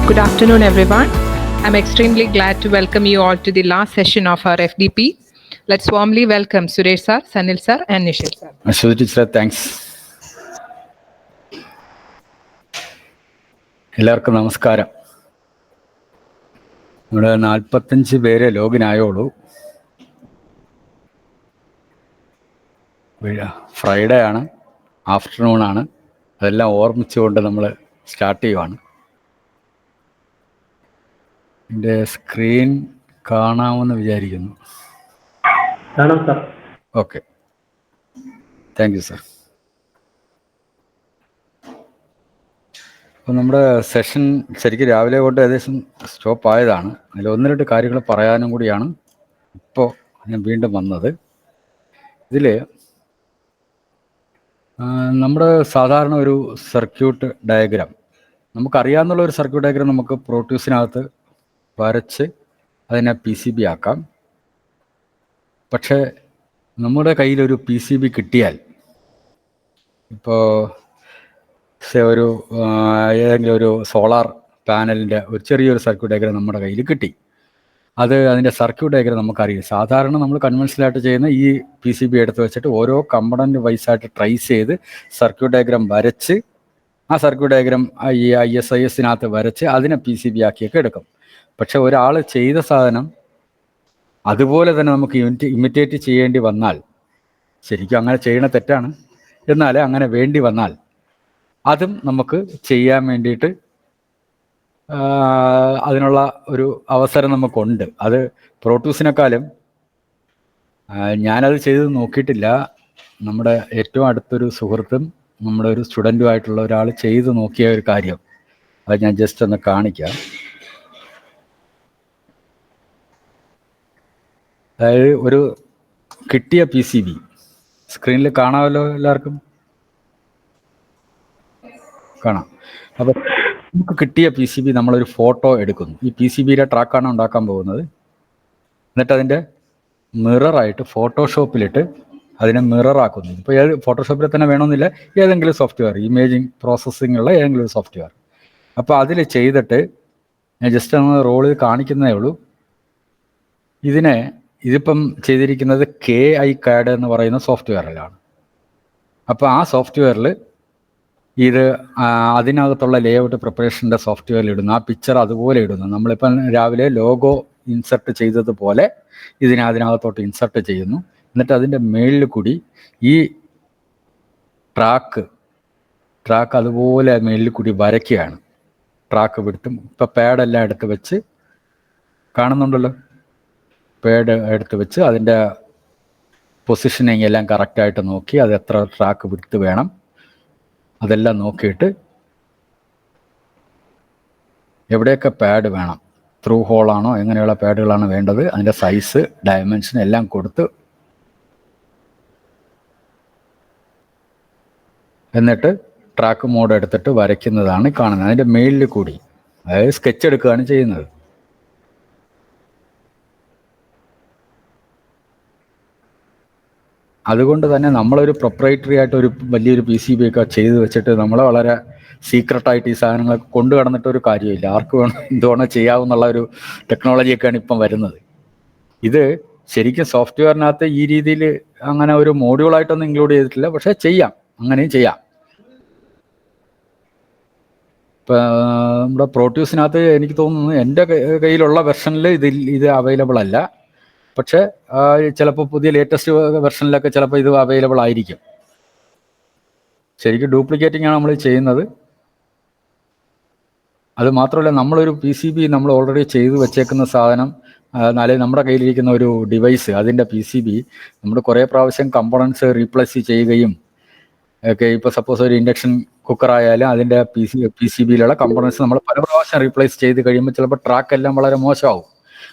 Good afternoon, everyone. I'm extremely glad to welcome you all to the last session of our FDP. Let's warmly welcome Suresh sir, Sanil sir, and Nishil sir. Ashwati teacher, thanks. എല്ലാവർക്കും നമസ്കാരം. നമ്മുടെ 45 പേര് ലോഗിനായോളൂ. Friday ആണ്, afternoon ആണ്. അതെല്ലാം ഓർമ്മിച്ചുകൊണ്ട് നമ്മൾ start ചെയ്യുവാണ്. എൻ്റെ സ്ക്രീൻ കാണാമെന്ന് വിചാരിക്കുന്നു. കാണാം sir. Okay, thank you sir. അപ്പോൾ നമ്മുടെ സെഷൻ ശരിക്കും രാവിലെ കൊണ്ട് ഏകദേശം സ്റ്റോപ്പ് ആയതാണ്. അതിൽ ഒന്ന് രണ്ട് കാര്യങ്ങൾ പറയാനും കൂടിയാണ് ഇപ്പോൾ ഞാൻ വീണ്ടും വന്നത്. ഇതിൽ നമ്മുടെ സാധാരണ ഒരു സർക്യൂട്ട് ഡയഗ്രാം, നമുക്കറിയാവുന്നുള്ള ഒരു സർക്യൂട്ട് ഡയഗ്രാം നമുക്ക് പ്രോട്യൂസിനകത്ത് വരച്ച് അതിനെ PCB ആക്കാം. പക്ഷേ നമ്മുടെ കയ്യിലൊരു PCB കിട്ടിയാൽ, ഇപ്പോൾ ഒരു ഏതെങ്കിലും ഒരു സോളാർ പാനലിൻ്റെ ഒരു ചെറിയൊരു സർക്യൂട്ട് ഡയഗ്രാം നമ്മുടെ കയ്യിൽ കിട്ടി. അതിൻ്റെ സർക്യൂട്ട് ഡയഗ്രാം നമുക്കറിയാം. സാധാരണ നമ്മൾ കൺവെൻഷനലായിട്ട് ചെയ്യുന്ന ഈ PCB എടുത്ത് വെച്ചിട്ട് ഓരോ കമ്പണൻറ്റ് വൈസായിട്ട് ട്രേസ് ചെയ്ത് സർക്യൂട്ട് ഡയഗ്രാം വരച്ച് ആ സർക്യൂട്ട് ഡയഗ്രാം ഈ ISIS-നകത്ത് വരച്ച് അതിനെ PCB ആക്കിയൊക്കെ എടുക്കും. പക്ഷെ ഒരാൾ ചെയ്ത സാധനം അതുപോലെ തന്നെ നമുക്ക് ഇമിറ്റേറ്റ് ചെയ്യേണ്ടി വന്നാൽ, ശരിക്കും അങ്ങനെ ചെയ്യണ തെറ്റാണ്, എന്നാൽ അങ്ങനെ വേണ്ടി വന്നാൽ അതും നമുക്ക് ചെയ്യാൻ വേണ്ടിയിട്ട് അതിനുള്ള ഒരു അവസരം നമുക്കുണ്ട്. അത് പ്രോട്യൂസിനേക്കാളും ഞാനത് ചെയ്ത് നോക്കിയിട്ടില്ല. നമ്മുടെ ഏറ്റവും അടുത്തൊരു സുഹൃത്തും നമ്മുടെ ഒരു സ്റ്റുഡൻറ്റുമായിട്ടുള്ള ഒരാൾ ചെയ്ത് നോക്കിയ ഒരു കാര്യം അത് ഞാൻ ജസ്റ്റ് ഒന്ന് കാണിക്കാം. അതായത് ഒരു കിട്ടിയ PCB സ്ക്രീനിൽ കാണാമല്ലോ, എല്ലാവർക്കും കാണാം. അപ്പോൾ നമുക്ക് കിട്ടിയ PCB നമ്മളൊരു ഫോട്ടോ എടുക്കുന്നു. ഈ PCBയുടെ ട്രാക്കാണ് ഉണ്ടാക്കാൻ പോകുന്നത്. എന്നിട്ട് അതിൻ്റെ മിററായിട്ട് ഫോട്ടോഷോപ്പിലിട്ട് അതിനെ മിററാക്കുന്നു. ഇപ്പോൾ ഏത് ഫോട്ടോഷോപ്പിൽ തന്നെ വേണമെന്നില്ല, ഏതെങ്കിലും സോഫ്റ്റ്വെയർ, ഇമേജിങ് പ്രോസസ്സിങ്ങുള്ള ഏതെങ്കിലും സോഫ്റ്റ്വെയർ. അപ്പോൾ അതിൽ ചെയ്തിട്ട് ഞാൻ ജസ്റ്റ് ഒന്ന് റോളിൽ കാണിക്കുന്നതേ ഉള്ളൂ. ഇതിപ്പം ചെയ്തിരിക്കുന്നത് KiCad എന്ന് പറയുന്ന സോഫ്റ്റ്വെയറിലാണ്. അപ്പോൾ ആ സോഫ്റ്റ്വെയറിൽ ഇത് അതിനകത്തുള്ള ലേഔട്ട് പ്രിപ്പറേഷൻ്റെ സോഫ്റ്റ്വെയറിൽ ഇടുന്നു. ആ പിക്ചർ അതുപോലെ ഇടുന്നു. നമ്മളിപ്പം രാവിലെ ലോഗോ ഇൻസർട്ട് ചെയ്തതുപോലെ അതിനകത്തോട്ട് ഇൻസർട്ട് ചെയ്യുന്നു. എന്നിട്ട് അതിൻ്റെ മേളിൽ കൂടി ഈ ട്രാക്ക് അതുപോലെ മേളിൽ കൂടി വരയ്ക്കുകയാണ്. ട്രാക്ക് വിടുത്തും ഇപ്പം പാഡെല്ലാം എടുത്ത് വെച്ച് കാണുന്നുണ്ടല്ലോ, പാഡ് എടുത്ത് വെച്ച് അതിൻ്റെ പൊസിഷനിങ് എല്ലാം കറക്റ്റായിട്ട് നോക്കി അത് എത്ര ട്രാക്ക് വിടുത്ത് വേണം അതെല്ലാം നോക്കിയിട്ട് എവിടെയൊക്കെ പാഡ് വേണം, ത്രൂ ഹോളാണോ എങ്ങനെയുള്ള പാഡുകളാണ് വേണ്ടത്, അതിൻ്റെ സൈസ് ഡയമെൻഷൻ എല്ലാം കൊടുത്ത് എന്നിട്ട് ട്രാക്ക് മോഡ് എടുത്തിട്ട് വരയ്ക്കുന്നതാണ് കാണുന്നത്. അതിൻ്റെ മേളിൽ കൂടി, അതായത് സ്കെച്ച് എടുക്കുകയാണ് ചെയ്യുന്നത്. അതുകൊണ്ട് തന്നെ നമ്മളൊരു പ്രൊപ്രൈറ്ററി ആയിട്ട് ഒരു വലിയൊരു PCB ഒക്കെ ചെയ്ത് വെച്ചിട്ട് നമ്മൾ വളരെ സീക്രട്ടായിട്ട് ഈ സാധനങ്ങളൊക്കെ കൊണ്ടു കടന്നിട്ട് ഒരു കാര്യമില്ല. ആർക്ക് വേണം എന്തുവേണം ചെയ്യാവുന്നുള്ള ഒരു ടെക്നോളജിയൊക്കെയാണ് ഇപ്പം വരുന്നത്. ഇത് ശരിക്കും സോഫ്റ്റ്വെയറിനകത്ത് ഈ രീതിയിൽ അങ്ങനെ ഒരു മോഡ്യൂളായിട്ടൊന്നും ഇൻക്ലൂഡ് ചെയ്തിട്ടില്ല, പക്ഷേ ചെയ്യാം, അങ്ങനെയും ചെയ്യാം. ഇപ്പം നമ്മുടെ പ്രോട്യൂസിനകത്ത് എനിക്ക് തോന്നുന്നു എൻ്റെ കയ്യിലുള്ള വെർഷനിൽ ഇത് അവൈലബിൾ അല്ല. പക്ഷേ ചിലപ്പോൾ പുതിയ ലേറ്റസ്റ്റ് വെർഷനിലൊക്കെ ചിലപ്പോൾ ഇത് അവൈലബിൾ ആയിരിക്കും. ശരിക്കും ഡ്യൂപ്ലിക്കേറ്റിംഗ് ആണ് നമ്മൾ ചെയ്യുന്നത്. അത് മാത്രമല്ല, നമ്മളൊരു PCB നമ്മൾ ഓൾറെഡി ചെയ്ത് വെച്ചേക്കുന്ന സാധനം, അല്ലെങ്കിൽ നമ്മുടെ കയ്യിലിരിക്കുന്ന ഒരു ഡിവൈസ്, അതിൻ്റെ PCB നമ്മൾ കുറേ പ്രാവശ്യം കമ്പോണൻസ് റീപ്ലേസ് ചെയ്യുകയും ഒക്കെ. ഇപ്പോൾ സപ്പോസ് ഒരു ഇൻഡക്ഷൻ കുക്കറായാലും അതിൻ്റെ PCBയിലുള്ള കമ്പോണൻസ് നമ്മൾ പല പ്രാവശ്യം റീപ്ലേസ് ചെയ്ത് കഴിയുമ്പോൾ ചിലപ്പോൾ ട്രാക്ക് എല്ലാം വളരെ മോശമാവും.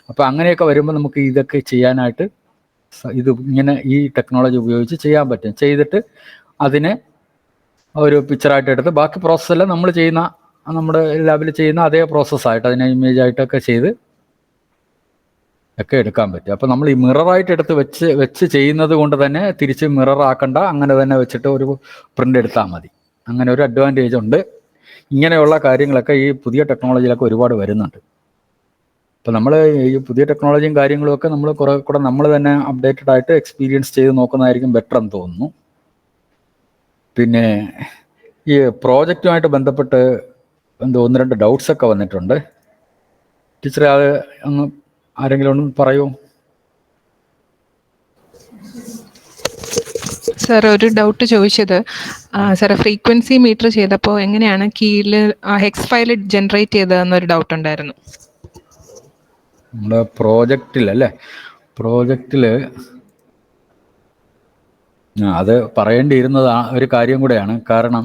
അപ്പോൾ അങ്ങനെയൊക്കെ വരുമ്പോൾ നമുക്ക് ഇതൊക്കെ ചെയ്യാനായിട്ട് ഇങ്ങനെ ഈ ടെക്നോളജി ഉപയോഗിച്ച് ചെയ്യാൻ പറ്റും. ചെയ്തിട്ട് അതിനെ ഒരു പിക്ചറായിട്ട് എടുത്ത് ബാക്കി പ്രോസസ്സെല്ലാം നമ്മൾ ചെയ്യുന്ന, നമ്മുടെ ലാബിൽ ചെയ്യുന്ന അതേ പ്രോസസ്സായിട്ട് അതിനെ ഇമേജായിട്ടൊക്കെ ചെയ്ത് ഒക്കെ എടുക്കാൻ പറ്റും. അപ്പോൾ നമ്മൾ ഈ മിററായിട്ട് എടുത്ത് വെച്ച് ചെയ്യുന്നത് കൊണ്ട് തന്നെ തിരിച്ച് മിറർ ആക്കണ്ട, അങ്ങനെ തന്നെ വെച്ചിട്ട് ഒരു പ്രിൻ്റ് എടുത്താൽ മതി. അങ്ങനെ ഒരു അഡ്വാൻറ്റേജ് ഉണ്ട്. ഇങ്ങനെയുള്ള കാര്യങ്ങളൊക്കെ ഈ പുതിയ ടെക്നോളജിയിലൊക്കെ ഒരുപാട് വരുന്നുണ്ട്. അപ്പോൾ നമ്മൾ ഈ പുതിയ ടെക്നോളജിയും കാര്യങ്ങളും ഒക്കെ നമ്മൾ കുറെ കൂടെ നമ്മൾ തന്നെ അപ്ഡേറ്റഡ് ആയിട്ട് എക്സ്പീരിയൻസ് ചെയ്ത് നോക്കുന്നതായിരിക്കും ബെറ്റർ എന്ന് തോന്നുന്നു. പിന്നെ ഈ പ്രോജക്റ്റുമായിട്ട് ബന്ധപ്പെട്ട് ഒന്ന് രണ്ട് ഡൗട്ട്സ് ഒക്കെ വന്നിട്ടുണ്ട്. ടീച്ചറെ അത് ഒന്ന് ആരെങ്കിലും ഒന്ന് പറയൂ. സാർ ഒരു ഡൗട്ട് ചോദിച്ചത്, സാർ ഫ്രീക്വൻസി മീറ്റർ ചെയ്തപ്പോൾ എങ്ങനെയാണ് കീയിൽ ഹെക്സ് ഫയൽ ജനറേറ്റ് ചെയ്തതെന്നൊരു ഡൗട്ട് ഉണ്ടായിരുന്നു. നമ്മുടെ പ്രോജക്റ്റിൽ പ്രോജക്റ്റിൽ അത് പറയേണ്ടിയിരുന്നത് ഒരു കാര്യം കൂടെയാണ്. കാരണം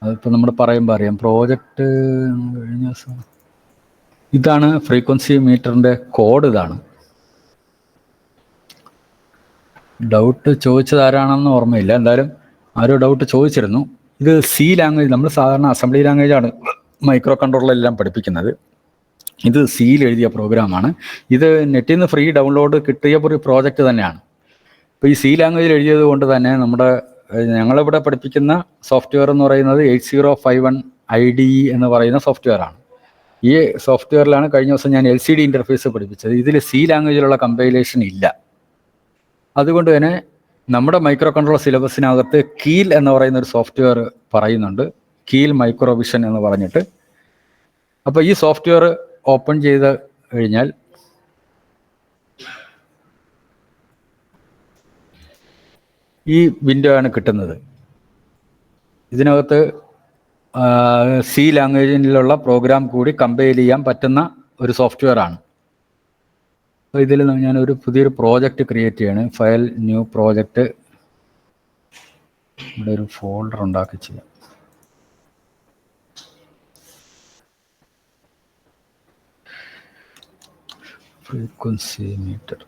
അതിപ്പോൾ നമ്മൾ പറയുമ്പോൾ അറിയാം, പ്രോജക്റ്റ് കഴിഞ്ഞ ദിവസം ഇതാണ് ഫ്രീക്വൻസി മീറ്ററിൻ്റെ കോഡ്. ഇതാണ് ഡൗട്ട് ചോദിച്ചത് ആരാണെന്ന് ഓർമ്മയില്ല, എന്തായാലും ആരോ ഡൗട്ട് ചോദിച്ചിരുന്നു. ഇത് സി ലാംഗ്വേജ്, നമ്മൾ സാധാരണ അസംബ്ലി ലാംഗ്വേജാണ് മൈക്രോ കൺട്രോളറെല്ലാം പഠിപ്പിക്കുന്നത്. ഇത് സിയിൽ എഴുതിയ പ്രോഗ്രാമാണ്. ഇത് നെറ്റിൽ നിന്ന് ഫ്രീ ഡൗൺലോഡ് കിട്ടിയ ഒരു പ്രോജക്റ്റ് തന്നെയാണ്. ഇപ്പോൾ ഈ സി ലാംഗ്വേജിൽ എഴുതിയത് കൊണ്ട് തന്നെ ഞങ്ങളിവിടെ പഠിപ്പിക്കുന്ന സോഫ്റ്റ്വെയർ എന്ന് പറയുന്നത് 8051 IDE എന്ന് പറയുന്ന സോഫ്റ്റ്വെയറാണ്. ഈ സോഫ്റ്റ്വെയറിലാണ് കഴിഞ്ഞ ദിവസം ഞാൻ LCD ഇൻ്റർഫേസ് പഠിപ്പിച്ചത്. ഇതിൽ സി ലാംഗ്വേജിലുള്ള കമ്പൈലേഷൻ ഇല്ല. അതുകൊണ്ട് തന്നെ നമ്മുടെ മൈക്രോ കൺട്രോളർ സിലബസിനകത്ത് കീൽ എന്ന് പറയുന്ന ഒരു സോഫ്റ്റ്വെയർ പറയുന്നുണ്ട്, കീൽ മൈക്രോവിഷൻ എന്ന് പറഞ്ഞിട്ട്. അപ്പോൾ ഈ സോഫ്റ്റ്വെയർ ഓപ്പൺ ചെയ്ത് കഴിഞ്ഞാൽ ഈ വിൻഡോ ആണ് കിട്ടുന്നത്. ഇതിനകത്ത് സി ലാംഗ്വേജിലുള്ള പ്രോഗ്രാം കൂടി കമ്പൈൽ ചെയ്യാൻ പറ്റുന്ന ഒരു സോഫ്റ്റ്വെയർ ആണ്. അപ്പോൾ ഇതിൽ ഞാനൊരു പുതിയൊരു പ്രോജക്റ്റ് ക്രിയേറ്റ് ചെയ്യാണ്. ഫയൽ ന്യൂ പ്രോജക്റ്റ്, ഇവിടെ ഒരു ഫോൾഡർ ഉണ്ടാക്കി ചെയ്യാം. ഫ്രീക്വൻസി മീറ്റർ,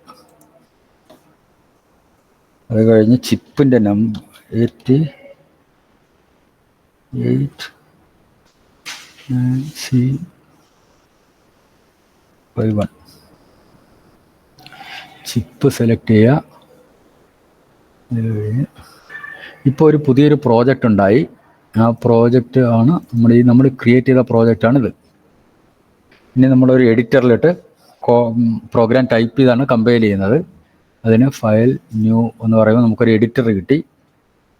അത് കഴിഞ്ഞ് ചിപ്പിൻ്റെ നമ്പർ 88C51 ചിപ്പ് സെലക്ട് ചെയ്യുക. ഇത് കഴിഞ്ഞ് ഇപ്പോൾ ഒരു പുതിയൊരു പ്രോജക്റ്റ് ഉണ്ടായി. ആ പ്രോജക്റ്റ് ആണ് നമ്മൾ ക്രിയേറ്റ് ചെയ്ത പ്രോജക്റ്റാണിത്. ഇനി നമ്മളൊരു എഡിറ്ററിലിട്ട് പ്രോഗ്രാം ടൈപ്പ് ചെയ്താണ് കമ്പൈൽ ചെയ്യുന്നത്. അതിന് ഫയൽ ന്യൂ എന്ന് പറയുമ്പോൾ നമുക്കൊരു എഡിറ്റർ കിട്ടി.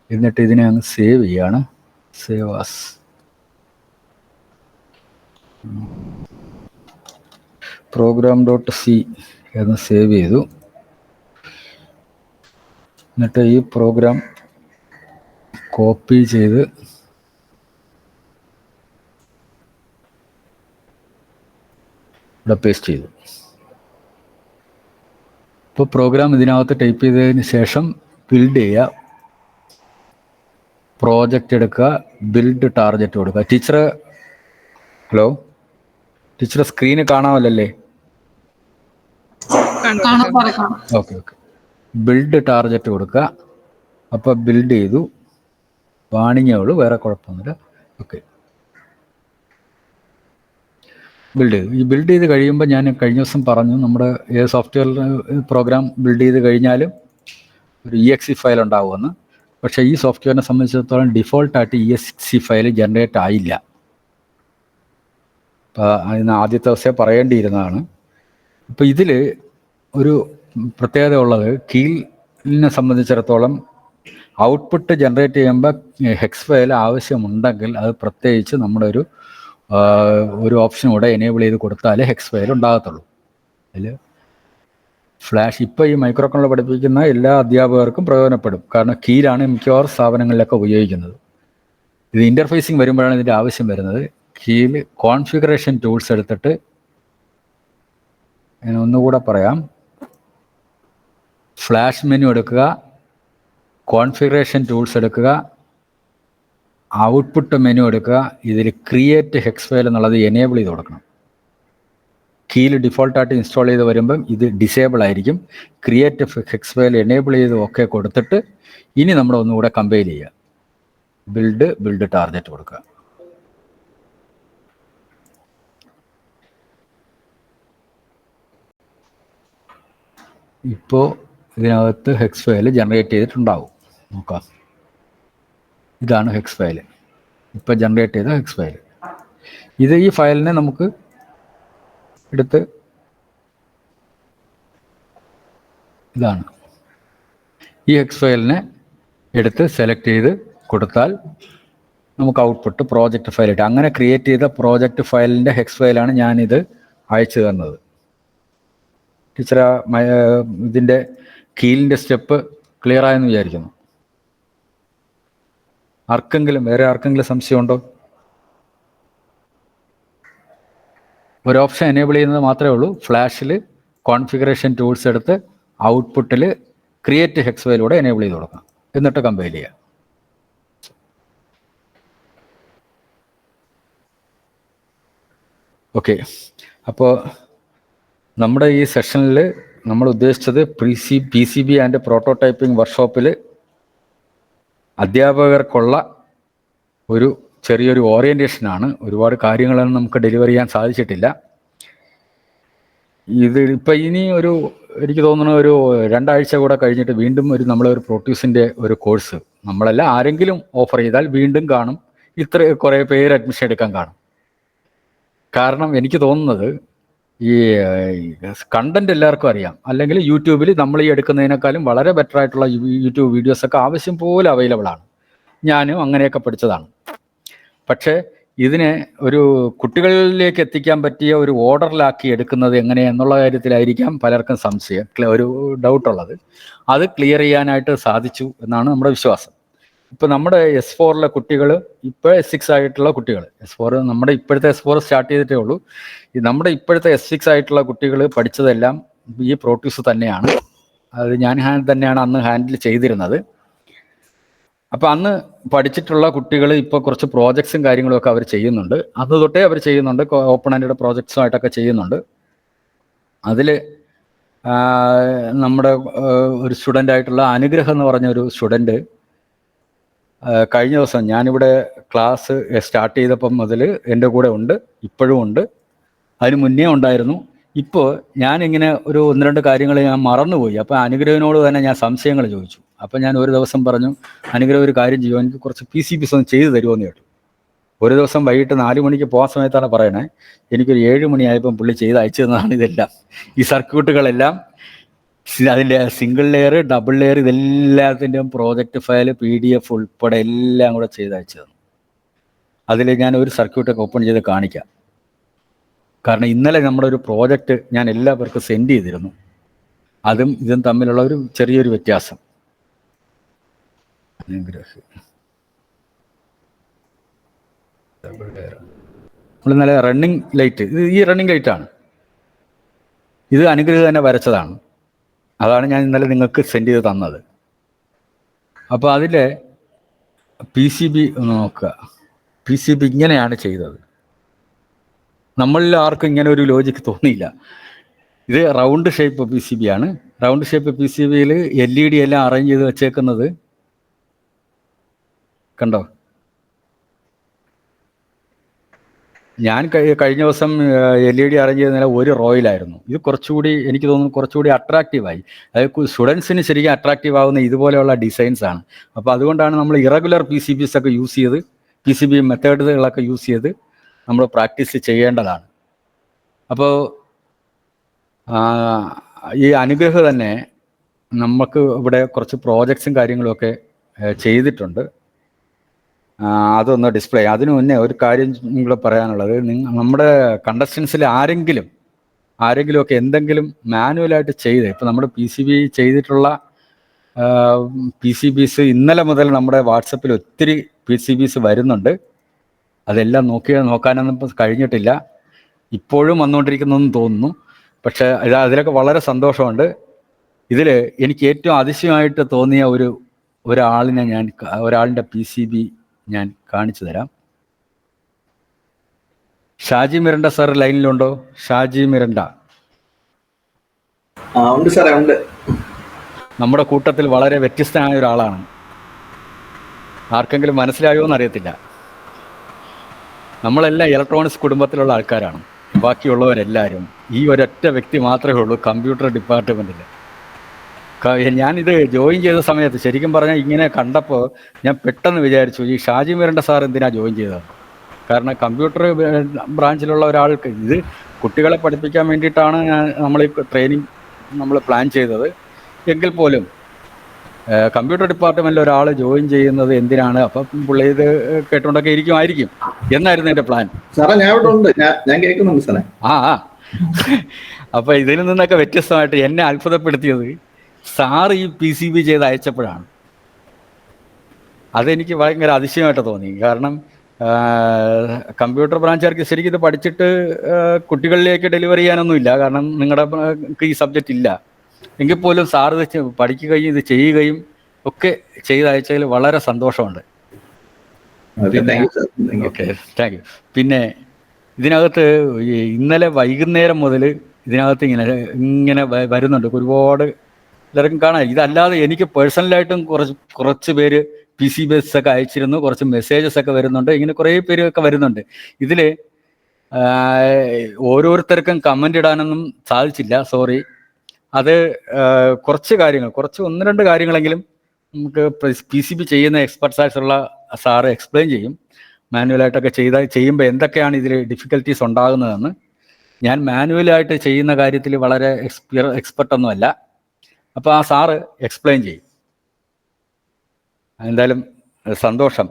എന്നിട്ട് ഇതിനെ അങ്ങ് സേവ് ചെയ്യാണ്. സേവ് ആസ് program.c എന്ന് സേവ് ചെയ്തു. എന്നിട്ട് ഈ പ്രോഗ്രാം കോപ്പി ചെയ്ത് ഇവിടെ പേസ്റ്റ് ചെയ്തു. ഇപ്പോൾ പ്രോഗ്രാം ഇതിനകത്ത് ടൈപ്പ് ചെയ്തതിന് ശേഷം ബിൽഡ് ചെയ്യുക. പ്രോജക്റ്റ് എടുക്കുക, ബിൽഡ് ടാർഗറ്റ് കൊടുക്കുക. ഹലോ ടീച്ചർ, സ്ക്രീന് കാണാമല്ലേ? ഓക്കെ. ബിൽഡ് ടാർഗറ്റ് കൊടുക്കുക. അപ്പോൾ ബിൽഡ് ചെയ്തു. വാണിങ്ങേ ഉള്ളൂ, വേറെ കുഴപ്പമൊന്നുമില്ല. ഓക്കെ, ബിൽഡ് ചെയ്തു. ഈ ബിൽഡ് ചെയ്ത് കഴിയുമ്പോൾ ഞാൻ കഴിഞ്ഞ ദിവസം പറഞ്ഞു, നമ്മുടെ ഏത് സോഫ്റ്റ്വെയറിൽ പ്രോഗ്രാം ബിൽഡ് ചെയ്ത് കഴിഞ്ഞാലും ഒരു EXE ഫയൽ ഉണ്ടാവുമെന്ന്. പക്ഷേ ഈ സോഫ്റ്റ്വെയറിനെ സംബന്ധിച്ചിടത്തോളം ഡിഫോൾട്ടായിട്ട് EXE ഫയൽ ജനറേറ്റ് ആയില്ല. അപ്പോൾ അതിന് ആദ്യത്തെ ദിവസം പറയേണ്ടിയിരുന്നതാണ്. ഇപ്പോൾ ഇതിൽ ഒരു പ്രത്യേകത ഉള്ളത്, കീലിനെ സംബന്ധിച്ചിടത്തോളം ഔട്ട്പുട്ട് ജനറേറ്റ് ചെയ്യുമ്പോൾ ഹെക്സ് ഫയൽ ആവശ്യമുണ്ടെങ്കിൽ അത് പ്രത്യേകിച്ച് നമ്മുടെ ഒരു ഓപ്ഷൻ കൂടെ എനേബിൾ ചെയ്ത് കൊടുത്താലേ ഹെക്സ് ഫയൽ ഉണ്ടാകത്തുള്ളൂ. അതിൽ ഫ്ലാഷ് ഇപ്പോൾ ഈ മൈക്രോ കൺട്രോളർ പഠിപ്പിക്കുന്ന എല്ലാ അധ്യാപകർക്കും പ്രയോജനപ്പെടും. കാരണം കീലാണ് മിക്കവാറും സ്ഥാപനങ്ങളിലൊക്കെ ഉപയോഗിക്കുന്നത്. ഇത് ഇൻ്റർഫേസിങ് വരുമ്പോഴാണ് ഇതിൻ്റെ ആവശ്യം വരുന്നത്. കീയിൽ കോൺഫിഗറേഷൻ ടൂൾസ് എടുത്തിട്ട്, ഞാൻ ഒന്നുകൂടെ പറയാം, ഫ്ലാഷ് മെനു എടുക്കുക, കോൺഫിഗറേഷൻ ടൂൾസ് എടുക്കുക, ഔട്ട്പുട്ട് മെനു എടുക്കുക. ഇതിൽ ക്രിയേറ്റ് ഹെക്സ് ഫയൽ എന്നുള്ളത് എനേബിൾ ചെയ്ത് കൊടുക്കണം. കീയിൽ ഡിഫോൾട്ടായിട്ട് ഇൻസ്റ്റാൾ ചെയ്ത് വരുമ്പം ഇത് ഡിസേബിൾ ആയിരിക്കും. ക്രിയേറ്റ് ഹെക്സ് ഫയൽ എനേബിൾ ചെയ്ത് ഒക്കെ കൊടുത്തിട്ട് ഇനി നമ്മൾ ഒന്നുകൂടെ കമ്പൈൽ ചെയ്യുക. ബിൽഡ് ടാർഗറ്റ് കൊടുക്കുക. ഇപ്പോൾ ഇതിനകത്ത് ഹെക്സ് ഫയൽ ജനറേറ്റ് ചെയ്തിട്ടുണ്ടാവും. നോക്കാം, ഇതാണ് ഹെക്സ് ഫയൽ, ഇപ്പോൾ ജനറേറ്റ് ചെയ്ത ഹെക്സ് ഫയൽ. ഈ ഫയലിനെ നമുക്ക് എടുത്ത് ഇതാണ് ഈ ഹെക്സ് ഫയലിനെ എടുത്ത് സെലക്ട് ചെയ്ത് കൊടുത്താൽ നമുക്ക് ഔട്ട്പുട്ട് പ്രോജക്റ്റ് ഫയൽ കിട്ടും. അങ്ങനെ ക്രിയേറ്റ് ചെയ്ത പ്രോജക്റ്റ് ഫയലിൻ്റെ ഹെക്സ് ഫയലാണ് ഞാനിത് അയച്ചു തന്നത്. ടീച്ചർ ഇതിൻ്റെ കീലിൻ്റെ സ്റ്റെപ്പ് ക്ലിയർ ആയെന്ന് വിചാരിക്കുന്നു. വേറെ ആർക്കെങ്കിലും സംശയമുണ്ടോ? ഒരു ഓപ്ഷൻ എനേബിൾ ചെയ്യുന്നത് മാത്രമേ ഉള്ളൂ. ഫ്ലാഷിൽ കോൺഫിഗറേഷൻ ടൂൾസ് എടുത്ത് ഔട്ട്പുട്ടിൽ ക്രിയേറ്റ് ഹെക്സ് ഫയലൂടെ എനേബിൾ ചെയ്ത് കൊടുക്കാം. എന്നിട്ട് കമ്പൈൽ ചെയ്യാം. ഓക്കെ, അപ്പോൾ നമ്മുടെ ഈ സെഷനിൽ നമ്മൾ ഉദ്ദേശിച്ചത് P C B and prototyping വർക്ക്ഷോപ്പിൽ അധ്യാപകർക്കുള്ള ഒരു ചെറിയൊരു ഓറിയൻറ്റേഷനാണ്. ഒരുപാട് കാര്യങ്ങളൊന്നും നമുക്ക് ഡെലിവർ ചെയ്യാൻ സാധിച്ചിട്ടില്ല. ഇപ്പം ഇനി എനിക്ക് തോന്നുന്നു ഒരു 2 ആഴ്ച കൂടെ കഴിഞ്ഞിട്ട് വീണ്ടും നമ്മളൊരു പ്രൊട്യൂസിൻ്റെ ഒരു കോഴ്സ് നമ്മളല്ല ആരെങ്കിലും ഓഫർ ചെയ്താൽ വീണ്ടും കാണും. കുറേ പേര് അഡ്മിഷൻ എടുക്കാൻ കാണും. കാരണം എനിക്ക് തോന്നുന്നത് ഈ കണ്ടന്റ് എല്ലാവർക്കും അറിയാം, അല്ലെങ്കിൽ യൂട്യൂബിൽ നമ്മൾ ഈ എടുക്കുന്നതിനേക്കാളും വളരെ ബെറ്റർ ആയിട്ടുള്ള യൂട്യൂബ് വീഡിയോസൊക്കെ ആവശ്യം പോലെ അവൈലബിൾ ആണ്. ഞാനും അങ്ങനെയൊക്കെ പഠിച്ചതാണ്. പക്ഷേ ഇതിനെ ഒരു കുട്ടികളിലേക്ക് എത്തിക്കാൻ പറ്റിയ ഒരു ഓർഡറിലാക്കി എടുക്കുന്നത് എങ്ങനെയെന്നുള്ള കാര്യത്തിലായിരിക്കാം പലർക്കും സംശയം, ഒരു ഡൗട്ടുള്ളത്. അത് ക്ലിയർ ചെയ്യാനായിട്ട് സാധിച്ചു എന്നാണ് നമ്മുടെ വിശ്വാസം. ഇപ്പം നമ്മുടെ S4 കുട്ടികൾ, ഇപ്പോൾ S6 ആയിട്ടുള്ള കുട്ടികൾ, S4 നമ്മുടെ ഇപ്പോഴത്തെ S4 സ്റ്റാർട്ട് ചെയ്തിട്ടേ ഉള്ളൂ. നമ്മുടെ ഇപ്പോഴത്തെ S6 ആയിട്ടുള്ള കുട്ടികൾ പഠിച്ചതെല്ലാം ഈ പ്രോട്യൂസ് തന്നെയാണ്. അത് ഞാൻ തന്നെയാണ് അന്ന് ഹാൻഡിൽ ചെയ്തിരുന്നത്. അപ്പം അന്ന് പഠിച്ചിട്ടുള്ള കുട്ടികൾ ഇപ്പോൾ കുറച്ച് പ്രോജക്ട്സും കാര്യങ്ങളൊക്കെ അവർ ചെയ്യുന്നുണ്ട്. അന്ന് തൊട്ടേ അവർ ചെയ്യുന്നുണ്ട്. ഓപ്പൺ ആൻഡ് പ്രോജക്ട്സുമായിട്ടൊക്കെ ചെയ്യുന്നുണ്ട്. അതിൽ നമ്മുടെ ഒരു സ്റ്റുഡൻ്റ് ആയിട്ടുള്ള അനുഗ്രഹം എന്ന് പറഞ്ഞൊരു സ്റ്റുഡൻറ്റ് കഴിഞ്ഞ ദിവസം ഞാനിവിടെ ക്ലാസ് സ്റ്റാർട്ട് ചെയ്തപ്പം മുതൽ എൻ്റെ കൂടെ ഉണ്ട്, ഇപ്പോഴും ഉണ്ട്, അതിന് മുന്നേ ഉണ്ടായിരുന്നു. ഇപ്പോൾ ഞാനിങ്ങനെ ഒരു 1-2 കാര്യങ്ങൾ ഞാൻ മറന്നുപോയി. അപ്പോൾ അനുഗ്രഹനോട് തന്നെ ഞാൻ സംശയങ്ങൾ ചോദിച്ചു. അപ്പോൾ ഞാൻ ഒരു ദിവസം പറഞ്ഞു, അനുഗ്രഹം ഒരു കാര്യം ചെയ്യുമോ, എനിക്ക് കുറച്ച് PCBs ഒന്ന് ചെയ്തു തരുമോയെന്ന് കേട്ടു. ഒരു ദിവസം വൈകിട്ട് 4 മണിക്ക് പോകാൻ സമയത്താണ് പറയണേ, എനിക്കൊരു 7 മണിയായപ്പം പുള്ളി ചെയ്ത് അയച്ചു തന്നതാണ് ഇതെല്ലാം. ഈ സർക്യൂട്ടുകളെല്ലാം, അതിൻ്റെ സിംഗിൾ ലെയർ, ഡബിൾ ലെയർ, ഇതെല്ലാത്തിൻ്റെയും പ്രോജക്റ്റ് ഫയൽ PDF ഉൾപ്പെടെ എല്ലാം കൂടെ ചെയ്ത് അയച്ചു തന്നു. അതിൽ ഞാൻ ഒരു സർക്യൂട്ടൊക്കെ ഓപ്പൺ ചെയ്ത് കാണിക്കാം. കാരണം ഇന്നലെ നമ്മുടെ ഒരു പ്രോജക്റ്റ് ഞാൻ എല്ലാവർക്കും സെൻഡ് ചെയ്തിരുന്നു. അതും ഇതും തമ്മിലുള്ള ഒരു ചെറിയൊരു വ്യത്യാസം. നമ്മൾ ഇന്നലെ റണ്ണിങ് ലൈറ്റ്, ഈ റണ്ണിങ് ലൈറ്റാണ്, ഇത് അനുഗ്രഹം തന്നെ വരച്ചതാണ്. അതാണ് ഞാൻ ഇന്നലെ നിങ്ങൾക്ക് സെൻഡ് ചെയ്ത് തന്നത്. അപ്പോൾ അതിലെ PCB ഒന്ന് നോക്കുക. PCB ഇങ്ങനെയാണ് ചെയ്തത്. നമ്മളിൽ ആർക്കും ഇങ്ങനെ ഒരു ലോജിക്ക് തോന്നിയില്ല. ഇത് റൗണ്ട് ഷേപ്പ് PCB ആണ്. റൗണ്ട് ഷേപ്പ് PCBയിൽ LED എല്ലാം അറേഞ്ച് ചെയ്ത് വെച്ചേക്കുന്നത് കണ്ടോ? ഞാൻ കഴിഞ്ഞ ദിവസം LED അറേഞ്ച് ചെയ്ത ഒരു റോയിലായിരുന്നു. ഇത് കുറച്ചുകൂടി എനിക്ക് തോന്നുന്നു കുറച്ചുകൂടി അട്രാക്റ്റീവായി. അതായത് സ്റ്റുഡൻസിന് ശരിക്കും അട്രാക്റ്റീവ് ആവുന്ന ഇതുപോലെയുള്ള ഡിസൈൻസ് ആണ്. അപ്പോൾ അതുകൊണ്ടാണ് നമ്മൾ ഇറഗുലർ PCBs ഒക്കെ യൂസ് ചെയ്ത്, PCB മെത്തേഡുകളൊക്കെ യൂസ് ചെയ്ത് നമ്മൾ പ്രാക്ടീസ് ചെയ്യേണ്ടതാണ്. അപ്പോൾ ഈ അനുഗ്രഹം തന്നെ നമുക്ക് ഇവിടെ കുറച്ച് പ്രോജക്ട്സും കാര്യങ്ങളുമൊക്കെ ചെയ്തിട്ടുണ്ട്. അതൊന്ന് ഡിസ്പ്ലേ. അതിനു മുന്നേ ഒരു കാര്യം കൂടെ പറയാനുള്ളത്, നമ്മുടെ കണ്ടസ്റ്റൻസിൽ ആരെങ്കിലുമൊക്കെ എന്തെങ്കിലും മാനുവലായിട്ട് ചെയ്ത്, ഇപ്പോൾ നമ്മുടെ PCB ചെയ്തിട്ടുള്ള PCBs ഇന്നലെ മുതൽ നമ്മുടെ വാട്സപ്പിൽ ഒത്തിരി PCBs വരുന്നുണ്ട്. അതെല്ലാം നോക്കാനൊന്നും കഴിഞ്ഞിട്ടില്ല. ഇപ്പോഴും വന്നുകൊണ്ടിരിക്കുന്നതെന്ന് തോന്നുന്നു. പക്ഷേ അതിലൊക്കെ വളരെ സന്തോഷമുണ്ട്. ഇതിൽ എനിക്ക് ഏറ്റവും അതിശയമായിട്ട് തോന്നിയ ഒരാളിൻ്റെ PCB ഞാൻ കാണിച്ചു തരാം. ഷാജി മിരണ്ട സാർ ലൈനിലുണ്ടോ? ഷാജി മിരണ്ട ഉണ്ട് സാറേ, ഉണ്ട്. നമ്മുടെ കൂട്ടത്തിൽ വളരെ വ്യത്യസ്തനായ ഒരാളാണ്. ആർക്കെങ്കിലും മനസ്സിലായോ എന്നറിയത്തില്ല. നമ്മളെല്ലാം ഇലക്ട്രോണിക്സ് കുടുംബത്തിലുള്ള ആൾക്കാരാണ്. ബാക്കിയുള്ളവരെല്ലാവരും ഈ ഒരൊറ്റ വ്യക്തി മാത്രമേ ഉള്ളൂ കമ്പ്യൂട്ടർ ഡിപ്പാർട്ട്മെൻറ്റിൽ. ഞാനിത് ജോയിൻ ചെയ്ത സമയത്ത് ശരിക്കും പറഞ്ഞാൽ ഇങ്ങനെ കണ്ടപ്പോൾ ഞാൻ പെട്ടെന്ന് വിചാരിച്ചു, ഈ ഷാജി മിരണ്ട സാർ എന്തിനാ ജോയിൻ ചെയ്തത്? കാരണം കമ്പ്യൂട്ടർ ബ്രാഞ്ചിലുള്ള ഒരാൾക്ക് ഇത് കുട്ടികളെ പഠിപ്പിക്കാൻ വേണ്ടിയിട്ടാണ് നമ്മൾ ഈ ട്രെയിനിങ് നമ്മൾ പ്ലാൻ ചെയ്തത്. എങ്കിൽ പോലും കമ്പ്യൂട്ടർ ഡിപ്പാർട്ട്മെന്റിൽ ഒരാൾ ജോയിൻ ചെയ്യുന്നത് എന്തിനാണ്? അപ്പം പുള്ളി ഇത് കേട്ടുകൊണ്ടൊക്കെ ഇരിക്കുമായിരിക്കും എന്നായിരുന്നു എൻ്റെ പ്ലാൻ. സാറേ ഞാൻ ഇവിടെ ഉണ്ട്, ഞാൻ കേൾക്കുന്നുണ്ട് സാറേ. അപ്പൊ ഇതിൽ നിന്നൊക്കെ വ്യത്യസ്തമായിട്ട് എന്നെ അത്ഭുതപ്പെടുത്തിയത് സാറ് ഈ PCB ചെയ്ത് അയച്ചപ്പോഴാണ്. അതെനിക്ക് ഭയങ്കര അതിശയമായിട്ട് തോന്നി. കാരണം കമ്പ്യൂട്ടർ ബ്രാഞ്ചുകാർക്ക് ശരിക്കും ഇത് പഠിച്ചിട്ട് കുട്ടികളിലേക്ക് ഡെലിവറി ചെയ്യാനൊന്നുമില്ല, കാരണം നിങ്ങളുടെ ഈ സബ്ജക്റ്റ് ഇല്ല. എങ്കിൽ പോലും സാർ ഇത് പഠിക്കുകയും ഇത് ചെയ്യുകയും ഒക്കെ ചെയ്തയച്ചതിൽ വളരെ സന്തോഷമുണ്ട്. Okay, thank you. പിന്നെ ഇതിനകത്ത് ഇന്നലെ വൈകുന്നേരം മുതൽ ഇതിനകത്ത് ഇങ്ങനെ വരുന്നുണ്ട്, ഒരുപാട് എല്ലാവർക്കും കാണാം. ഇതല്ലാതെ എനിക്ക് പേഴ്സണലായിട്ടും കുറച്ച് പേര് PCB ഒക്കെ അയച്ചിരുന്നു, കുറച്ച് മെസ്സേജസ് ഒക്കെ വരുന്നുണ്ട്, ഇങ്ങനെ കുറേ പേരൊക്കെ വരുന്നുണ്ട്. ഇതിൽ ഓരോരുത്തർക്കും കമൻ്റ് ഇടാനൊന്നും സാധിച്ചില്ല, സോറി. അത് കുറച്ച് 1-2 കാര്യങ്ങളെങ്കിലും നമുക്ക് PCB ചെയ്യുന്ന എക്സ്പെർട്സായിട്ടുള്ള സാറ് എക്സ്പ്ലെയിൻ ചെയ്യും. മാനുവലായിട്ടൊക്കെ ചെയ്യുമ്പോൾ എന്തൊക്കെയാണ് ഇതിൽ ഡിഫിക്കൽട്ടീസ് ഉണ്ടാകുന്നതെന്ന്. ഞാൻ മാനുവലായിട്ട് ചെയ്യുന്ന കാര്യത്തിൽ വളരെ എക്സ്പെർട്ടൊന്നുമല്ല. അപ്പോൾ ആ സാറ് എക്സ്പ്ലെയിൻ ചെയ്യും. എന്തായാലും സന്തോഷം.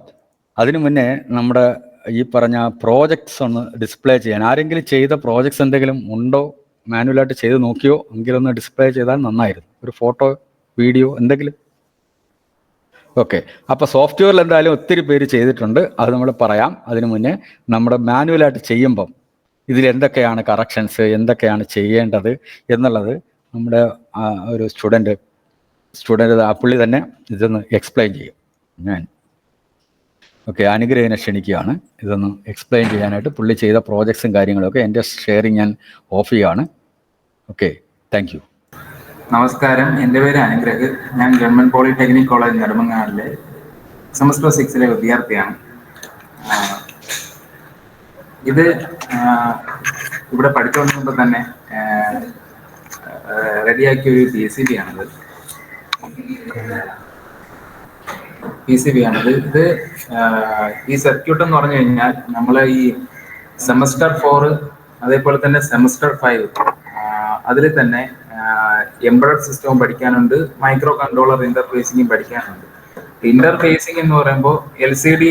അതിനു മുന്നേ നമ്മുടെ ഈ പറഞ്ഞ പ്രോജക്ട്സ് ഒന്ന് ഡിസ്പ്ലേ ചെയ്യാൻ, ആരെങ്കിലും ചെയ്ത പ്രോജക്ട്സ് എന്തെങ്കിലും ഉണ്ടോ, മാനുവലായിട്ട് ചെയ്ത് നോക്കിയോ എങ്കിലൊന്ന് ഡിസ്പ്ലേ ചെയ്താൽ നന്നായിരുന്നു. ഒരു ഫോട്ടോ, വീഡിയോ എന്തെങ്കിലും. ഓക്കെ, അപ്പോൾ സോഫ്റ്റ്വെയറിൽ എന്തായാലും ഒത്തിരി പേര് ചെയ്തിട്ടുണ്ട്, അത് നമ്മൾ പറയാം. അതിനു മുന്നേ നമ്മുടെ മാനുവലായിട്ട് ചെയ്യുമ്പം ഇതിൽ എന്തൊക്കെയാണ് കറക്ഷൻസ്, എന്തൊക്കെയാണ് ചെയ്യേണ്ടത് എന്നുള്ളത് നമ്മുടെ ഒരു സ്റ്റുഡൻറ്റ് പുള്ളി തന്നെ ഇതൊന്ന് എക്സ്പ്ലെയിൻ ചെയ്യും. ഞാൻ അനുഗ്രഹനെ ക്ഷണിക്കുകയാണ് ഇതൊന്ന് എക്സ്പ്ലെയിൻ ചെയ്യാനായിട്ട്. പുള്ളി ചെയ്ത പ്രോജക്ട്സും കാര്യങ്ങളൊക്കെ എൻ്റെ ഷെയറിങ് ഞാൻ ഓഫ് ചെയ്യുകയാണ്. Okay, thank you. നമസ്കാരം, എൻ്റെ പേര് അനുഗ്രഹ്. ഞാൻ ഗവൺമെൻറ് പോളിടെക്നിക് കോളേജ് നെടുമങ്ങാടിലെ സെമസ്റ്റർ 6 വിദ്യാർത്ഥിയാണ്. ഇത് ഇവിടെ പഠിച്ചുകൊണ്ടിരുമ്പോൾ തന്നെ റെഡിയാക്കിയ ഒരു PCB ആണിത്. ഇത് ഈ സർക്യൂട്ട് എന്ന് പറഞ്ഞു കഴിഞ്ഞാൽ നമ്മൾ ഈ സെമസ്റ്റർ 4 അതേപോലെ തന്നെ സെമസ്റ്റർ 5 അതിൽ തന്നെ എംബഡഡ് സിസ്റ്റവും പഠിക്കാനുണ്ട്, മൈക്രോ കൺട്രോളർ ഇന്റർഫേസിംഗും പഠിക്കാനുണ്ട്. ഇന്റർഫേസിംഗ് എന്ന് പറയുമ്പോൾ LCD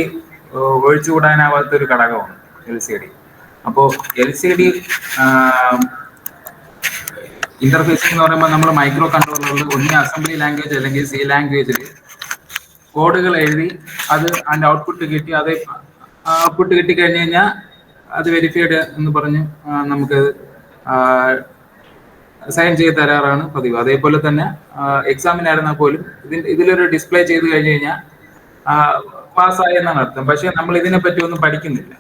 ഒഴിച്ചുകൂടാനാവാത്ത ഒരു ഘടകമാണ് LCD. അപ്പോൾ LCD ഇന്റർഫേസിംഗ് എന്ന് പറയുമ്പോൾ നമ്മൾ മൈക്രോ കൺട്രോളറിൽ ഒന്നി അസംബ്ലി ലാംഗ്വേജ് അല്ലെങ്കിൽ C ലാംഗ്വേജിൽ കോഡുകൾ എഴുതി അത് അതിൻ്റെ ഔട്ട്പുട്ട് കിട്ടി, അത് ഔട്ട്പുട്ട് കിട്ടിക്കഴിഞ്ഞ് കഴിഞ്ഞാൽ അത് വെരിഫൈഡ് എന്ന് പറഞ്ഞ് നമുക്ക് സൈൻ ചെയ്ത് തരാറാണ് പതിവ്. അതേപോലെ തന്നെ എക്സാമിനായിരുന്നാൽ പോലും ഇതിലൊരു ഡിസ്പ്ലേ ചെയ്ത് കഴിഞ്ഞ് കഴിഞ്ഞാൽ പാസ്സായി എന്നാണ് അർത്ഥം. പക്ഷെ നമ്മൾ ഇതിനെപ്പറ്റി ഒന്നും പഠിക്കുന്നില്ല.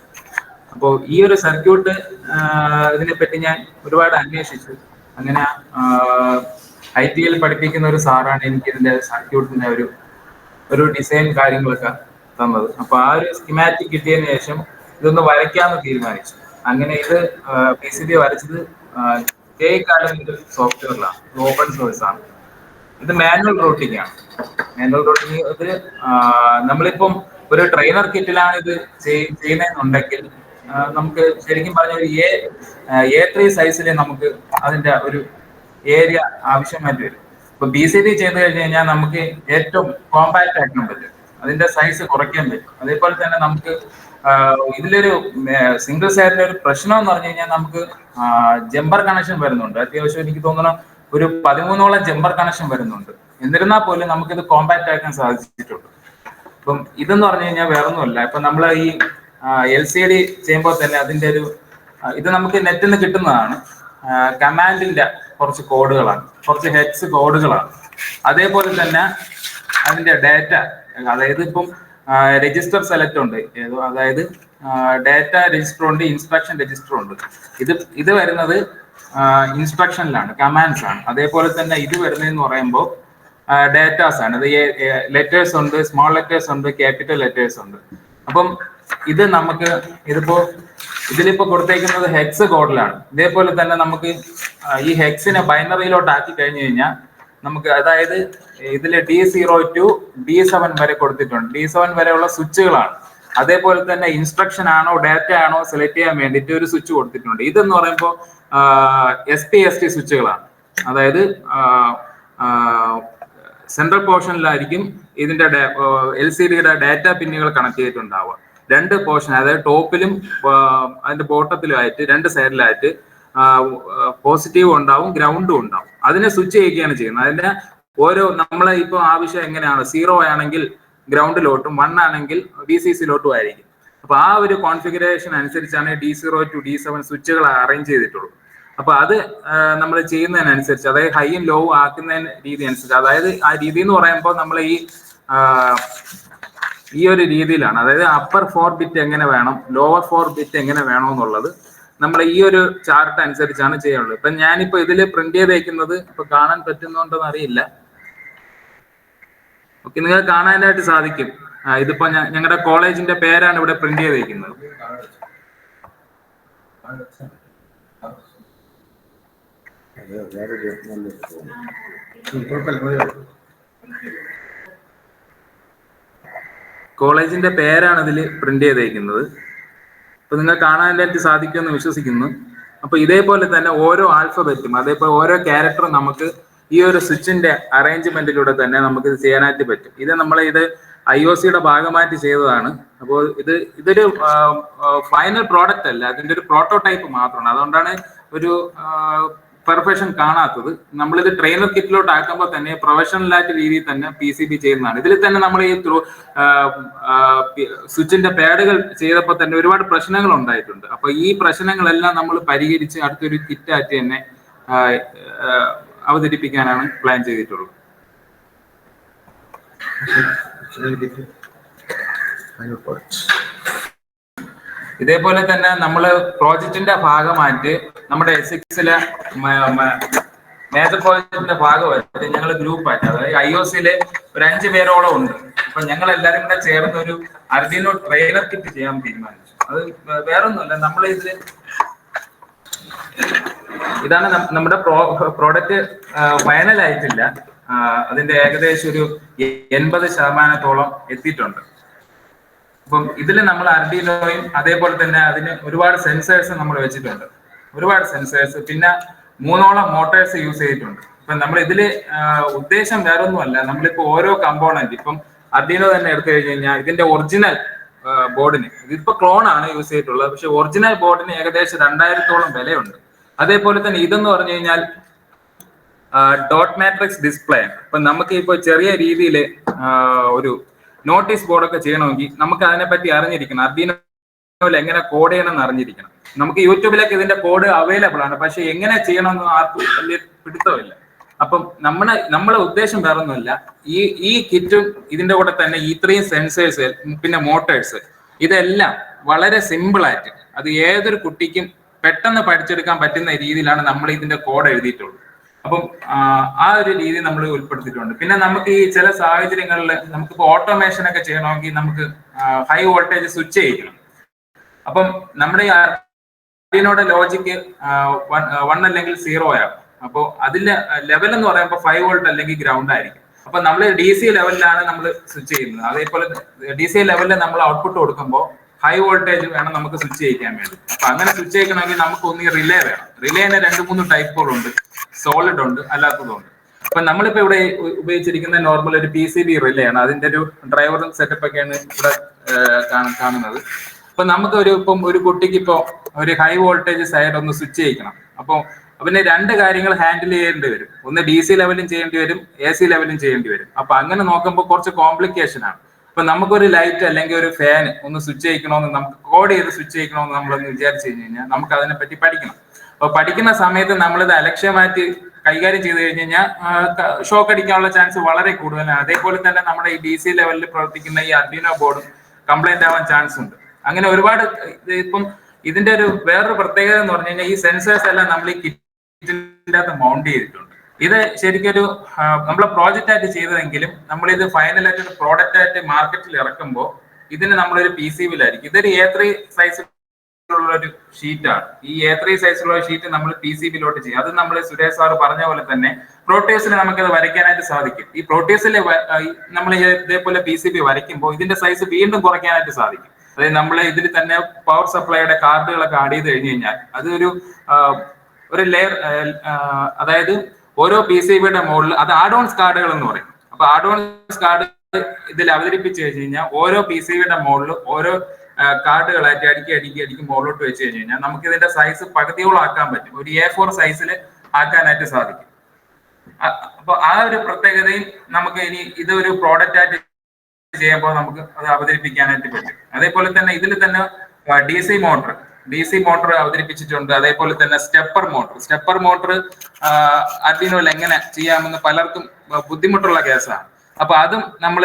അപ്പോൾ ഈ ഒരു സർക്യൂട്ട് ഇതിനെപ്പറ്റി ഞാൻ ഒരുപാട് അന്വേഷിച്ചു. അങ്ങനെ ITL പഠിപ്പിക്കുന്ന ഒരു സാറാണ് എനിക്ക് ഇതിന്റെ സർക്യൂട്ടിന്റെ ഒരു ഡിസൈൻ കാര്യങ്ങളൊക്കെ തന്നത്. അപ്പൊ ആ ഒരു സ്കിമാറ്റിക് കിട്ടിയതിന് ശേഷം ഇതൊന്ന് വരയ്ക്കാമെന്ന് തീരുമാനിച്ചു. അങ്ങനെ ഇത് PCB വരച്ചത് J-Academy സോഫ്റ്റ്വെയറിലാണ്, ഓപ്പൺ സോഴ്സ് ആണ്. ഇത് മാനുവൽ റൂട്ടിംഗ് ആണ്. മാനുവൽ റൂട്ടിംഗ് ഇത് നമ്മളിപ്പം ഒരു ട്രെയിനർ കിറ്റിലാണ് ഇത് ചെയ്യുന്നതെന്നുണ്ടെങ്കിൽ നമുക്ക് ശരിക്കും പറഞ്ഞ ഒരു A3 സൈസിൽ നമുക്ക് അതിന്റെ ഒരു ഏരിയ ആവശ്യമായിട്ട് വരും. ഇപ്പൊ PCB ചെയ്ത് കഴിഞ്ഞ് കഴിഞ്ഞാൽ നമുക്ക് ഏറ്റവും കോമ്പാക്ട് ആക്കാൻ പറ്റും, അതിന്റെ സൈസ് കുറയ്ക്കാൻ പറ്റും. അതേപോലെ തന്നെ നമുക്ക് ഇതിലൊരു സിംഗിൾ സൈഡിന്റെ ഒരു പ്രശ്നം എന്ന് പറഞ്ഞു കഴിഞ്ഞാൽ നമുക്ക് ജമ്പർ കണക്ഷൻ വരുന്നുണ്ട്. അത്യാവശ്യം എനിക്ക് തോന്നുന്നു ഒരു 13ഓളം ജമ്പർ കണക്ഷൻ വരുന്നുണ്ട്. എന്നിരുന്നാൽ പോലും നമുക്കിത് കോമ്പാക്ട് ആക്കാൻ സാധിച്ചിട്ടുണ്ട്. ഇപ്പം ഇതെന്ന് പറഞ്ഞു കഴിഞ്ഞാൽ വേറൊന്നുമല്ല, ഇപ്പൊ നമ്മൾ ഈ LCD ചെയ്യുമ്പോൾ തന്നെ അതിന്റെ ഇത് നമുക്ക് നെറ്റിൽ നിന്ന് കിട്ടുന്നതാണ്. കമാൻഡിന്റെ കുറച്ച് കോഡുകളാണ്, കുറച്ച് ഹെക്സ് കോഡുകളാണ്. അതേപോലെ തന്നെ അതിന്റെ ഡാറ്റ, അതായത് ഇപ്പം രജിസ്റ്റർ സെലക്ട് ഉണ്ട്, അതായത് ഡാറ്റ രജിസ്റ്റർ ഉണ്ട്, ഇൻസ്ട്രക്ഷൻ രജിസ്റ്റർ ഉണ്ട്. ഇത് വരുന്നത് ഇൻസ്ട്രക്ഷനിലാണ്, കമാൻഡ്സ് ആണ്. അതേപോലെ തന്നെ ഇത് വരുന്നതെന്ന് പറയുമ്പോൾ ഡാറ്റാസ് ആണ്. അത് ലെറ്റേഴ്സ് ഉണ്ട്, സ്മോൾ ലെറ്റേഴ്സ് ഉണ്ട്, ക്യാപിറ്റൽ ലെറ്റേഴ്സ് ഉണ്ട്. അപ്പം ഇത് നമുക്ക് ഇതിലിപ്പോ കൊടുത്തേക്കുന്നത് ഹെക്സ് കോഡിലാണ്. ഇതേപോലെ തന്നെ നമുക്ക് ഈ ഹെക്സിനെ ബൈനറിയിലോട്ട് ആക്കി കഴിഞ്ഞു കഴിഞ്ഞാൽ നമുക്ക്, അതായത് ഇതിൽ D0 to D7 വരെ കൊടുത്തിട്ടുണ്ട്. D7 വരെയുള്ള സ്വിച്ചുകളാണ്. അതേപോലെ തന്നെ ഇൻസ്ട്രക്ഷൻ ആണോ ഡാറ്റ ആണോ സെലക്ട് ചെയ്യാൻ വേണ്ടിയിട്ട് ഒരു സ്വിച്ച് കൊടുത്തിട്ടുണ്ട്. ഇതെന്ന് പറയുമ്പോൾ SPST സ്വിച്ചുകളാണ്. അതായത് സെൻട്രൽ പോർഷനിലായിരിക്കും ഇതിന്റെ LCDയുടെ ഡാറ്റ പിന്നുകൾ കണക്ട് ചെയ്തിട്ടുണ്ടാവുക. രണ്ട് പോർഷൻ, അതായത് ടോപ്പിലും അതിന്റെ ബോട്ടത്തിലുമായിട്ട് രണ്ട് സൈഡിലായിട്ട് പോസിറ്റീവ് ഉണ്ടാവും, ഗ്രൗണ്ടും ഉണ്ടാവും. അതിനെ സ്വിച്ച് ചെയ്യുകയാണ് ചെയ്യുന്നത്. അതിന്റെ ഓരോ നമ്മളെ ഇപ്പൊ ആവശ്യം എങ്ങനെയാണ്, 0 ആണെങ്കിൽ ഗ്രൗണ്ടിലോട്ടും 1 ആണെങ്കിൽ VCCയിലോട്ടും ആയിരിക്കും. അപ്പൊ ആ ഒരു കോൺഫിഗറേഷൻ അനുസരിച്ചാണ് D0 to D7 സ്വിച്ചുകൾ അറേഞ്ച് ചെയ്തിട്ടുള്ളൂ. അപ്പൊ അത് നമ്മൾ ചെയ്യുന്നതിനനുസരിച്ച്, അതായത് ഹൈയും ലോവും ആക്കുന്നതിന് രീതി അനുസരിച്ച്, അതായത് ആ രീതി എന്ന് പറയുമ്പോൾ നമ്മൾ ഈ ഒരു രീതിയിലാണ്, അതായത് അപ്പർ 4 ബിറ്റ് എങ്ങനെ വേണം, ലോവർ 4 ബിറ്റ് എങ്ങനെ വേണം എന്നുള്ളത് നമ്മൾ ഈ ഒരു ചാർട്ട് അനുസരിച്ചാണ് ചെയ്യാനുള്ളത്. ഇപ്പൊ ഞാനിപ്പോ ഇതിൽ പ്രിന്റ് ചെയ്തേക്കുന്നത് ഇപ്പൊ കാണാൻ പറ്റുന്നുണ്ടോന്ന് അറിയില്ല. ഓക്കെ, നിങ്ങൾക്ക് കാണാനായിട്ട് സാധിക്കും. ഇതിപ്പോ ഞങ്ങളുടെ കോളേജിന്റെ പേരാണ് ഇവിടെ പ്രിന്റ് ചെയ്തേക്കുന്നത്. കോളേജിന്റെ പേരാണ് ഇതിൽ പ്രിന്റ് ചെയ്തേക്കുന്നത്. അപ്പൊ നിങ്ങൾ കാണാനായിട്ട് സാധിക്കുമെന്ന് വിശ്വസിക്കുന്നു. അപ്പൊ ഇതേപോലെ തന്നെ ഓരോ ആൽഫബറ്റും അതേപോലെ ഓരോ ക്യാരക്ടറും നമുക്ക് ഈ ഒരു സ്വിച്ചിന്റെ അറേഞ്ച്മെന്റിലൂടെ തന്നെ നമുക്ക് ഇത് ചെയ്യാനായിട്ട് പറ്റും. ഇത് ഇത് IOCയുടെ ഭാഗമായിട്ട് ചെയ്തതാണ്. അപ്പോൾ ഇതൊരു ഫൈനൽ പ്രോഡക്റ്റ് അല്ല, അതിന്റെ ഒരു പ്രോട്ടോടൈപ്പ് മാത്രമാണ്. അതുകൊണ്ടാണ് ഒരു പെർഫെക്ഷൻ കാണാത്തത്. നമ്മളിത് ട്രെയിനർ കിറ്റിലോട്ട് ആക്കുമ്പോൾ തന്നെ പ്രൊഫഷണൽ ആയിട്ട് രീതിയിൽ തന്നെ PCB ചെയ്യുന്നതാണ്. ഇതിൽ തന്നെ നമ്മൾ ഈ സ്വിച്ചിന്റെ പാഡുകൾ ചെയ്തപ്പോൾ തന്നെ ഒരുപാട് പ്രശ്നങ്ങൾ ഉണ്ടായിട്ടുണ്ട്. അപ്പൊ ഈ പ്രശ്നങ്ങളെല്ലാം നമ്മൾ പരിഹരിച്ച് അടുത്തൊരു കിറ്റായിട്ട് തന്നെ അവതരിപ്പിക്കാനാണ് പ്ലാൻ ചെയ്തിട്ടുള്ളത്. ഇതേപോലെ തന്നെ നമ്മൾ പ്രോജക്റ്റിന്റെ ഭാഗമായിട്ട് നമ്മുടെ S6-ലെ മേജർ പ്രോജക്റ്റിന്റെ ഭാഗമായിട്ട് ഞങ്ങൾ ഗ്രൂപ്പായിട്ട്, അതായത് IOCയിലെ ഒരു 5 പേരോളം ഉണ്ട്. അപ്പൊ ഞങ്ങൾ എല്ലാവരും കൂടെ ചേർന്ന് ഒരു Arduino ട്രെയിലർ കിറ്റ് ചെയ്യാൻ തീരുമാനിച്ചു. അത് വേറൊന്നുമല്ല, നമ്മൾ ഇതാണ് നമ്മുടെ പ്രോഡക്റ്റ് ഫൈനൽ ആയിട്ടില്ല. അതിന്റെ ഏകദേശം ഒരു 80% എത്തിയിട്ടുണ്ട്. അപ്പം ഇതിൽ നമ്മൾ Arduinoയും അതേപോലെ തന്നെ അതിന് ഒരുപാട് സെൻസേഴ്സ് നമ്മൾ വെച്ചിട്ടുണ്ട്. ഒരുപാട് സെൻസേഴ്സ്, പിന്നെ 3ഓളം മോട്ടോഴ്സ് യൂസ് ചെയ്തിട്ടുണ്ട്. ഇപ്പൊ നമ്മൾ ഇതില് ഉദ്ദേശം വേറൊന്നുമല്ല, നമ്മളിപ്പോ ഓരോ കമ്പോണന്റ്, ഇപ്പം Arduino തന്നെ എടുത്തു കഴിഞ്ഞു കഴിഞ്ഞാൽ ഇതിന്റെ ഒറിജിനൽ ബോർഡിന്, ഇതിപ്പോ ക്ലോൺ ആണ് യൂസ് ചെയ്തിട്ടുള്ളത്, പക്ഷെ ഒറിജിനൽ ബോർഡിന് ഏകദേശം 2000-ഓളം വിലയുണ്ട്. അതേപോലെ തന്നെ ഇതെന്ന് പറഞ്ഞു കഴിഞ്ഞാൽ ഡോട്ട് മാട്രിക്സ് ഡിസ്പ്ലേ. അപ്പൊ നമുക്ക് ഇപ്പൊ ചെറിയ രീതിയിൽ ഒരു നോട്ടീസ് ബോർഡൊക്കെ ചെയ്യണമെങ്കിൽ നമുക്ക് അതിനെപ്പറ്റി അറിഞ്ഞിരിക്കണം. Arduinoയിൽ എങ്ങനെ കോഡ് ചെയ്യണമെന്ന് അറിഞ്ഞിരിക്കണം. നമുക്ക് യൂട്യൂബിലൊക്കെ ഇതിന്റെ കോഡ് അവൈലബിൾ ആണ്, പക്ഷെ എങ്ങനെ ചെയ്യണമെന്ന് ആർക്കും വലിയ പിടുത്തമില്ല. അപ്പം നമ്മളെ ഉദ്ദേശം വേറൊന്നുമില്ല, ഈ കിറ്റും ഇതിന്റെ കൂടെ തന്നെ ഇത്രയും സെൻസേഴ്സ് പിന്നെ മോട്ടേഴ്സ് ഇതെല്ലാം വളരെ സിമ്പിൾ ആയിട്ട് അത് ഏതൊരു കുട്ടിക്കും പെട്ടെന്ന് പഠിച്ചെടുക്കാൻ പറ്റുന്ന രീതിയിലാണ് നമ്മൾ ഇതിന്റെ കോഡ് എഴുതിയിട്ടുള്ളത്. അപ്പം ആ ഒരു രീതി നമ്മൾ ഉൾപ്പെടുത്തിയിട്ടുണ്ട്. പിന്നെ നമുക്ക് ഈ ചില സാഹചര്യങ്ങളിൽ നമുക്കിപ്പോൾ ഓട്ടോമേഷൻ ഒക്കെ ചെയ്യണമെങ്കിൽ നമുക്ക് ഹൈ വോൾട്ടേജ് സ്വിച്ച് ചെയ്യണം. അപ്പം നമ്മുടെ ഈ Arduinoയുടെ ലോജിക്ക് 1 അല്ലെങ്കിൽ 0 ആകും. അപ്പോൾ അതിന്റെ ലെവൽ എന്ന് പറയുമ്പോൾ 5 വോൾട്ട് അല്ലെങ്കിൽ ഗ്രൗണ്ട് ആയിരിക്കും. അപ്പൊ നമ്മൾ DC ലെവലിലാണ് നമ്മൾ സ്വിച്ച് ചെയ്യുന്നത്. അതേപോലെ DC ലെവലിൽ നമ്മൾ ഔട്ട്പുട്ട് കൊടുക്കുമ്പോൾ ഹൈ വോൾട്ടേജ് വേണം നമുക്ക് സ്വിച്ച് ചെയ്യിക്കാൻ വേണ്ടി. അപ്പൊ അങ്ങനെ സ്വിച്ച് ചെയ്യണമെങ്കിൽ നമുക്ക് ഒന്നീ റിലേ വേണം. റിലേന് 2-3 ടൈപ്പുകളുണ്ട്, സോളിഡ് ഉണ്ട്, അല്ലാത്തതുണ്ട്. അപ്പൊ നമ്മളിപ്പോ ഇവിടെ ഉപയോഗിച്ചിരിക്കുന്ന നോർമൽ ഒരു PCB റിലേ ആണ്. അതിന്റെ ഒരു ഡ്രൈവറും സെറ്റപ്പ് ഒക്കെയാണ് ഇവിടെ കാണുന്നത്. അപ്പൊ നമുക്ക് ഇപ്പം ഒരു കുട്ടിക്ക് ഇപ്പോ ഒരു ഹൈ വോൾട്ടേജ് സൈഡ് ഒന്ന് സ്വിച്ച് ചെയ്യിക്കണം. അപ്പൊ പിന്നെ 2 കാര്യങ്ങൾ ഹാൻഡിൽ ചെയ്യേണ്ടി വരും. ഒന്ന് DC ലെവലും ചെയ്യേണ്ടി വരും, AC ലെവലും ചെയ്യേണ്ടി വരും. അപ്പൊ അങ്ങനെ നോക്കുമ്പോൾ കുറച്ച് കോംപ്ലിക്കേഷൻ ആണ്. അപ്പൊ നമുക്കൊരു ലൈറ്റ് അല്ലെങ്കിൽ ഒരു ഫാൻ ഒന്ന് സ്വിച്ച് ചെയ്യിക്കണമെന്ന്, നമുക്ക് കോഡ് ചെയ്ത് സ്വിച്ച് ചെയ്യിക്കണമെന്ന് നമ്മളൊന്ന് വിചാരിച്ചു കഴിഞ്ഞാൽ നമുക്ക് അതിനെപ്പറ്റി പഠിക്കണം. അപ്പൊ പഠിക്കുന്ന സമയത്ത് നമ്മളിത് അലക്ഷ്യമായിട്ട് കൈകാര്യം ചെയ്ത് കഴിഞ്ഞ് കഴിഞ്ഞാൽ ഷോക്ക് അടിക്കാനുള്ള ചാൻസ് വളരെ കൂടുതലാണ്. അതേപോലെ തന്നെ നമ്മുടെ ഈ DC ലെവലിൽ പ്രവർത്തിക്കുന്ന ഈ Arduino ബോർഡും കംപ്ലൈന്റ് ആവാൻ ചാൻസ് ഉണ്ട്. അങ്ങനെ ഒരുപാട് ഇപ്പം ഇതിന്റെ ഒരു വേറൊരു പ്രത്യേകത എന്ന് പറഞ്ഞു കഴിഞ്ഞാൽ ഈ സെൻസേഴ്സ് എല്ലാം നമ്മൾ ഈ കിറ്റിന്റെ അകത്ത് മൗണ്ട് ചെയ്തിട്ടുണ്ട്. ഇത് ശരിക്കൊരു നമ്മളെ പ്രോജക്റ്റ് ആയിട്ട് ചെയ്തതെങ്കിലും നമ്മളിത് ഫൈനലായിട്ട് ഒരു പ്രോഡക്റ്റ് ആയിട്ട് മാർക്കറ്റിൽ ഇറക്കുമ്പോൾ ഇതിന് നമ്മളൊരു PCBയിലായിരിക്കും. ഇതൊരു A3 സൈസിലുള്ള ഒരു ഷീറ്റാണ്. ഈ A3 സൈസിലുള്ള ഷീറ്റ് നമ്മൾ PCBയിലോട്ട് ചെയ്യും. അത് നമ്മൾ സുരേഷ് സാർ പറഞ്ഞ പോലെ തന്നെ പ്രോട്ടേഴ്സിൽ നമുക്കത് വരയ്ക്കാനായിട്ട് സാധിക്കും. ഈ പ്രോട്ടേഴ്സിൽ നമ്മൾ ഇതേപോലെ PCB വരയ്ക്കുമ്പോൾ ഇതിന്റെ സൈസ് വീണ്ടും കുറയ്ക്കാനായിട്ട് സാധിക്കും. അതായത് നമ്മൾ ഇതിൽ തന്നെ പവർ സപ്ലൈയുടെ കാർഡുകളൊക്കെ ആഡ് ചെയ്ത് കഴിഞ്ഞ് കഴിഞ്ഞാൽ അത് ഒരു ലെയർ, അതായത് ഓരോ PCBയുടെ മുകളിൽ അത് ആഡോൺസ് കാർഡുകൾ എന്ന് പറയും. അപ്പൊ ആഡോൺസ് കാർഡ് ഇതിൽ അവതരിപ്പിച്ച് കഴിഞ്ഞ് കഴിഞ്ഞാൽ ഓരോ PCBയുടെ മുകളിൽ ഓരോ കാർഡുകളായിട്ട് അടുക്കി മുകളിലോട്ട് വെച്ച് കഴിഞ്ഞ് കഴിഞ്ഞാൽ നമുക്ക് ഇതിന്റെ സൈസ് പകുതിയോളം ആക്കാൻ പറ്റും. ഒരു A4 സൈസിൽ ആക്കാനായിട്ട് സാധിക്കും. അപ്പൊ ആ ഒരു പ്രത്യേകതയും നമുക്ക് ഇനി ഇതൊരു പ്രോഡക്റ്റ് ആയിട്ട് ചെയ്യുമ്പോൾ നമുക്ക് അത് അവതരിപ്പിക്കാനായിട്ട് പറ്റും. അതേപോലെ തന്നെ ഇതിൽ തന്നെ DC മോട്ടർ അവതരിപ്പിച്ചിട്ടുണ്ട്. അതേപോലെ തന്നെ സ്റ്റെപ്പർ മോട്ടർ ആർഡിനോയിൽ എങ്ങനെ ചെയ്യാമെന്ന് പലർക്കും ബുദ്ധിമുട്ടുള്ള കേസാണ്. അപ്പൊ അതും നമ്മൾ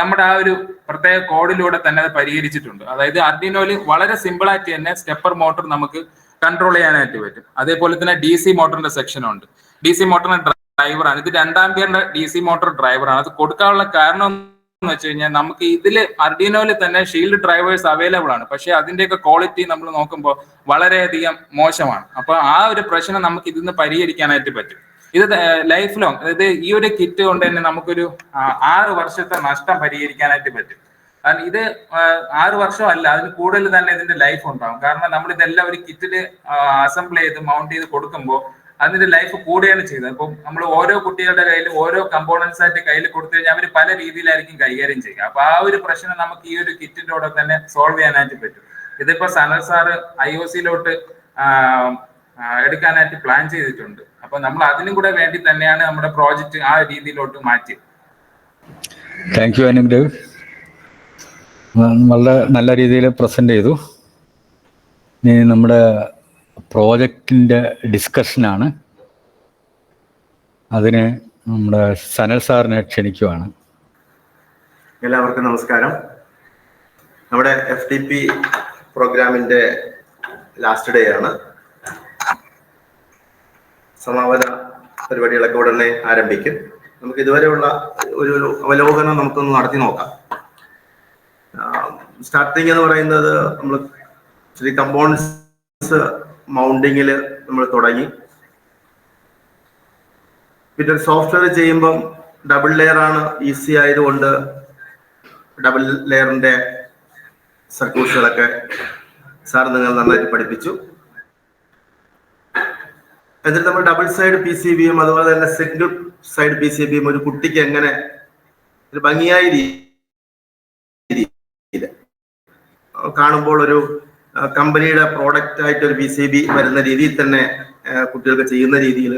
നമ്മുടെ ആ ഒരു പ്രത്യേക കോഡിലൂടെ തന്നെ അത് പരിഹരിച്ചിട്ടുണ്ട്. അതായത് ആർഡിനോയിൽ വളരെ സിമ്പിൾ ആയിട്ട് തന്നെ സ്റ്റെപ്പർ മോട്ടർ നമുക്ക് കൺട്രോൾ ചെയ്യാനായിട്ട് പറ്റും. അതേപോലെ തന്നെ DC മോട്ടറിന്റെ സെക്ഷൻ ഉണ്ട്. DC മോട്ടറിന്റെ ഡ്രൈവറാണ് ഇത്. 2 ആംപിയറിന്റെ DC മോട്ടർ ഡ്രൈവറാണ്. അത് കൊടുക്കാനുള്ള കാരണം എന്ന് വെച്ച് കഴിഞ്ഞാൽ നമുക്ക് ഇതിൽ ആർഡിനോയിൽ തന്നെ ഷീൽഡ് ഡ്രൈവേഴ്സ് അവൈലബിൾ ആണ്. പക്ഷെ അതിന്റെയൊക്കെ ക്വാളിറ്റി നമ്മൾ നോക്കുമ്പോൾ വളരെയധികം മോശമാണ്. അപ്പൊ ആ ഒരു പ്രശ്നം നമുക്ക് ഇതിന്ന് പരിഹരിക്കാനായിട്ട് പറ്റും. ഇത് ലൈഫ് ലോങ്, അതായത് ഈ ഒരു കിറ്റ് കൊണ്ട് തന്നെ നമുക്കൊരു 6 വർഷത്തെ നഷ്ടം പരിഹരിക്കാനായിട്ട് പറ്റും. കാരണം ഇത് 6 വർഷം അല്ല, അതിന് കൂടുതൽ തന്നെ ഇതിന്റെ ലൈഫ് ഉണ്ടാകും. കാരണം നമ്മൾ ഇതെല്ലാം ഒരു കിറ്റിൽ അസംബിൾ ചെയ്ത് മൗണ്ട് ചെയ്ത് കൊടുക്കുമ്പോൾ അതിന്റെ ലൈഫ് കൂടുകയാണ് ചെയ്തത്. അപ്പം നമ്മൾ ഓരോ കുട്ടികളുടെ കയ്യിൽ ഓരോ കമ്പോണൻസ് ആയിട്ട് കയ്യിൽ കൊടുത്തു കഴിഞ്ഞാൽ അവർ പല രീതിയിലായിരിക്കും കൈകാര്യം ചെയ്യുക. അപ്പൊ ആ ഒരു പ്രശ്നം നമുക്ക് ഈ ഒരു കിറ്റിനോടെ തന്നെ സോൾവ് ചെയ്യാനായിട്ട് പറ്റും. ഇതിപ്പോ സനൽ സാറ് IOCയിലോട്ട് എടുക്കാനായിട്ട് പ്ലാൻ ചെയ്തിട്ടുണ്ട്. അപ്പൊ നമ്മൾ അതിനും കൂടെ വേണ്ടി തന്നെയാണ് നമ്മുടെ പ്രോജക്റ്റ് ആ രീതിയിലോട്ട് മാറ്റിയത്. താങ്ക് യു അനുഗ്രഹ്, വളരെ നല്ല രീതിയിൽ പ്രസന്റ് ചെയ്തു. ഇനി നമ്മുടെ പ്രോജക്റ്റിൻ്റെ ഡിസ്കഷനാണ്. അതിന് നമ്മുടെ സനൽ സാറിനെ ക്ഷണിക്കുവാണ്. എല്ലാവർക്കും നമസ്കാരം. നമ്മുടെ FDP പ്രോഗ്രാമിൻ്റെ ലാസ്റ്റ് ഡേ ആണ്. സമാപന പരിപാടികളൊക്കെ ഉടനെ ആരംഭിക്കും. നമുക്ക് ഇതുവരെയുള്ള ഒരു അവലോകനം നമുക്കൊന്ന് നടത്തി നോക്കാം. സ്റ്റാർട്ടിങ് എന്ന് പറയുന്നത് നമ്മൾ കമ്പോണൻസ് മൗണ്ടിങ്ങിൽ നമ്മൾ തുടങ്ങി. പിന്നെ സോഫ്റ്റ്വെയർ ചെയ്യുമ്പം ഡബിൾ ലെയർ ആണ്, ഈസി ആയതുകൊണ്ട് ഡബിൾ ലെയറിന്റെ സർക്യൂട്ട്സുകളൊക്കെ സാർ നിങ്ങൾ നന്നായിട്ട് പഠിപ്പിച്ചു. എന്നിട്ട് നമ്മൾ ഡബിൾ സൈഡ് PCBയും അതുപോലെ തന്നെ സിംഗിൾ സൈഡ് PCBയും ഒരു കുട്ടിക്ക് എങ്ങനെ ഒരു ഭംഗിയായ രീതിയിൽ കാണുമ്പോൾ ഒരു കമ്പനിയുടെ പ്രോഡക്റ്റ് ആയിട്ട് ഒരു PCB വരുന്ന രീതിയിൽ തന്നെ കുട്ടികൾക്ക് ചെയ്യുന്ന രീതിയിൽ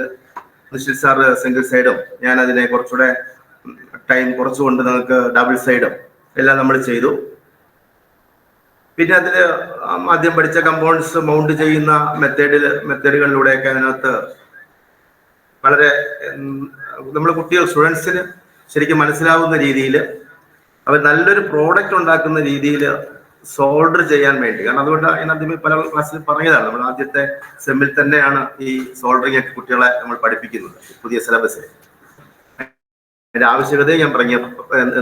നിശ്ചിത് സാർ സിംഗിൾ സൈഡും ഞാൻ അതിനെ കുറച്ചുകൂടെ ടൈം കുറച്ചുകൊണ്ട് നിങ്ങൾക്ക് ഡബിൾ സൈഡും എല്ലാം നമ്മൾ ചെയ്തു. പിന്നെ അതിൽ ആദ്യം പഠിച്ച കമ്പോണൻസ് മൗണ്ട് ചെയ്യുന്ന മെത്തേഡുകളിലൂടെയൊക്കെ അതിനകത്ത് വളരെ നമ്മൾ സ്റ്റുഡൻസിന് ശരിക്കും മനസ്സിലാവുന്ന രീതിയിൽ അവർ നല്ലൊരു പ്രോഡക്റ്റ് ഉണ്ടാക്കുന്ന രീതിയിൽ സോൾഡർ ചെയ്യാൻ വേണ്ടി. കാരണം അതുകൊണ്ട് അതിനാദ്യമേ പല ക്ലാസ്സിൽ പറഞ്ഞതാണ്, നമ്മൾ ആദ്യത്തെ സെമ്മിൽ തന്നെയാണ് ഈ സോൾഡറിങ് ഒക്കെ കുട്ടികളെ നമ്മൾ പഠിപ്പിക്കുന്നത് പുതിയ സിലബസിൽ. അതിന്റെ ആവശ്യകതയും ഞാൻ പറഞ്ഞ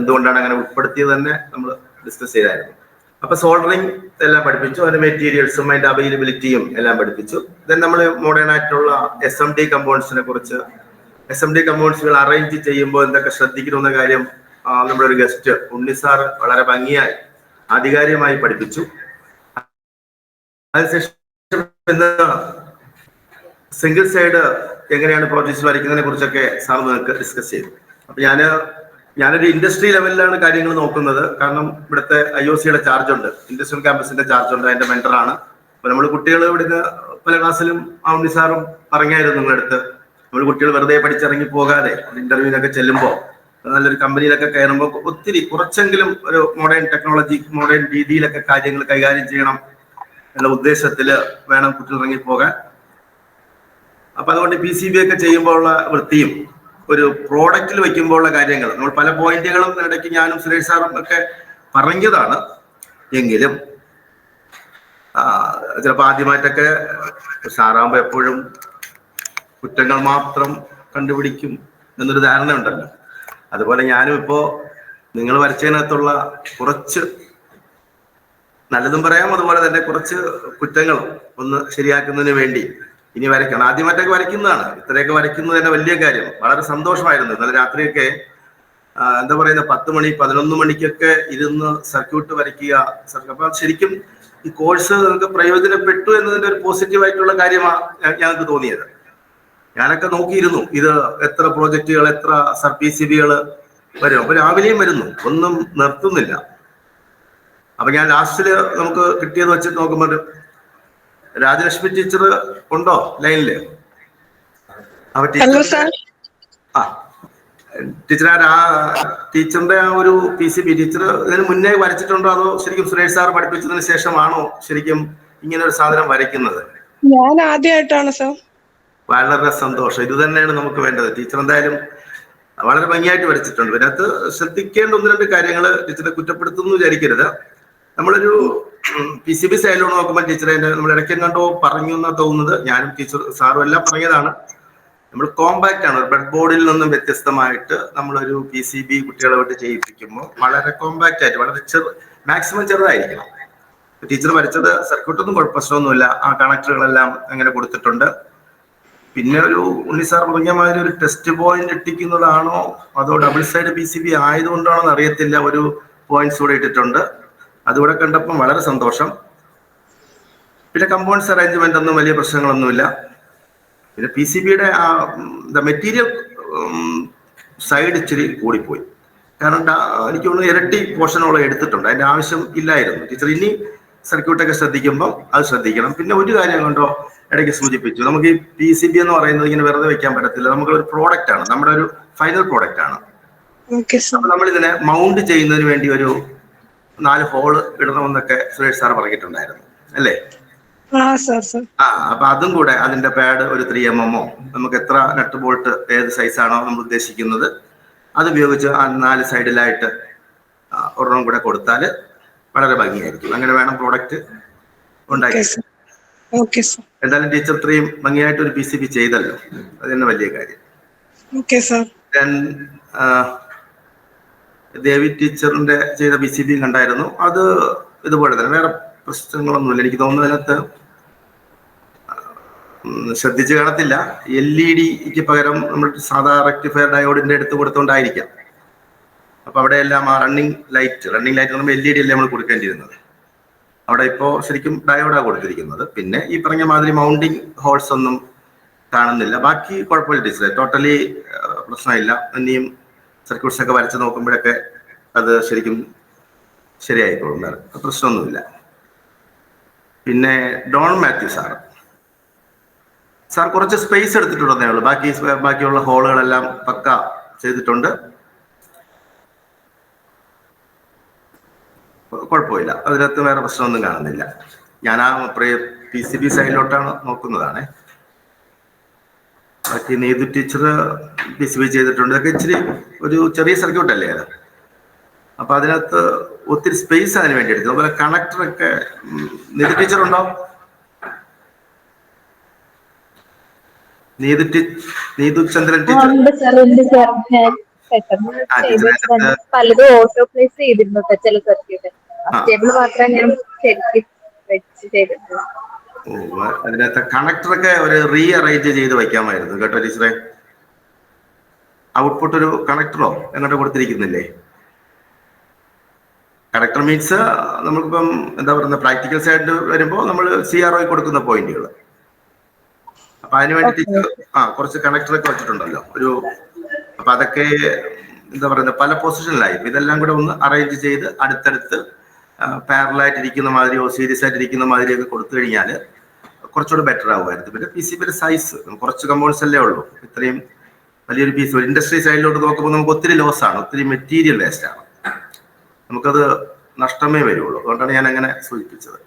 എന്തുകൊണ്ടാണ് അങ്ങനെ ഉൾപ്പെടുത്തിയത് തന്നെ നമ്മൾ ഡിസ്കസ് ചെയ്തായിരുന്നു. അപ്പൊ സോൾഡറിങ് എല്ലാം പഠിപ്പിച്ചു, അതിന്റെ മെറ്റീരിയൽസും അതിന്റെ അവൈലബിലിറ്റിയും എല്ലാം പഠിപ്പിച്ചു. ദെൻ നമ്മൾ മോഡേൺ ആയിട്ടുള്ള SMD കമ്പോണൻസിനെ കുറിച്ച്, SMD കമ്പോണൻസുകൾ അറേഞ്ച് ചെയ്യുമ്പോൾ എന്തൊക്കെ ശ്രദ്ധിക്കണമെന്ന കാര്യം നമ്മുടെ ഒരു ഗസ്റ്റ് ഉണ്ണി സാർ വളരെ ഭംഗിയായി ആധികാരികമായി പഠിപ്പിച്ചു. അതിനുശേഷം സിംഗിൾ സൈഡ് എങ്ങനെയാണ് പ്രോജക്ട്സ് വരയ്ക്കുന്നതിനെ കുറിച്ചൊക്കെ സാർ നിങ്ങൾക്ക് ഡിസ്കസ് ചെയ്തു. അപ്പൊ ഞാനൊരു ഇൻഡസ്ട്രി ലെവലിലാണ് കാര്യങ്ങൾ നോക്കുന്നത്. കാരണം ഇവിടുത്തെ IOCയുടെ ചാർജ് ഉണ്ട്, ഇൻഡസ്ട്രിയൽ ക്യാമ്പസിന്റെ ചാർജ് ഉണ്ട്, അതിന്റെ മെന്ററാണ്. അപ്പൊ നമ്മൾ കുട്ടികൾ ഇവിടുന്ന് പല ക്ലാസ്സിലും ഉണ്ണി സാറും പറഞ്ഞായിരുന്നു നിങ്ങളടുത്ത്, നമ്മൾ കുട്ടികൾ വെറുതെ പഠിച്ചിറങ്ങി പോകാതെ ഇന്റർവ്യൂവിനൊക്കെ ചെല്ലുമ്പോൾ നല്ലൊരു കമ്പനിയിലൊക്കെ കയറുമ്പോൾ ഒത്തിരി കുറച്ചെങ്കിലും ഒരു മോഡേൺ ടെക്നോളജി, മോഡേൺ രീതിയിലൊക്കെ കാര്യങ്ങൾ കൈകാര്യം ചെയ്യണം എന്ന ഉദ്ദേശത്തിൽ വേണം കുട്ടികൾ ഇറങ്ങി പോകാൻ. അപ്പൊ അതുകൊണ്ട് PCB ഒക്കെ ചെയ്യുമ്പോൾ ഉള്ള വൃത്തിയും ഒരു പ്രോഡക്റ്റിൽ വെക്കുമ്പോഴുള്ള കാര്യങ്ങൾ നമ്മൾ പല പോയിന്റുകളും ഇടയ്ക്ക് ഞാനും സുരേഷ് സാറും ഒക്കെ പറഞ്ഞതാണ്. എങ്കിലും ചിലപ്പോൾ ആദ്യമായിട്ടൊക്കെ സാറാകുമ്പോൾ എപ്പോഴും കുറ്റങ്ങൾ മാത്രം കണ്ടുപിടിക്കും എന്നൊരു ധാരണ ഉണ്ടല്ലോ. അതുപോലെ ഞാനും ഇപ്പോ നിങ്ങൾ വരച്ചതിനകത്തുള്ള കുറച്ച് നല്ലതും പറയാം, അതുപോലെ തന്നെ കുറച്ച് കുറ്റങ്ങളും ഒന്ന് ശരിയാക്കുന്നതിന് വേണ്ടി ഇനി വരയ്ക്കണം. ആദ്യമായിട്ടൊക്കെ വരയ്ക്കുന്നതാണ്, ഇത്രയൊക്കെ വരയ്ക്കുന്നത് തന്നെ വലിയ കാര്യം. വളരെ സന്തോഷമായിരുന്നു. ഇന്നലെ രാത്രിയൊക്കെ എന്താ പറയുന്ന 10 മണി 11 മണിക്കൊക്കെ ഇരുന്ന് സർക്യൂട്ട് വരയ്ക്കുക. അപ്പൊ ശരിക്കും ഈ കോഴ്സ് നമുക്ക് പ്രയോജനപ്പെട്ടു എന്നതിന്റെ ഒരു പോസിറ്റീവായിട്ടുള്ള കാര്യമാണ് ഞങ്ങൾക്ക് തോന്നിയത്. ഞാനൊക്കെ നോക്കിയിരുന്നു ഇത് എത്ര പ്രോജക്റ്റുകൾ, എത്ര PCBകൾ വരും. അപ്പൊ രാവിലെയും വരുന്നു, ഒന്നും നിർത്തുന്നില്ല. അപ്പൊ ഞാൻ ലാസ്റ്റില് നമുക്ക് കിട്ടിയത് വെച്ചിട്ട് നോക്കുമ്പോൾ രാജലക്ഷ്മി ടീച്ചർ ഉണ്ടോ ലൈനില്? അപ്പൊ ടീച്ചറിന്റെ ആ ഒരു PCB ടീച്ചർ ഇതിന് മുന്നേ വരച്ചിട്ടുണ്ടോ, അതോ ശരിക്കും സുരേഷ് സാർ പഠിപ്പിച്ചതിന് ശേഷമാണോ ശരിക്കും ഇങ്ങനെ ഒരു സാധനം വരയ്ക്കുന്നത്? ഞാൻ ആദ്യമായിട്ടാണ് സാർ. വളരെ സന്തോഷം. ഇത് തന്നെയാണ് നമുക്ക് വേണ്ടത്. ടീച്ചർ എന്തായാലും വളരെ ഭംഗിയായിട്ട് വരച്ചിട്ടുണ്ട്. ഇതിനകത്ത് ശ്രദ്ധിക്കേണ്ട 1-2 കാര്യങ്ങൾ ടീച്ചറെ കുറ്റപ്പെടുത്തുന്നു വിചാരിക്കരുത്. നമ്മളൊരു PCB സൈഡിലോട്ട് നോക്കുമ്പോൾ ടീച്ചറെ നമ്മൾ ഇടയ്ക്ക് കണ്ടോ പറഞ്ഞു എന്നാ തോന്നുന്നത്. ഞാനും ടീച്ചർ സാറും എല്ലാം പറഞ്ഞതാണ്. നമ്മൾ കോമ്പാക്റ്റ് ആണ്. ബ്രെഡ് ബോർഡിൽ നിന്നും വ്യത്യസ്തമായിട്ട് നമ്മളൊരു PCB കുട്ടികളെ വിട്ട് ചെയ്യിപ്പിക്കുമ്പോൾ വളരെ കോമ്പാക്റ്റ് ആയിട്ട് വളരെ മാക്സിമം ചെറുതായിരിക്കണം. ടീച്ചർ വരച്ചത് സർക്യൂട്ടൊന്നും പ്രശ്നമൊന്നുമില്ല. ആ കണക്ടറുകളെല്ലാം അങ്ങനെ കൊടുത്തിട്ടുണ്ട്. പിന്നെ ഒരു ഉണ്ണി സാർ പറഞ്ഞ മാതിരി ഒരു ടെസ്റ്റ് പോയിന്റ് ഇട്ടിക്കുന്നതാണോ അതോ ഡബിൾ സൈഡ് PCB ആയതുകൊണ്ടാണോ എന്ന് അറിയത്തില്ല. ഒരു പോയിന്റ്സ് കൂടെ ഇട്ടിട്ടുണ്ട്. അതുകൂടെ കണ്ടപ്പം വളരെ സന്തോഷം. പിന്നെ കമ്പൗണ്ട്സ് അറേഞ്ച്മെന്റ് ഒന്നും വലിയ പ്രശ്നങ്ങളൊന്നുമില്ല. പിന്നെ PCBയുടെ മെറ്റീരിയൽ സൈഡ് ഇച്ചിരി കൂടിപ്പോയി. കാരണം എനിക്ക് തോന്നുന്നു ഇരട്ടി പോർഷനോളം എടുത്തിട്ടുണ്ട്. അതിന്റെ ആവശ്യം ഇല്ലായിരുന്നു. ടീച്ചർ ഇനി സർക്യൂട്ടൊക്കെ ശ്രദ്ധിക്കുമ്പോൾ അത് ശ്രദ്ധിക്കണം. പിന്നെ ഒരു കാര്യം കൊണ്ടോ ഇടയ്ക്ക് സൂചിപ്പിച്ചു, നമുക്ക് ഈ PCB എന്ന് പറയുന്നത് ഇങ്ങനെ വെറുതെ വെക്കാൻ പറ്റത്തില്ല. നമുക്കൊരു പ്രോഡക്റ്റ് ആണ്, നമ്മുടെ ഒരു ഫൈനൽ പ്രോഡക്റ്റ് ആണ്. അപ്പൊ നമ്മൾ ഇതിനെ മൗണ്ട് ചെയ്യുന്നതിന് വേണ്ടി ഒരു 4 ഹോള് ഇടണമെന്നൊക്കെ സുരേഷ് സാർ പറഞ്ഞിട്ടുണ്ടായിരുന്നു അല്ലേ? അപ്പൊ അതും കൂടെ അതിന്റെ പാഡ് ഒരു 3 mm നമുക്ക് എത്ര നട്ട് ബോൾട്ട് ഏത് സൈസാണോ നമ്മൾ ഉദ്ദേശിക്കുന്നത് അത് ഉപയോഗിച്ച് ആ 4 സൈഡിലായിട്ട് ഒരെണ്ണം കൂടെ കൊടുത്താൽ വളരെ ഭംഗിയായിരിക്കും. അങ്ങനെ വേണം പ്രോഡക്റ്റ് ഉണ്ടാക്കി. എന്തായാലും ടീച്ചർ ഇത്രയും ഭംഗിയായിട്ട് ഒരു PCB ചെയ്തല്ലോ, അത് തന്നെ വലിയ കാര്യം. ദേവി ടീച്ചറിന്റെ ചെയ്ത PCB കണ്ടായിരുന്നു. അത് ഇതുപോലെ തന്നെ വേറെ പ്രശ്നങ്ങളൊന്നുമില്ല. എനിക്ക് തോന്നുന്നു അതിനകത്ത് ശ്രദ്ധിച്ചു കാണത്തില്ല. LED പകരം നമ്മൾ സാധാ റെക്ടിഫയർ ഡയോഡിന്റെ എടുത്ത് കൊടുത്തോണ്ടായിരിക്കാം. അപ്പൊ അവിടെ എല്ലാം ആ റണ്ണിങ് ലൈറ്റ് പറയുമ്പോൾ LED അല്ലേ നമ്മൾ കൊടുക്കേണ്ടിയിരുന്നത്. അവിടെ ഇപ്പോ ശരിക്കും ഡയോഡാ കൊടുത്തിരിക്കുന്നത്. പിന്നെ ഈ പറഞ്ഞ മാതിരി മൗണ്ടിങ് ഹോൾസ് ഒന്നും കാണുന്നില്ല. ബാക്കി കുഴപ്പമില്ല ടീച്ചറെ, ടോട്ടലി പ്രശ്നമില്ല. ഇനിയും സർക്യൂട്ട്സ് ഒക്കെ വരച്ച് നോക്കുമ്പോഴൊക്കെ അത് ശരിക്കും ശരിയായിക്കോളും, വേറെ പ്രശ്നമൊന്നുമില്ല. പിന്നെ ഡോൺ മാത്യു സാർ കുറച്ച് സ്പേസ് എടുത്തിട്ടുണ്ടെന്നേ ഉള്ളൂ. ബാക്കിയുള്ള ഹോളുകളെല്ലാം പക്ക ചെയ്തിട്ടുണ്ട്. കുഴപ്പമില്ല, അതിനകത്ത് വേറെ പ്രശ്നമൊന്നും കാണുന്നില്ല. ഞാൻ ആ PCB സൈഡിലോട്ടാണ് നോക്കുന്നതാണ്. ബാക്കി നീതു ടീച്ചർ PCB ചെയ്തിട്ടുണ്ട്. അതൊക്കെ ഇച്ചിരി ഒരു ചെറിയ സർക്യൂട്ട് അല്ലേ അത്. അപ്പൊ അതിനകത്ത് ഒത്തിരി സ്പേസ് അതിന് വേണ്ടി എടുത്തു. അതുപോലെ കണക്ടറൊക്കെ നീതു ടീച്ചർ ഉണ്ടോ? നീതു ചന്ദ്രൻ ടീച്ചർ പലതും ഓട്ടോ പ്ലേസ് ചെയ്തിരുന്നു ചില സർക്യൂട്ട്. സ്റ്റേബിൾ മാത്രമേ ഞാൻ വെച്ച് ചെയ്തിട്ടുള്ളൂ. അതിനകത്ത് കണക്ടറൊക്കെ ഒരു റീഅറേഞ്ച് ചെയ്ത് വയ്ക്കാമായിരുന്നു കേട്ടോ ടീച്ചറെ. ഔട്ട്പുട്ട് ഒരു കണക്ടറോ എങ്ങോട്ട് കൊടുത്തിരിക്കുന്നില്ലേ? കണക്ടർ മീൻസ് നമ്മളിപ്പം എന്താ പറയുക, പ്രാക്ടിക്കൽ സൈഡ് വരുമ്പോൾ നമ്മൾ CRO കൊടുക്കുന്ന പോയിന്റുകൾ. അപ്പൊ അതിന് വേണ്ടി ടീച്ചർ കുറച്ച് കണക്ടറൊക്കെ വെച്ചിട്ടുണ്ടല്ലോ ഒരു. അപ്പൊ അതൊക്കെ എന്താ പറയുന്നത് പല പൊസിഷനിലായി. ഇതെല്ലാം കൂടെ ഒന്ന് അറേഞ്ച് ചെയ്ത് അടുത്തടുത്ത് പാരലായിട്ടിരിക്കുന്ന മാതിരിയോ സീരീസ് ആയിട്ടിരിക്കുന്ന മാതിരിയൊക്കെ കൊടുത്തു കഴിഞ്ഞാൽ കുറച്ചുകൂടെ ബെറ്റർ ആവുമായിരുന്നു. പിന്നെ PCBയുടെ സൈസ് കുറച്ച് കമ്പൗണ്ട്സ് അല്ലേ ഉള്ളൂ. ഇത്രയും വലിയൊരു പീസ് ഇൻഡസ്ട്രി സൈഡിലോട്ട് നോക്കുമ്പോൾ നമുക്ക് ഒത്തിരി ലോസ് ആണ്, ഒത്തിരി മെറ്റീരിയൽ വേസ്റ്റ് ആണ്. നമുക്കത് നഷ്ടമേ വരുള്ളൂ. അതുകൊണ്ടാണ് ഞാൻ അങ്ങനെ സൂചിപ്പിച്ചത്.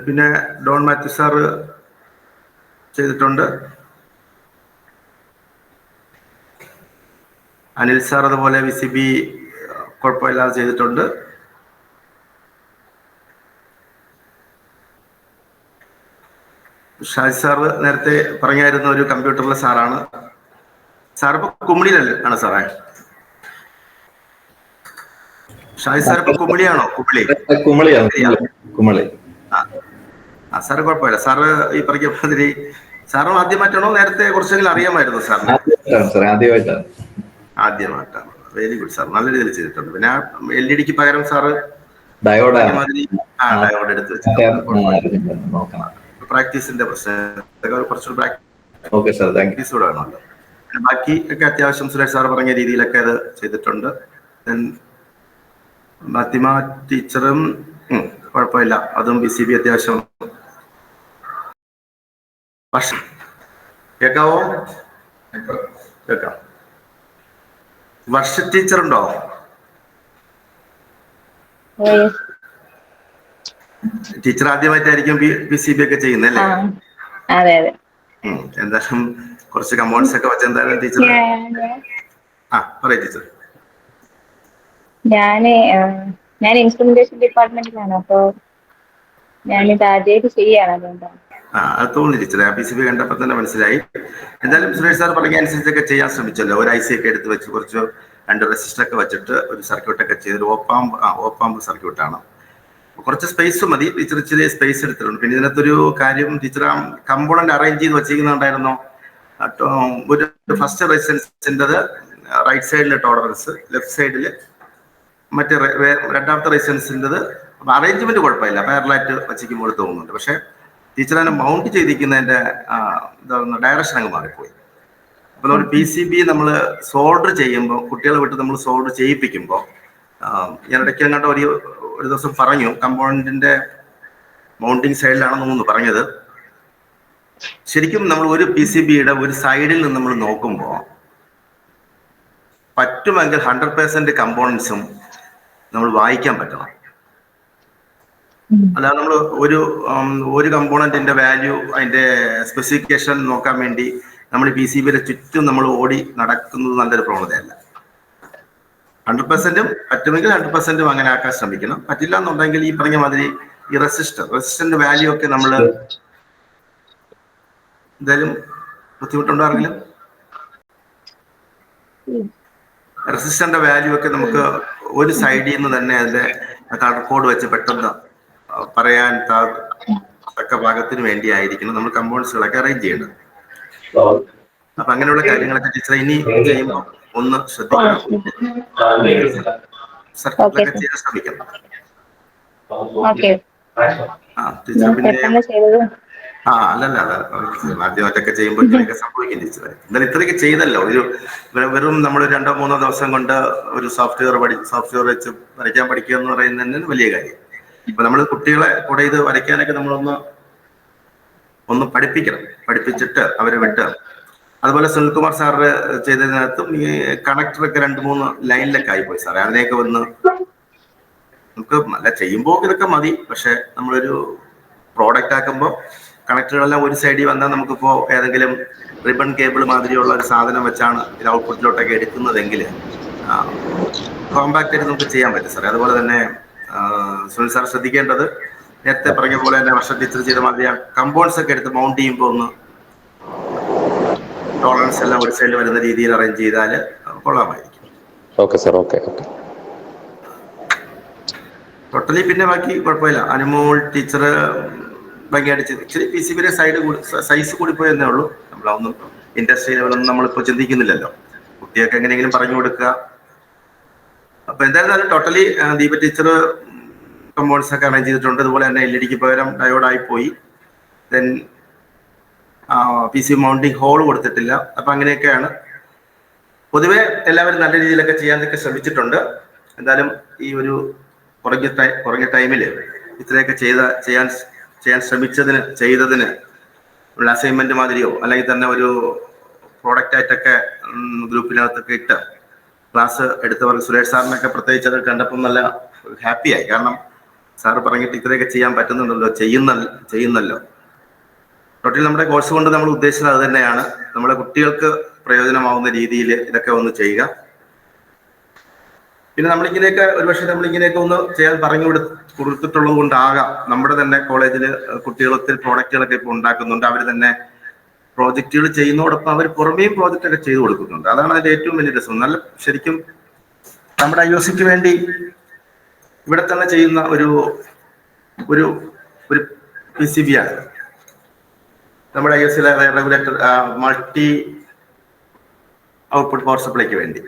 പിന്നെ ഡോൺ മാത്യു സാറ് ചെയ്തിട്ടുണ്ട്. അനിൽ സാർ അതുപോലെ PCB കുഴപ്പമില്ലാതെ ചെയ്തിട്ടുണ്ട്. ഷാജി സാറ് നേരത്തെ പറഞ്ഞായിരുന്ന ഒരു കമ്പ്യൂട്ടറിലെ സാറാണ്. സാർ ഇപ്പൊ കുമിളിയിലല്ലേ ആണ് സാറേ? ഷാജി സാർ ഇപ്പൊ കുമിളിയാണോ? കുമിളി. സാറ് കുഴപ്പമില്ല. സാറ് ഈ പറഞ്ഞ മാതിരി സാറിന് ആദ്യമായിട്ടാണോ നേരത്തെ കുറച്ചെങ്കിലും അറിയാമായിരുന്നു സാറിന്? ആദ്യമായിട്ടാണ്. വെരി ഗുഡ് സാർ, നല്ല രീതിയിൽ ചെയ്തിട്ടുണ്ട്. പിന്നെ LED പകരം സാറ് ഡയോഡാണ് മാതിരി ഡയോഡ് എടുത്ത് നോക്കണം. പ്രാക്ടീസിന്റെ പ്രശ്നം കുറച്ചുകൂടി okay sir, thank you. Practice കൂടെ ആണല്ലോ. ബാക്കി ഒക്കെ അത്യാവശ്യം സുരേഷ് സാർ പറഞ്ഞ രീതിയിലൊക്കെ അത് ചെയ്തിട്ടുണ്ട്. ഫാത്തിമ ടീച്ചറും കുഴപ്പമില്ല, അതും PCB അത്യാവശ്യം. കേക്കാവോ? കേക്കാം. വർഷ ടീച്ചറുണ്ടോ? ടീച്ചർ ആദ്യമായിട്ടായിരിക്കും PCB ഒക്കെ ചെയ്യുന്നല്ലേ? അതെ അതെ. എന്തായാലും കുറച്ച് കമ്പൗണ്ട്സ് ഒക്കെ വെച്ച് എന്തായാലും ടീച്ചർ പറയൂ ടീച്ചർ. ഞാൻ ഇൻസ്ട്രുമെന്റേഷൻ ഡിപ്പാർട്ട്മെന്റിലാണ്. അപ്പൊ ഞാനിത് ആദ്യമായിട്ട് ചെയ്യാണ്, അതുകൊണ്ടാണ്. അത് തോന്നി ടീച്ചറെ, PCB കണ്ടപ്പോൾ തന്നെ മനസ്സിലായി. എന്തായാലും സുരേഷ് സാർ പറഞ്ഞ അനുസരിച്ചൊക്കെ ചെയ്യാൻ ശ്രമിച്ചല്ലോ. ഒരു IC ഒക്കെ എടുത്ത് വെച്ച് കുറച്ച് 2 റെസിസ്റ്റർ ഒക്കെ വെച്ചിട്ട് ഒരു സർക്യൂട്ടൊക്കെ ചെയ്ത് ഓപ്പാമ്പ് സർക്യൂട്ടാണ്. കുറച്ച് സ്പേസ് മതി. ടീച്ചർ ഇച്ചിരി സ്പേസ് എടുത്തിട്ടുണ്ട്. പിന്നെ ഇതിനകത്തൊരു കാര്യം, ടീച്ചർ കമ്പോണന്റ് അറേഞ്ച് ചെയ്ത് വെച്ചിരിക്കുന്നുണ്ടായിരുന്നോ? ഒരു ഫസ്റ്റ് റെസിസ്റ്റൻസിൻ്റെത് റൈറ്റ് സൈഡിൽ ടോളറൻസ്, ലെഫ്റ്റ് സൈഡിൽ മറ്റേ രണ്ടാമത്തെ റെസിസ്റ്റൻസിൻ്റെത്. അറേഞ്ച്മെന്റ് കുഴപ്പമില്ല, പാരലായിട്ട് വച്ചിരിക്കുമ്പോൾ തോന്നുന്നുണ്ട്. പക്ഷെ ടീച്ചർ അതിനെ മൗണ്ട് ചെയ്തിരിക്കുന്നതിന്റെ ഡയറക്ഷൻ അങ്ങ് മാറിപ്പോയി. അപ്പൊ നമ്മൾ PCB നമ്മൾ സോൾഡർ ചെയ്യുമ്പോൾ, കുട്ടികളെ വിട്ട് നമ്മൾ സോൾഡർ ചെയ്യിപ്പിക്കുമ്പോൾ, ഞാൻ ഇടയ്ക്ക് അങ്ങോട്ട് ഒരു ദിവസം പറഞ്ഞു, കമ്പോണന്റിന്റെ മൗണ്ടിങ് സൈഡിലാണെന്ന് തോന്നുന്നു പറഞ്ഞത്. ശരിക്കും നമ്മൾ ഒരു PCBയുടെ ഒരു സൈഡിൽ നിന്ന് നമ്മൾ നോക്കുമ്പോൾ പറ്റുമെങ്കിൽ 100% കമ്പോണൻസും നമ്മൾ വായിക്കാൻ പറ്റണം. അല്ലാതെ നമ്മൾ ഒരു കമ്പോണന്റിന്റെ വാല്യൂ, അതിന്റെ സ്പെസിഫിക്കേഷൻ നോക്കാൻ വേണ്ടി നമ്മൾ PCBയുടെ ചുറ്റും നമ്മൾ ഓടി നടക്കുന്നത് നല്ലൊരു പ്രവണതയല്ല. 100%, പറ്റുമെങ്കിൽ 100% അങ്ങനെ ആക്കാൻ ശ്രമിക്കണം. പറ്റില്ല എന്നുണ്ടെങ്കിൽ ഈ പറഞ്ഞ മാതിരി ഈ റെസിസ്റ്ററിന്റെ വാല്യൂ ഒക്കെ നമ്മൾ എന്തായാലും ബുദ്ധിമുട്ടുണ്ടാണെങ്കിലും റെസിസ്റ്ററിന്റെ വാല്യൂ ഒക്കെ നമുക്ക് ഒരു സൈഡിൽ നിന്ന് തന്നെ അതിന്റെ കളർ കോഡ് വെച്ച് പെട്ടെന്ന് പറയാൻ തക്ക ഭാഗത്തിന് വേണ്ടിയായിരിക്കണം നമ്മൾ കമ്പൗണ്ട്സുകളൊക്കെ അറേഞ്ച് ചെയ്യേണ്ടത്. അപ്പൊ അങ്ങനെയുള്ള കാര്യങ്ങളൊക്കെ ടീച്ചർ ഇനി ചെയ്യുമ്പോൾ ഒന്ന് ശ്രദ്ധിക്കണം, സർക്യൂട്ടിലൊക്കെ ചെയ്യാൻ ശ്രമിക്കണം. ടീച്ചർ പിന്നെ അല്ലല്ല, ആദ്യമായിട്ടൊക്കെ ചെയ്യുമ്പോൾ ഇങ്ങനെയൊക്കെ സംഭവിക്കും ടീച്ചറെ. എന്തായാലും ഇത്രയൊക്കെ ചെയ്തല്ലോ. വെറും നമ്മൾ 2-3 ദിവസം കൊണ്ട് ഒരു സോഫ്റ്റ്വെയർ വെച്ച് വരയ്ക്കാൻ പഠിക്കുക എന്ന് പറയുന്നത് തന്നെ വലിയ കാര്യം. ഇപ്പൊ നമ്മൾ കുട്ടികളെ കൂടെ ഇത് വരയ്ക്കാനൊക്കെ നമ്മളൊന്ന് പഠിപ്പിച്ചിട്ട് അവരെ വിട്ട്. അതുപോലെ സുനിൽകുമാർ സാറ് ചെയ്തതിനകത്തും ഈ കണക്ടറൊക്കെ 2-3 ലൈനിലൊക്കെ ആയിപ്പോയി സാറേ. അതിനെയൊക്കെ നമുക്ക് നല്ല ചെയ്യുമ്പോൾ ഇതൊക്കെ മതി. പക്ഷെ നമ്മളൊരു പ്രോഡക്റ്റ് ആക്കുമ്പോൾ കണക്ടറുകളെല്ലാം ഒരു സൈഡിൽ വന്നാൽ നമുക്കിപ്പോ ഏതെങ്കിലും റിബൺ കേബിൾ മാതിരിയുള്ള ഒരു സാധനം വെച്ചാണ് ഇത് ഔട്ട്പുട്ടിലോട്ടൊക്കെ എടുക്കുന്നതെങ്കിൽ കോമ്പാക്റ്റ് ആയിട്ട് നമുക്ക് ചെയ്യാൻ പറ്റും സാറേ. അതുപോലെ തന്നെ സുനിൽ സാർ ശ്രദ്ധിക്കേണ്ടത്, നേരത്തെ പറഞ്ഞ പോലെ തന്നെ വർഷ ടീച്ചർ ചെയ്ത മാതിരി കമ്പൗണ്ട്സ് ഒക്കെ എടുത്ത് മൗണ്ട് ചെയ്യുമ്പോൾ ഒന്ന് ടോളറൻസ് എല്ലാം ഒരു സൈഡിൽ വരുന്ന രീതിയിൽ അറേഞ്ച് ചെയ്താൽ കൊള്ളാമായിരിക്കും. Okay sir, okay. ടോട്ടലി പിന്നെ ബാക്കി കുഴപ്പമില്ല. അനുമോൾ ടീച്ചർ ഭംഗിയായിട്ട് ഇച്ചിരി PCBയുടെ സൈസ് കൂടിപ്പോയി എന്നേ ഉള്ളൂ. നമ്മളൊന്നും ഇൻഡസ്ട്രി ലെവലൊന്നും നമ്മളിപ്പോൾ ചിന്തിക്കുന്നില്ലല്ലോ. കുട്ടികൾക്ക് എങ്ങനെയെങ്കിലും പറഞ്ഞു കൊടുക്കുക. അപ്പൊ എന്തായാലും ടോട്ടലി ദീപ ടീച്ചർ കമ്പൗണ്ട്സ് ഒക്കെ അറേഞ്ച് ചെയ്തിട്ടുണ്ട്. അതുപോലെ തന്നെ LED പകരം ഡയോഡായി പോയി. ദെൻ PCB മൗണ്ടിങ് ഹോൾ കൊടുത്തിട്ടില്ല. അപ്പൊ അങ്ങനെയൊക്കെയാണ്. പൊതുവെ എല്ലാവരും നല്ല രീതിയിലൊക്കെ ചെയ്യാനൊക്കെ ശ്രമിച്ചിട്ടുണ്ട്. എന്തായാലും ഈ ഒരു കുറഞ്ഞ ടൈമിൽ ഇത്രയൊക്കെ ചെയ്യാൻ ചെയ്തതിന് ഉള്ള അസൈൻമെന്റ് മാതിരിയോ അല്ലെങ്കിൽ തന്നെ ഒരു പ്രോഡക്റ്റ് ആയിട്ടൊക്കെ ഗ്രൂപ്പിനകത്തൊക്കെ ഇട്ട് ക്ലാസ് എടുത്തവർ സുരേഷ് സാറിനൊക്കെ പ്രത്യേകിച്ച് അത് കണ്ടപ്പോൾ നല്ല ഹാപ്പിയായി. കാരണം സാറ് പറഞ്ഞിട്ട് ഇത്രയൊക്കെ ചെയ്യാൻ പറ്റുന്നുണ്ടല്ലോ, ചെയ്യുന്നല്ലോ. ടോട്ടലി നമ്മുടെ കോഴ്സ് കൊണ്ട് നമ്മൾ ഉദ്ദേശിച്ചത് അത് തന്നെയാണ്. നമ്മുടെ കുട്ടികൾക്ക് പ്രയോജനമാവുന്ന രീതിയിൽ ഇതൊക്കെ ഒന്ന് ചെയ്യുക. പിന്നെ നമ്മളിങ്ങനെയൊക്കെ ഒന്ന് ചെയ്യാൻ പറഞ്ഞു കൊടുത്തിട്ടുള്ളത് കൊണ്ടാകാം നമ്മുടെ തന്നെ കോളേജിൽ കുട്ടികൾ ഒത്തിരി പ്രോഡക്റ്റുകളൊക്കെ ഇപ്പോൾ ഉണ്ടാക്കുന്നുണ്ട്. അവർ തന്നെ പ്രോജക്റ്റുകൾ ചെയ്യുന്നതോടൊപ്പം അവർ പുറമേയും പ്രോജക്റ്റ് ഒക്കെ ചെയ്തു കൊടുക്കുന്നുണ്ട്. അതാണ് അതിന്റെ ഏറ്റവും വലിയ രസം. നല്ല ശരിക്കും നമ്മുടെ IOCക്ക് വേണ്ടി ഇവിടെ തന്നെ ചെയ്യുന്ന ഒരു PCB ആണ് നമ്മുടെ IOCയിലെ റെഗുലേറ്റർ മൾട്ടി ഔട്ട്പുട്ട് പവർ സപ്ലൈക്ക് വേണ്ടി.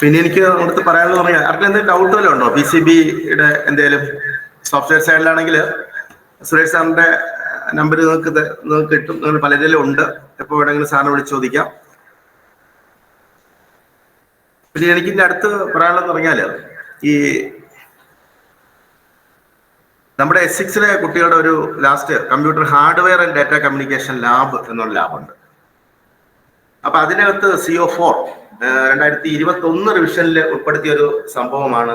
പിന്നെ എനിക്ക് അടുത്ത് പറയാനുള്ളത് പറഞ്ഞാൽ ആർക്കും എന്തെങ്കിലും ഡൗട്ട് വല്ലതും ഉണ്ടോ? PCBയുടെ എന്തെങ്കിലും സോഫ്റ്റ്വെയർ സൈഡിലാണെങ്കിൽ സുരേഷ് സാറിന്റെ നമ്പർ നിങ്ങൾക്ക് കിട്ടും. നിങ്ങൾ പലരിലും ഉണ്ട്. എപ്പോൾ വേണമെങ്കിലും സാറിനെ വിളിച്ച് ചോദിക്കാം. പിന്നെ എനിക്ക് ഇതിന്റെ അടുത്ത് പറയാനുള്ളത് പറഞ്ഞാല് ഈ നമ്മുടെ S6 കുട്ടികളുടെ ഒരു last computer hardware and data communication lab എന്നുള്ള ലാബുണ്ട്. അപ്പൊ അതിനകത്ത് CO4 2021 റിവിഷനിൽ ഉൾപ്പെടുത്തിയ ഒരു സംഭവമാണ്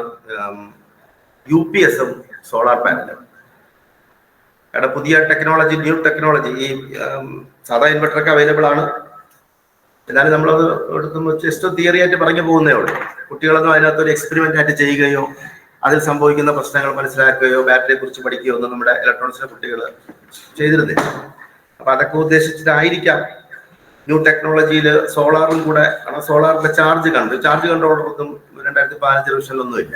UPS-ഉം സോളാർ പാനലും. കാരണം പുതിയ ടെക്നോളജി, ന്യൂ ടെക്നോളജി, ഈ സാധാ ഇൻവെർട്ടറൊക്കെ അവൈലബിൾ ആണ്. എന്നാലും നമ്മളത് എടുക്കുമ്പോൾ ജസ്റ്റ് തിയറി ആയിട്ട് പറഞ്ഞു പോകുന്നേ ഉള്ളൂ. കുട്ടികളൊന്നും അതിനകത്ത് ഒരു എക്സ്പെരിമെന്റ് ആയിട്ട് ചെയ്യുകയോ അതിൽ സംഭവിക്കുന്ന പ്രശ്നങ്ങൾ മനസ്സിലാക്കുകയോ ബാറ്ററിയെ കുറിച്ച് പഠിക്കുകയോ ഒന്നും നമ്മുടെ ഇലക്ട്രോണിക്സിലെ കുട്ടികൾ ചെയ്തിരുന്നില്ല. അപ്പൊ അതൊക്കെ ഉദ്ദേശിച്ചിട്ടായിരിക്കാം ന്യൂ ടെക്നോളജിയിൽ സോളാറും കൂടെ. കാരണം സോളാറിന്റെ ചാർജ് കൺട്രോളർക്കും 2015 റിവിഷനിലൊന്നും ഇല്ല.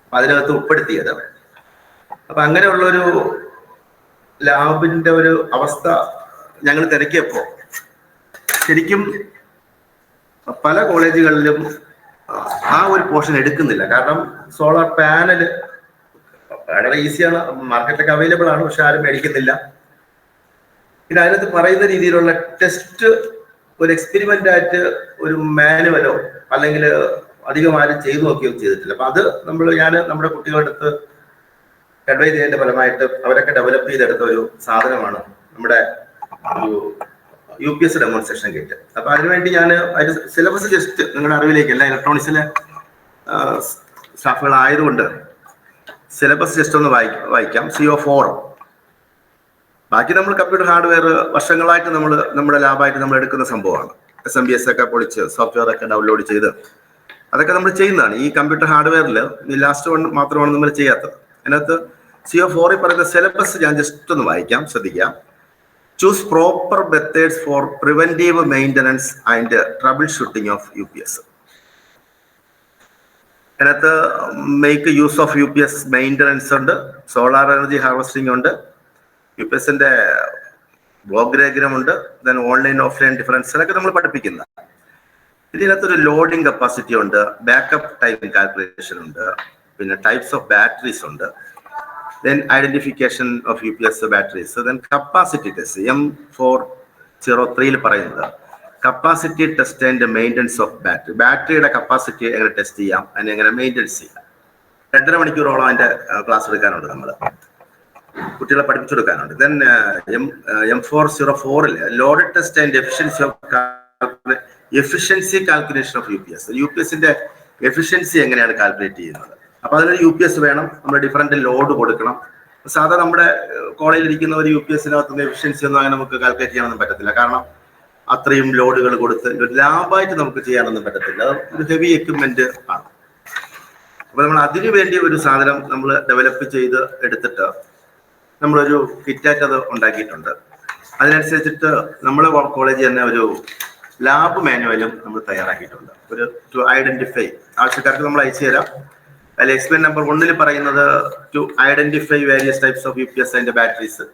അപ്പൊ അതിനകത്ത് ഉൾപ്പെടുത്തിയത്. അപ്പൊ അങ്ങനെയുള്ളൊരു ലാബിന്റെ ഒരു അവസ്ഥ ഞങ്ങൾ തിരക്കിയപ്പോ ശരിക്കും പല കോളേജുകളിലും ആ ഒരു പോർഷൻ എടുക്കുന്നില്ല. കാരണം സോളാർ പാനല് വളരെ ഈസിയാണ്, മാർക്കറ്റിലൊക്കെ അവൈലബിൾ ആണ്, പക്ഷെ ആരും മേടിക്കുന്നില്ല. പിന്നെ അതിനകത്ത് പറയുന്ന രീതിയിലുള്ള ടെസ്റ്റ് ഒരു എക്സ്പെരിമെന്റ് ആയിട്ട് ഒരു മാനുവലോ അല്ലെങ്കിൽ അധികം ആരും ചെയ്തു നോക്കിയോ ചെയ്തിട്ടില്ല. അപ്പൊ അത് ഞാൻ നമ്മുടെ കുട്ടികളുടെ അടുത്ത് അഡ്വൈസ് ചെയ്തതിന്റെ ഫലമായിട്ട് അവരൊക്കെ ഡെവലപ്പ് ചെയ്തെടുത്ത ഒരു സാധനമാണ് നമ്മുടെ ഒരു UPS ഡെമോൺസ്ട്രേഷൻ കിറ്റ്. അപ്പൊ അതിനുവേണ്ടി ഞാൻ അതിന്റെ സിലബസ് ജസ്റ്റ് നിങ്ങളുടെ അറിവിലേക്ക്, എല്ലാ ഇലക്ട്രോണിക്സിലെ സ്റ്റാഫുകളായതുകൊണ്ട് സിലബസ് ജസ്റ്റ് ഒന്ന് വായിക്കാം. CO4. ബാക്കി നമ്മൾ കമ്പ്യൂട്ടർ ഹാർഡ്വെയർ വർഷങ്ങളായിട്ട് നമ്മുടെ ലാബായിട്ട് നമ്മൾ എടുക്കുന്ന സംഭവമാണ്. SMBS ഒക്കെ പൊളിച്ച് സോഫ്റ്റ്വെയർ ഒക്കെ ഡൗൺലോഡ് ചെയ്ത് അതൊക്കെ നമ്മൾ ചെയ്യുന്നതാണ്. ഈ കമ്പ്യൂട്ടർ ഹാർഡ്വെയറിൽ ഈ ലാസ്റ്റ് വൺ മാത്രമാണ് നമ്മൾ ചെയ്യാത്തത്. അതിനകത്ത് CO4 പറയുന്ന സിലബസ് ഞാൻ ജസ്റ്റ് ഒന്ന് വായിക്കാം, ശ്രദ്ധിക്കാം. Choose proper methods four preventive maintenance and trouble shooting of UPS. അതിനകത്ത് make use of UPS maintenance ഉണ്ട്, സോളാർ എനർജി ഹാർവെസ്റ്റിംഗ് ഉണ്ട്, UPS-ന്റെ ബ്ലോക്ക് ഡയഗ്രം ഉണ്ട്, ദെൻ ഓൺലൈൻ ഓഫ്ലൈൻ ഡിഫറൻസ് അതൊക്കെ നമ്മൾ പഠിപ്പിക്കുന്ന. ഇതിനകത്തൊരു ലോഡിംഗ് കപ്പാസിറ്റി ഉണ്ട്, ബാക്കപ്പ് ടൈം കാൽക്കുലേഷൻ ഉണ്ട്, പിന്നെ ടൈപ്സ് ഓഫ് ബാറ്ററീസ് ഉണ്ട്, then identification of UPS batteries, so then capacity test M403 പറയുന്നത് capacity test and maintenance of ബാറ്ററിയുടെ കപ്പാസിറ്റി എങ്ങനെ ടെസ്റ്റ് ചെയ്യാം, അതിനെ എങ്ങനെ മെയിൻ്റനൻസ് ചെയ്യാം. 2.5 മണിക്കൂറോളം അതിന്റെ ക്ലാസ് എടുക്കാനുണ്ട്, നമ്മൾ കുട്ടികളെ പഠിപ്പിച്ചെടുക്കാനുണ്ട്. Then M404 load test and efficiency calculation of UPS-ന്റെ എഫിഷ്യൻസി എങ്ങനെയാണ് കാൽക്കുലേറ്റ് ചെയ്യുന്നത്. അപ്പൊ അതിനൊരു UPS വേണം, നമ്മൾ ഡിഫറെന്റ് ലോഡ് കൊടുക്കണം. സാധാരണ നമ്മുടെ കോളേജിൽ ഇരിക്കുന്ന ഒരു UPS-നകത്തുനിന്ന് എഫിഷ്യൻസി ഒന്നും അങ്ങനെ നമുക്ക് കാൽക്കുലേറ്റ് ചെയ്യാനൊന്നും പറ്റത്തില്ല. കാരണം അത്രയും ലോഡുകൾ കൊടുത്ത് ഒരു ലാഭായിട്ട് നമുക്ക് ചെയ്യാനൊന്നും പറ്റത്തില്ല. ഒരു ഹെവി എക്യുപ്മെന്റ് ആണ്. അപ്പൊ നമ്മൾ അതിനു വേണ്ടി ഒരു സാധനം നമ്മൾ ഡെവലപ്പ് ചെയ്ത് എടുത്തിട്ട് നമ്മളൊരു കിറ്റായിട്ട് അത് ഉണ്ടാക്കിയിട്ടുണ്ട്. അതിനനുസരിച്ചിട്ട് നമ്മുടെ കോളേജിൽ തന്നെ ഒരു ലാബ് മാനുവലും നമ്മൾ തയ്യാറാക്കിയിട്ടുണ്ട്. ഒരു ടു ഐഡന്റിഫൈ, ആവശ്യക്കാർക്ക് നമ്മൾ അയച്ചു തരാം. അതിൽ എക്സ്പ്ലെയിൻ നമ്പർ 1 പറയുന്നത് to identify various types of UPS അതിന്റെ ബാറ്ററീസ്.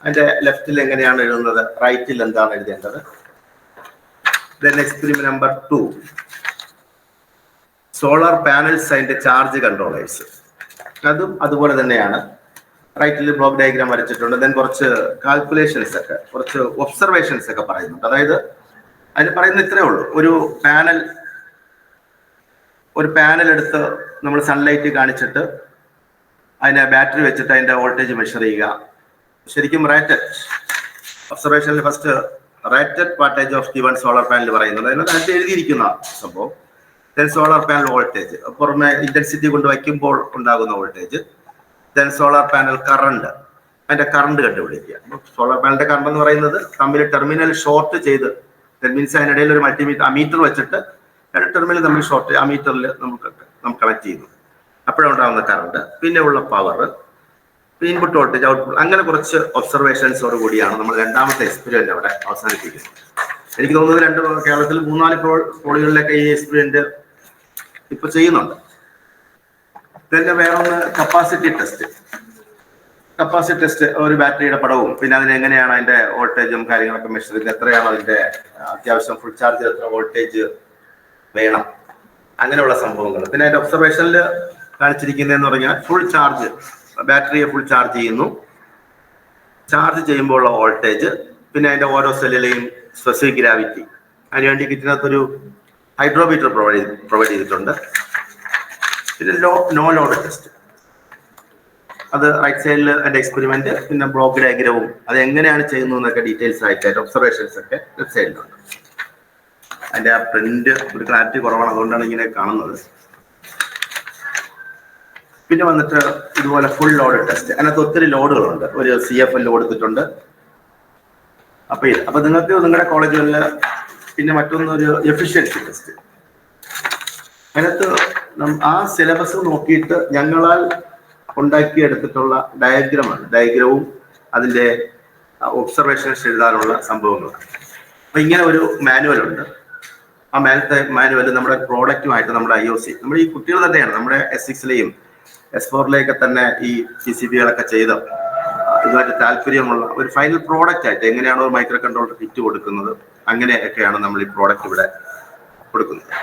അതിന്റെ ലെഫ്റ്റിൽ എങ്ങനെയാണ് എഴുതുന്നത്, റൈറ്റിൽ എന്താണ് എഴുതേണ്ടത്. Then experiment number 2 solar panels അതിന്റെ ചാർജ് കൺട്രോളേഴ്സ്. അതും അതുപോലെ തന്നെയാണ്. റൈറ്റിൽ ബ്ലോക്ക് ഡയഗ്രാം വരച്ചിട്ടുണ്ട്. ദെൻ കുറച്ച് കാൽക്കുലേഷൻസ് ഒക്കെ, കുറച്ച് ഒബ്സർവേഷൻസ് ഒക്കെ പറയുന്നുണ്ട്. അതായത് അതിന് പറയുന്ന ഇത്രേ ഉള്ളൂ. ഒരു പാനൽ എടുത്ത് നമ്മൾ സൺലൈറ്റ് കാണിച്ചിട്ട് അതിനെ ബാറ്ററി വെച്ചിട്ട് അതിന്റെ വോൾട്ടേജ് മെഷർ ചെയ്യുക. ശരിക്കും റേറ്റഡ് ഒബ്സർവേഷനിൽ first rated wattage of given solar panel പറയുന്നത് അതിനകത്ത് എഴുതിയിരിക്കുന്ന സംഭവം. ദെൻ സോളാർ പാനൽ വോൾട്ടേജ്, പുറമെ ഇന്റൻസിറ്റി കൊണ്ട് വയ്ക്കുമ്പോൾ ഉണ്ടാകുന്ന voltage. Then solar panel current, അതിന്റെ കറണ്ട് കണ്ടുപിടിക്കുക. സോളാർ പാനലിന്റെ കറണ്ട് എന്ന് പറയുന്നത് തമ്മിൽ ടെർമിനൽ ഷോർട്ട് ചെയ്ത്, ദെൻ മീൻസ് അതിനിടയിൽ ഒരു മീറ്റർ വെച്ചിട്ട് ടെർമിനൽ തമ്മിൽ ഷോർട്ട്, ആ മീറ്ററിൽ നമുക്ക് കണക്ട് ചെയ്യുന്നു. അപ്പോഴുണ്ടാകുന്ന കറണ്ട്, പിന്നെ ഉള്ള പവർ, ഇൻപുട്ട് വോൾട്ടേജ്, ഔട്ട്പുട്ട്, അങ്ങനെ കുറച്ച് ഒബ്സർവേഷൻസോട് കൂടിയാണ് നമ്മൾ രണ്ടാമത്തെ എക്സ്പെരിമെന്റ് അവിടെ അവസാനിപ്പിക്കുന്നത്. എനിക്ക് തോന്നുന്നത് കേരളത്തിൽ 3-4 കോളേജുകളിലൊക്കെ ഈ എക്സ്പെരിമെന്റ് ഇപ്പൊ ചെയ്യുന്നുണ്ട്. പിന്നെ വേറൊന്ന് കപ്പാസിറ്റി ടെസ്റ്റ്. ഒരു ബാറ്ററിയുടെ പടവും പിന്നെ അതിനെങ്ങനെയാണ് അതിന്റെ വോൾട്ടേജും കാര്യങ്ങളൊക്കെ മെഷർ ചെയ്ത് എത്രയാണ് അതിന്റെ അത്യാവശ്യം ഫുൾ ചാർജ് എത്ര വോൾട്ടേജ് വേണം, അങ്ങനെയുള്ള സംഭവങ്ങൾ. പിന്നെ അതിന്റെ ഒബ്സർവേഷനിൽ കാണിച്ചിരിക്കുന്നതെന്ന് പറഞ്ഞാൽ ഫുൾ ചാർജ്, ബാറ്ററിയെ ഫുൾ ചാർജ് ചെയ്യുന്നു, ചാർജ് ചെയ്യുമ്പോഴുള്ള വോൾട്ടേജ്, പിന്നെ അതിന്റെ ഓരോ സെല്ലിലെയും സ്പെസിഫിക് ഗ്രാവിറ്റി. അതിനുവേണ്ടി കിറ്റിനകത്തൊരു ഹൈഡ്രോമീറ്റർ പ്രൊവൈഡ് ചെയ്തിട്ടുണ്ട്. പിന്നെ നോ ലോഡ് ടെസ്റ്റ്, അത് റൈറ്റ് സൈഡിൽ അതിന്റെ എക്സ്പെരിമെന്റ്, പിന്നെ ബ്ലോക്ക് ഡയഗ്രവും അത് എങ്ങനെയാണ് ചെയ്യുന്നത് എന്നൊക്കെ ഡീറ്റെയിൽസ് ആയിട്ട് ഒബ്സർവേഷൻസ് ഒക്കെ ലെഫ്റ്റ് സൈഡിലുണ്ട്. അതിന്റെ ആ പ്രിന്റ് ഒരു ക്ലാരിറ്റി കുറവാണ്, അതുകൊണ്ടാണ് ഇങ്ങനെ കാണുന്നത്. പിന്നെ വന്നിട്ട് ഇതുപോലെ ഫുൾ ലോഡ് ടെസ്റ്റ്, അതിനകത്ത് ഒത്തിരി ലോഡുകളുണ്ട്. ഒരു CFL കൊടുത്തിട്ടുണ്ട്. അപ്പൊ നിങ്ങൾക്ക് നിങ്ങളുടെ കോളേജുകളിൽ പിന്നെ മറ്റൊന്നൊരു എഫിഷ്യൻസി ടെസ്റ്റ്. അതിനകത്ത് ആ സിലബസ് നോക്കിയിട്ട് ഞങ്ങളാൽ ഉണ്ടാക്കിയെടുത്തിട്ടുള്ള ഡയഗ്രവും അതിന്റെ ഒബ്സർവേഷൻസ് എഴുതാനുള്ള സംഭവങ്ങളാണ്. അപ്പൊ ഇങ്ങനെ ഒരു മാനുവൽ ഉണ്ട്. ആ മാനുവൽ നമ്മുടെ പ്രോഡക്റ്റുമായിട്ട് നമ്മുടെ IOC, നമ്മുടെ ഈ കുട്ടികൾ തന്നെയാണ് നമ്മുടെ S6-ലെയും S4-ലെയൊക്കെ തന്നെ ഈ PCBകളൊക്കെ ചെയ്ത് ഇതുമായിട്ട് താല്പര്യമുള്ള ഒരു ഫൈനൽ പ്രോഡക്റ്റ് ആയിട്ട് എങ്ങനെയാണോ ഒരു മൈക്രോ കൺട്രോളർ കിറ്റ് കൊടുക്കുന്നത്, അങ്ങനെയൊക്കെയാണ് നമ്മൾ ഈ പ്രോഡക്റ്റ് ഇവിടെ കൊടുക്കുന്നത്.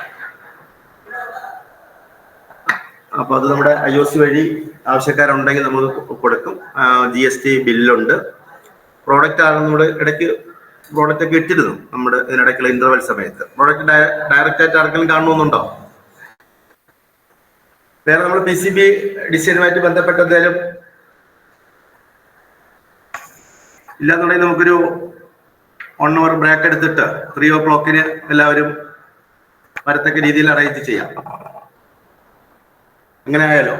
അപ്പൊ അത് നമ്മുടെ IOC വഴി ആവശ്യക്കാരുണ്ടെങ്കിൽ നമ്മൾ കൊടുക്കും. GST ബില്ലുണ്ട്. പ്രോഡക്റ്റ് ആണ് നമ്മുടെ ഇടയ്ക്ക് പ്രോഡക്റ്റ് ഒക്കെ ഇട്ടിരുന്നു നമ്മുടെ ഇതിനിടയ്ക്കുള്ള ഇന്റർവെൽ സമയത്ത്. പ്രോഡക്റ്റ് ഡയറക്റ്റ് ആയിട്ട് ആർക്കെങ്കിലും കാണണമെന്നുണ്ടോ? വേറെ നമ്മൾ PCB ഡിസൈനുമായിട്ട് ബന്ധപ്പെട്ട എന്തായാലും ഇല്ലാന്നുണ്ടെങ്കിൽ നമുക്കൊരു 1 hour ബ്രേക്ക് എടുത്തിട്ട് 3 o'clock എല്ലാവരും വരത്തക്ക രീതിയിൽ അറേഞ്ച് ചെയ്യാം. അങ്ങനെ ആയാലോ?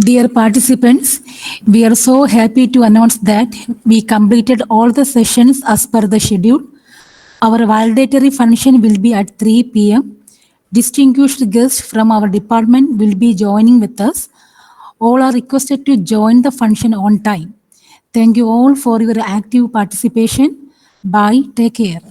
Dear participants, we are so happy to announce that we completed all the sessions as per the schedule. Our validatory function will be at 3 p.m. Distinguished guests from our department will be joining with us. All are requested to join the function on time. Thank you all for your active participation. Bye. Take care.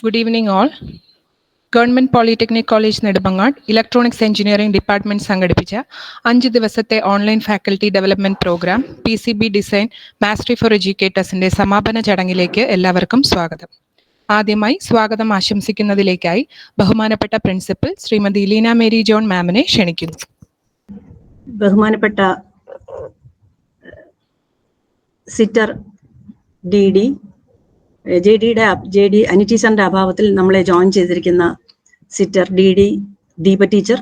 Good evening, all. Government polytechnic college Nedumangad electronics engineering department സംഘടിപ്പിച്ച 5 ദിവസത്തെ online faculty development program PCB design mastery for എഡ്യൂക്കേറ്റേഴ്സിന്റെ സമാപന ചടങ്ങിലേക്ക് എല്ലാവർക്കും സ്വാഗതം. ആദ്യമായി സ്വാഗതം ആശംസിക്കുന്നതിലേക്കായി ബഹുമാനപ്പെട്ട പ്രിൻസിപ്പൽ ശ്രീമതി ലീന മേരി ജോൺ മാമിനെ ക്ഷണിക്കുന്നു. ബഹുമാനപ്പെട്ട സിറ്റർ ജെ ഡി അനി ടീച്ചറിന്റെ അഭാവത്തിൽ നമ്മളെ ജോയിൻ ചെയ്തിരിക്കുന്ന SITTTR Deepa teacher,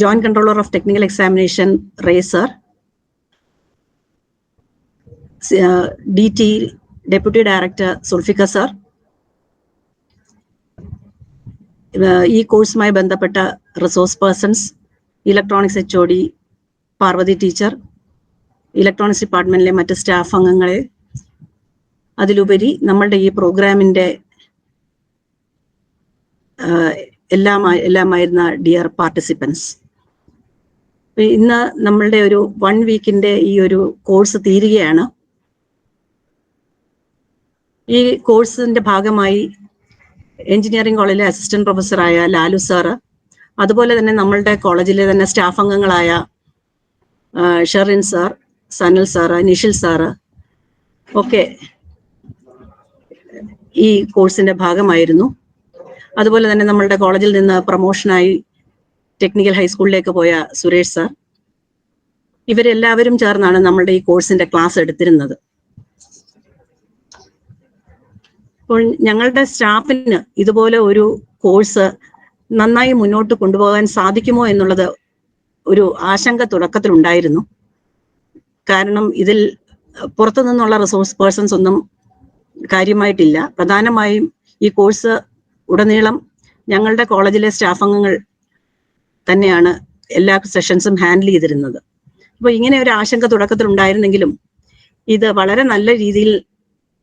joint controller of technical examination റേ sir, DT deputy director Zulfikar sir, ഈ കോഴ്സുമായി ബന്ധപ്പെട്ട resource persons, electronics HOD Parvathy teacher, electronics ഡിപ്പാർട്ട്മെന്റിലെ മറ്റ് സ്റ്റാഫ് അംഗങ്ങളെ, അതിലുപരി നമ്മളുടെ ഈ പ്രോഗ്രാമിന്റെ എല്ലാമായിരുന്ന ഡിയർ പാർട്ടിസിപ്പൻസ്, ഇന്ന് നമ്മളുടെ ഒരു 1 വീക്കിന്റെ ഈ ഒരു കോഴ്സ് തീരുകയാണ്. ഈ കോഴ്സിന്റെ ഭാഗമായി എഞ്ചിനീയറിംഗ് കോളേജിലെ അസിസ്റ്റന്റ് പ്രൊഫസറായ ലാലു സാറ്, അതുപോലെ തന്നെ നമ്മളുടെ കോളേജിലെ തന്നെ സ്റ്റാഫ് അംഗങ്ങളായ Sherin sir, Sanal sir, Nishil sir ഒക്കെ ഈ കോഴ്സിന്റെ ഭാഗമായിരുന്നു. അതുപോലെ തന്നെ നമ്മളുടെ കോളേജിൽ നിന്ന് പ്രൊമോഷനായി ടെക്നിക്കൽ ഹൈസ്കൂളിലേക്ക് പോയ സുരേഷ് സാർ, ഇവരെല്ലാവരും ചേർന്നാണ് നമ്മളുടെ ഈ കോഴ്സിന്റെ ക്ലാസ് എടുത്തിരുന്നത്. അപ്പോൾ ഞങ്ങളുടെ സ്റ്റാഫിന് ഇതുപോലെ ഒരു കോഴ്സ് നന്നായി മുന്നോട്ട് കൊണ്ടുപോകാൻ സാധിക്കുമോ എന്നുള്ളത് ഒരു ആശങ്ക തുടക്കത്തിൽ ഉണ്ടായിരുന്നു. കാരണം ഇതിൽ പുറത്തു നിന്നുള്ള റിസോഴ്സ് പേഴ്സൺസ് ഒന്നും കാര്യമായിട്ടില്ല. പ്രധാനമായും ഈ കോഴ്സ് ഉടനീളം ഞങ്ങളുടെ കോളേജിലെ സ്റ്റാഫ് അംഗങ്ങൾ തന്നെയാണ് എല്ലാ സെഷൻസും ഹാൻഡിൽ ചെയ്തിരുന്നത്. അപ്പോൾ ഇങ്ങനെ ഒരു ആശങ്ക തുടക്കത്തിൽ ഉണ്ടായിരുന്നെങ്കിലും ഇത് വളരെ നല്ല രീതിയിൽ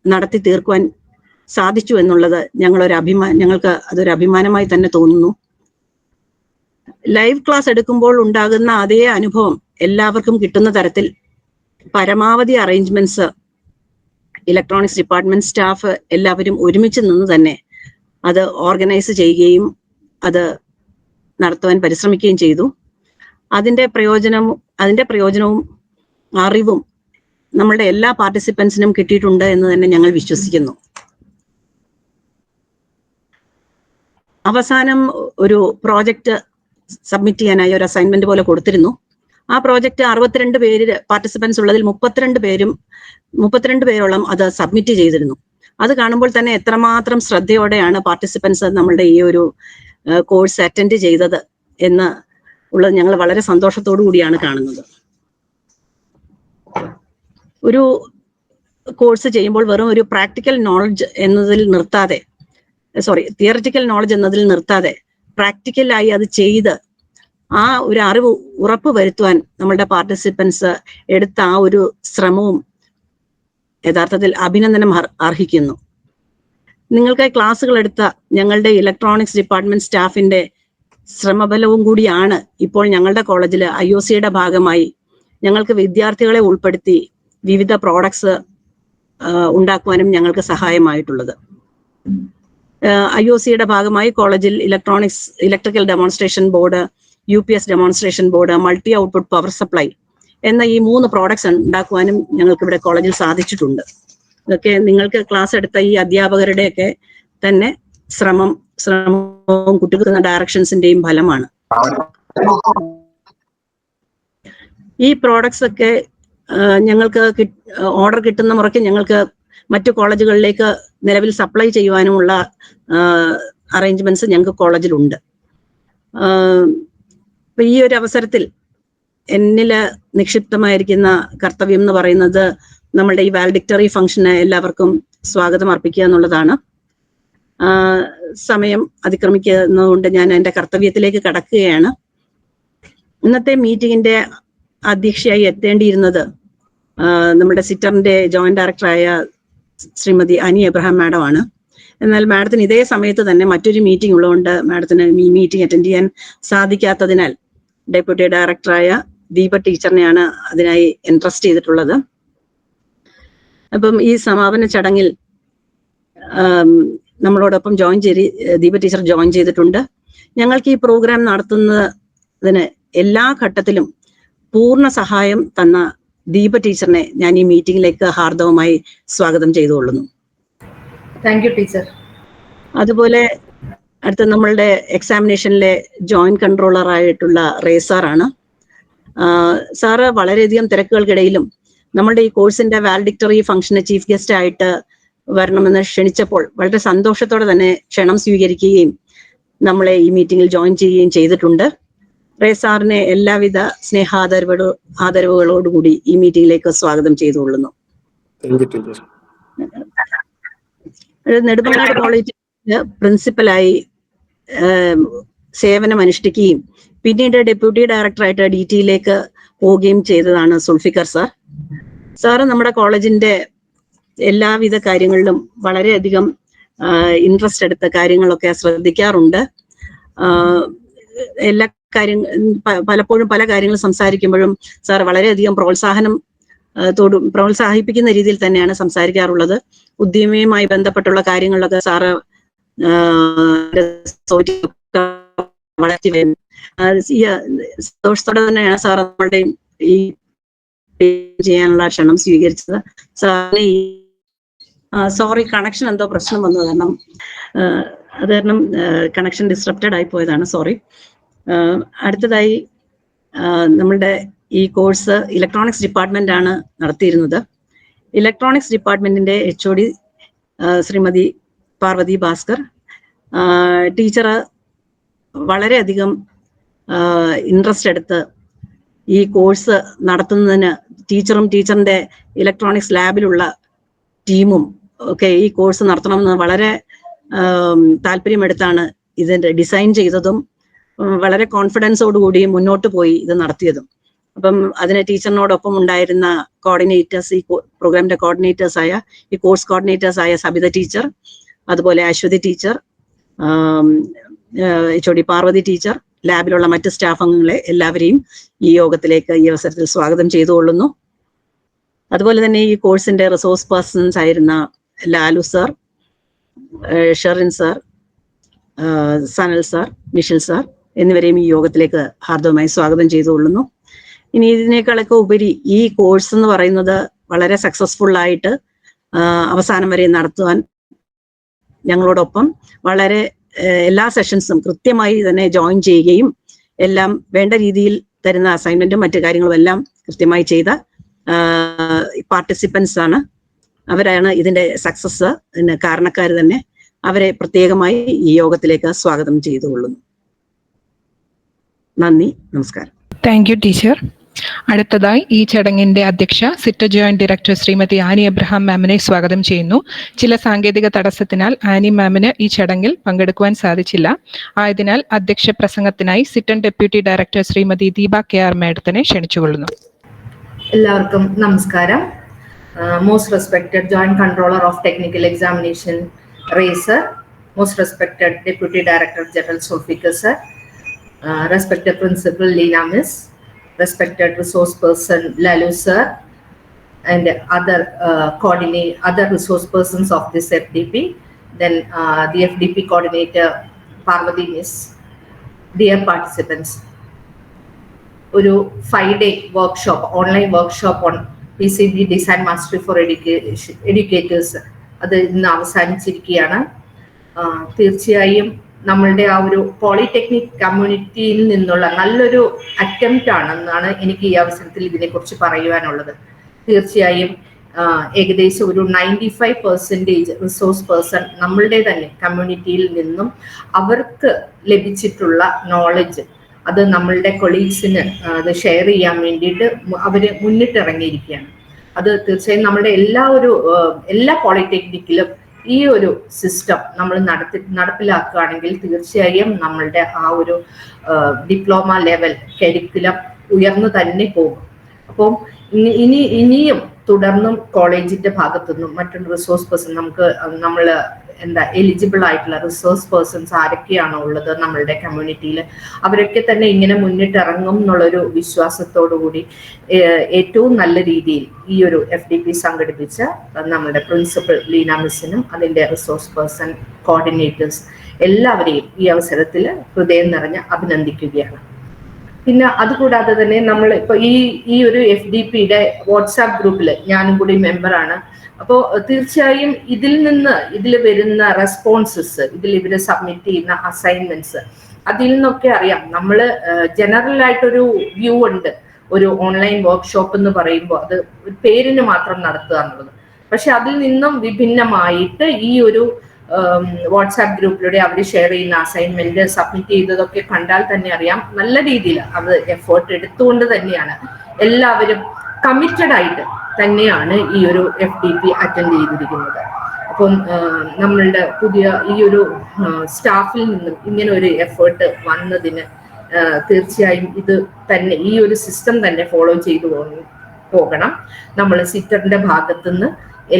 നടത്തി തീർക്കുവാൻ സാധിച്ചു എന്നുള്ളത് ഞങ്ങൾക്ക് അതൊരു അഭിമാനമായി തന്നെ തോന്നുന്നു. ലൈവ് ക്ലാസ് എടുക്കുമ്പോൾ ഉണ്ടാകുന്ന അതേ അനുഭവം എല്ലാവർക്കും കിട്ടുന്ന തരത്തിൽ പരമാവധി അറേഞ്ച്മെന്റ്സ് ഇലക്ട്രോണിക്സ് ഡിപ്പാർട്ട്മെന്റ് സ്റ്റാഫ് എല്ലാവരും ഒരുമിച്ച് നിന്ന് തന്നെ അത് ഓർഗനൈസ് ചെയ്യുകയും അത് നടത്തുവാൻ പരിശ്രമിക്കുകയും ചെയ്തു. അതിന്റെ പ്രയോജനവും അറിവും നമ്മളുടെ എല്ലാ പാർട്ടിസിപ്പൻസിനും കിട്ടിയിട്ടുണ്ട് എന്ന് തന്നെ ഞങ്ങൾ വിശ്വസിക്കുന്നു. അവസാനം ഒരു പ്രോജക്റ്റ് സബ്മിറ്റ് ചെയ്യാനായി ഒരു അസൈൻമെന്റ് പോലെ കൊടുത്തിരുന്നു. ആ പ്രോജക്റ്റ് 62 പേര് പാർട്ടിസിപ്പൻസ് ഉള്ളതിൽ 32 പേരോളം അത് സബ്മിറ്റ് ചെയ്തിരുന്നു. അത് കാണുമ്പോൾ തന്നെ എത്രമാത്രം ശ്രദ്ധയോടെയാണ് പാർട്ടിസിപ്പൻസ് നമ്മളുടെ ഈ ഒരു കോഴ്സ് അറ്റൻഡ് ചെയ്തത് എന്ന് ഉള്ളത് ഞങ്ങൾ വളരെ സന്തോഷത്തോടു കൂടിയാണ് കാണുന്നത്. ഒരു കോഴ്സ് ചെയ്യുമ്പോൾ വെറും ഒരു പ്രാക്ടിക്കൽ നോളജ് എന്നതിൽ നിർത്താതെ തിയററ്റിക്കൽ നോളജ് എന്നതിൽ നിർത്താതെ പ്രാക്ടിക്കലായി അത് ചെയ്ത് ആ ഒരു അറിവ് ഉറപ്പ് വരുത്തുവാൻ നമ്മളുടെ പാർട്ടിസിപ്പൻസ് എടുത്ത ആ ഒരു ശ്രമവും യഥാർത്ഥത്തിൽ അഭിനന്ദനം അർഹിക്കുന്നു. നിങ്ങൾക്ക് ക്ലാസ്സുകൾ എടുത്ത ഞങ്ങളുടെ ഇലക്ട്രോണിക്സ് ഡിപ്പാർട്ട്മെന്റ് സ്റ്റാഫിന്റെ ശ്രമഫലവും കൂടിയാണ് ഇപ്പോൾ ഞങ്ങളുടെ കോളേജിൽ IOCയുടെ ഭാഗമായി ഞങ്ങൾക്ക് വിദ്യാർത്ഥികളെ ഉൾപ്പെടുത്തി വിവിധ പ്രോഡക്ട്സ് ഉണ്ടാക്കുവാനും ഞങ്ങൾക്ക് സഹായമായിട്ടുള്ളത്. IOCയുടെ ഭാഗമായി കോളേജിൽ electrical demonstration board, UPS demonstration board, multi output power supply എന്ന ഈ 3 പ്രോഡക്ട്സ് ഉണ്ടാക്കുവാനും ഞങ്ങൾക്ക് ഇവിടെ കോളേജിൽ സാധിച്ചിട്ടുണ്ട്. ഇതൊക്കെ നിങ്ങൾക്ക് ക്ലാസ് എടുത്ത ഈ അധ്യാപകരുടെയൊക്കെ തന്നെ ശ്രമവും കുട്ടികൾക്ക് ഡയറക്ഷൻസിന്റെയും ഫലമാണ്. ഈ പ്രോഡക്ട്സ് ഒക്കെ ഞങ്ങൾക്ക് ഓർഡർ കിട്ടുന്ന മുറയ്ക്ക് ഞങ്ങൾക്ക് മറ്റു കോളേജുകളിലേക്ക് നിലവിൽ സപ്ലൈ ചെയ്യുവാനുമുള്ള അറേഞ്ച്മെന്റ്സ് ഞങ്ങൾക്ക് കോളേജിലുണ്ട്. അപ്പൊ ഈ ഒരു അവസരത്തിൽ എന്നില് നിക്ഷിപ്തമായിരിക്കുന്ന കർത്തവ്യം എന്ന് പറയുന്നത് നമ്മളുടെ ഈ വാൽഡിക്ടറി ഫംഗ്ഷന് എല്ലാവർക്കും സ്വാഗതം അർപ്പിക്കുക എന്നുള്ളതാണ്. സമയം അതിക്രമിക്കുന്നതുകൊണ്ട് ഞാൻ എൻ്റെ കർത്തവ്യത്തിലേക്ക് കടക്കുകയാണ്. ഇന്നത്തെ മീറ്റിംഗിന്റെ അധ്യക്ഷയായി എത്തേണ്ടിയിരുന്നത് നമ്മുടെ സിറ്ററിന്റെ ജോയിന്റ് ഡയറക്ടറായ ശ്രീമതി അനി എബ്രഹാം മാഡം ആണ്. എന്നാൽ മാഡത്തിന് ഇതേ സമയത്ത് തന്നെ മറ്റൊരു മീറ്റിംഗ് ഉള്ളതുകൊണ്ട് മാഡത്തിന് ഈ മീറ്റിംഗ് അറ്റൻഡ് ചെയ്യാൻ സാധിക്കാത്തതിനാൽ ഡെപ്യൂട്ടി ഡയറക്ടറായ ദീപ ടീച്ചറിനെയാണ് അതിനായി ഇൻട്രസ്റ്റ് ചെയ്തിട്ടുള്ളത്. അപ്പം ഈ സമാപന ചടങ്ങിൽ നമ്മളോടൊപ്പം ദീപ ടീച്ചർ ജോയിൻ ചെയ്തിട്ടുണ്ട്. ഞങ്ങൾക്ക് ഈ പ്രോഗ്രാം നടത്തുന്നതിന് എല്ലാ ഘട്ടത്തിലും പൂർണ്ണ സഹായം തന്ന ദീപ ടീച്ചറിനെ ഞാൻ ഈ മീറ്റിംഗിലേക്ക് ഹാർദവമായി സ്വാഗതം ചെയ്തുകൊള്ളുന്നു. Thank you teacher. അതുപോലെ അടുത്ത നമ്മളുടെ എക്സാമിനേഷനിലെ ജോയിന്റ് കൺട്രോളർ ആയിട്ടുള്ള റേസാറാണ്. സാറ് വളരെയധികം തിരക്കുകൾക്കിടയിലും നമ്മളുടെ ഈ കോഴ്സിന്റെ വാലഡിക്ടറി ഫംഗ്ഷന് ചീഫ് ഗസ്റ്റ് ആയിട്ട് വരണമെന്ന് ക്ഷണിച്ചപ്പോൾ വളരെ സന്തോഷത്തോടെ തന്നെ ക്ഷണം സ്വീകരിക്കുകയും നമ്മളെ ഈ മീറ്റിംഗിൽ ജോയിൻ ചെയ്യുകയും ചെയ്തിട്ടുണ്ട്. റേസാറിനെ എല്ലാവിധ ആദരവുകളോടുകൂടി ഈ മീറ്റിംഗിലേക്ക് സ്വാഗതം ചെയ്തുകൊള്ളുന്നു. നെടുമങ്ങാട് കോളേജിൽ പ്രിൻസിപ്പലായി സേവനമനുഷ്ഠിക്കുകയും പിന്നീട് ഡെപ്യൂട്ടി ഡയറക്ടറായിട്ട് DTയിലേക്ക് പോവുകയും ചെയ്തതാണ് സുൾഫിക്കർ സാർ. സാറ് നമ്മുടെ കോളേജിന്റെ എല്ലാവിധ കാര്യങ്ങളിലും വളരെയധികം ഇൻട്രസ്റ്റ് എടുത്ത കാര്യങ്ങളൊക്കെ ശ്രദ്ധിക്കാറുണ്ട്. എല്ലാ പലപ്പോഴും പല കാര്യങ്ങൾ സംസാരിക്കുമ്പോഴും സാർ വളരെയധികം പ്രോത്സാഹിപ്പിക്കുന്ന രീതിയിൽ തന്നെയാണ് സംസാരിക്കാറുള്ളത്. ഉദ്യമയുമായി ബന്ധപ്പെട്ടുള്ള കാര്യങ്ങളിലൊക്കെ സാറ് വളർത്തി വരുന്നു. സന്തോഷത്തോടെ തന്നെയാണ് സാർ നമ്മളുടെ ഈ ചെയ്യാനുള്ള ക്ഷണം സ്വീകരിച്ചത്. സാറിന് സോറി, കണക്ഷൻ എന്തോ പ്രശ്നം വന്നു അത് കാരണം കണക്ഷൻ ഡിസ്ട്രപ്റ്റഡ് ആയി പോയതാണ്, സോറി. അടുത്തതായി നമ്മളുടെ ഈ കോഴ്സ് ഇലക്ട്രോണിക്സ് ഡിപ്പാർട്ട്മെന്റ് ആണ് നടത്തിയിരുന്നത്. ഇലക്ട്രോണിക്സ് ഡിപ്പാർട്ട്മെന്റിന്റെ HOD ശ്രീമതി പാർവതി ഭാസ്കർ ടീച്ചർ വളരെയധികം ഇൻട്രസ്റ്റ് എടുത്ത് ഈ കോഴ്സ് നടത്തുന്നതിന് ടീച്ചറിന്റെ ഇലക്ട്രോണിക്സ് ലാബിലുള്ള ടീമും ഒക്കെ ഈ കോഴ്സ് നടത്തണമെന്ന് വളരെ താല്പര്യമെടുത്താണ് ഇതിന്റെ ഡിസൈൻ ചെയ്തതും വളരെ കോൺഫിഡൻസോടുകൂടി മുന്നോട്ട് പോയി ഇത് നടത്തിയതും. അപ്പം അതിന് ടീച്ചറിനോടൊപ്പം ഉണ്ടായിരുന്ന കോർഡിനേറ്റേഴ്സ്, ഈ പ്രോഗ്രാമിന്റെ കോർഡിനേറ്റേഴ്സായ ഈ കോഴ്സ് കോർഡിനേറ്റേഴ്സായ സബിത ടീച്ചർ, അതുപോലെ Aswathy teacher, HOD Parvathy teacher, ലാബിലുള്ള മറ്റ് സ്റ്റാഫ് അംഗങ്ങളെ എല്ലാവരെയും ഈ യോഗത്തിലേക്ക് ഈ അവസരത്തിൽ സ്വാഗതം ചെയ്തുകൊള്ളുന്നു. അതുപോലെ തന്നെ ഈ കോഴ്സിന്റെ റിസോഴ്സ് പേഴ്സൺസ് ആയിരുന്ന Lalu sir, Sherin sir, Sanal sir, Mitchel sir എന്നിവരെയും ഈ യോഗത്തിലേക്ക് ഹാർദവമായി സ്വാഗതം ചെയ്തുകൊള്ളുന്നു. ഇനി ഇതിനേക്കാളൊക്കെ ഉപരി ഈ കോഴ്സ് എന്ന് പറയുന്നത് വളരെ സക്സസ്ഫുൾ ആയിട്ട് അവസാനം വരെ നടത്തുവാൻ ഞങ്ങളോടൊപ്പം വളരെ എല്ലാ സെഷൻസും കൃത്യമായി തന്നെ ജോയിൻ ചെയ്യുകയും എല്ലാം വേണ്ട രീതിയിൽ തരുന്ന അസൈൻമെന്റും മറ്റു കാര്യങ്ങളും എല്ലാം കൃത്യമായി ചെയ്ത പാർട്ടിസിപ്പൻസ് ആണ്. അവരാണ് ഇതിന്റെ സക്സസ് കാരണക്കാർ തന്നെ. അവരെ പ്രത്യേകമായി ഈ യോഗത്തിലേക്ക് സ്വാഗതം ചെയ്തുകൊള്ളുന്നു. നന്ദി, നമസ്കാരം. Thank you teacher. അടുത്തതായി ഈ ചടങ്ങിന്റെ അധ്യക്ഷ SITTTR joint director Shrimati Annie Abraham മാമിനെ സ്വാഗതം ചെയ്യുന്നു. ചില സാങ്കേതിക തടസ്സത്തിനാൽ ആനി മാമിന് ഈ ചടങ്ങിൽ പങ്കെടുക്കുവാൻ സാധിച്ചില്ല. ആയതിനാൽ അധ്യക്ഷ പ്രസംഗത്തിനായി SITTTR deputy director Shrimati Deepa KR മാഡത്തിനെ ക്ഷണിച്ചുകൊള്ളുന്നു. എല്ലാവർക്കും നമസ്കാരം. Most respected joint controller of technical examination റേസർ, most respected deputy director general Zulfikar sir, respected principal Leena miss, respected resource person Lalu sir, and other other resource persons of this FDP, then the FDP coordinator Parvati miss, dear participants. Oru 5-day workshop, online workshop on PCB design mastery for educators adu innu avasanichirikkiyana. തീർച്ചയായും നമ്മളുടെ ആ ഒരു polytechnic കമ്മ്യൂണിറ്റിയിൽ നിന്നുള്ള നല്ലൊരു attempt ആണെന്നാണ് എനിക്ക് ഈ അവസരത്തിൽ ഇതിനെക്കുറിച്ച് പറയുവാനുള്ളത്. തീർച്ചയായും ഏകദേശം ഒരു 95% റിസോഴ്സ് പേഴ്സൺ നമ്മളുടെ തന്നെ കമ്മ്യൂണിറ്റിയിൽ നിന്നും അവർക്ക് ലഭിച്ചിട്ടുള്ള നോളജ് അത് നമ്മളുടെ കൊളീഗ്സിന് അത് ഷെയർ ചെയ്യാൻ വേണ്ടിയിട്ട് അവർ മുന്നിട്ടിറങ്ങിയിരിക്കുകയാണ്. അത് തീർച്ചയായും നമ്മളുടെ എല്ലാ പോളിടെക്നിക്കിലും ഈ ഒരു സിസ്റ്റം നമ്മൾ നടപ്പിലാക്കുകയാണെങ്കിൽ തീർച്ചയായും നമ്മളുടെ ആ ഒരു ഡിപ്ലോമ ലെവൽ കരിക്കുലം ഉയർന്നു തന്നെ പോകും. അപ്പം ഇനിയും തുടർന്നും കോളേജിന്റെ ഭാഗത്തുനിന്നും മറ്റൊരു റിസോഴ്സ് പേഴ്സൺ നമ്മൾ എലിജിബിൾ ആയിട്ടുള്ള റിസോഴ്സ് പേഴ്സൺസ് ആരൊക്കെയാണോ ഉള്ളത് നമ്മളുടെ കമ്മ്യൂണിറ്റിയിൽ, അവരൊക്കെ തന്നെ ഇങ്ങനെ മുന്നിട്ടിറങ്ങും എന്നുള്ളൊരു വിശ്വാസത്തോടു കൂടി ഏറ്റവും നല്ല രീതിയിൽ ഈ ഒരു FDP സംഘടിപ്പിച്ച നമ്മുടെ പ്രിൻസിപ്പൽ ലീന മിസ്സിനും അതിൻ്റെ റിസോഴ്സ് പേഴ്സൺ കോർഡിനേറ്റേഴ്സ് എല്ലാവരെയും ഈ അവസരത്തിൽ ഹൃദയം നിറഞ്ഞ് അഭിനന്ദിക്കുകയാണ്. പിന്നെ അതുകൂടാതെ തന്നെ നമ്മൾ ഇപ്പോൾ ഈ ഒരു FDPയുടെ വാട്സാപ്പ് ഗ്രൂപ്പിൽ ഞാനും കൂടി മെമ്പറാണ്. അപ്പോൾ തീർച്ചയായും ഇതിൽ വരുന്ന റെസ്പോൺസസ്, ഇവർ സബ്മിറ്റ് ചെയ്യുന്ന അസൈൻമെന്റ്സ്, അതിൽ നിന്നൊക്കെ അറിയാം നമ്മൾ ജനറൽ ആയിട്ടൊരു വ്യൂ ഉണ്ട്. ഒരു ഓൺലൈൻ വർക്ക്ഷോപ്പ് എന്ന് പറയുമ്പോൾ അത് പേരിന് മാത്രം നടത്തുക എന്നുള്ളത്. പക്ഷെ അതിൽ നിന്നും വിഭിന്നമായിട്ട് ഈ ഒരു വാട്സാപ്പ് ഗ്രൂപ്പിലൂടെ അവർ ഷെയർ ചെയ്യുന്ന അസൈൻമെന്റ് സബ്മിറ്റ് ചെയ്തതൊക്കെ കണ്ടാൽ തന്നെ അറിയാം നല്ല രീതിയിൽ അത് എഫേർട്ട് എടുത്തുകൊണ്ട് തന്നെയാണ് എല്ലാവരും കമ്മിറ്റഡ് ആയിട്ട് തന്നെയാണ് ഈ ഒരു FDP അറ്റൻഡ് ചെയ്തിരിക്കുന്നത്. അപ്പം നമ്മളുടെ പുതിയ ഈ ഒരു സ്റ്റാഫിൽ നിന്നും ഇങ്ങനെ ഒരു എഫേർട്ട് വന്നതിന് തീർച്ചയായും ഇത് തന്നെ ഈ ഒരു സിസ്റ്റം തന്നെ ഫോളോ ചെയ്തു പോകണം. നമ്മൾ സിറ്ററിന്റെ ഭാഗത്തുനിന്ന്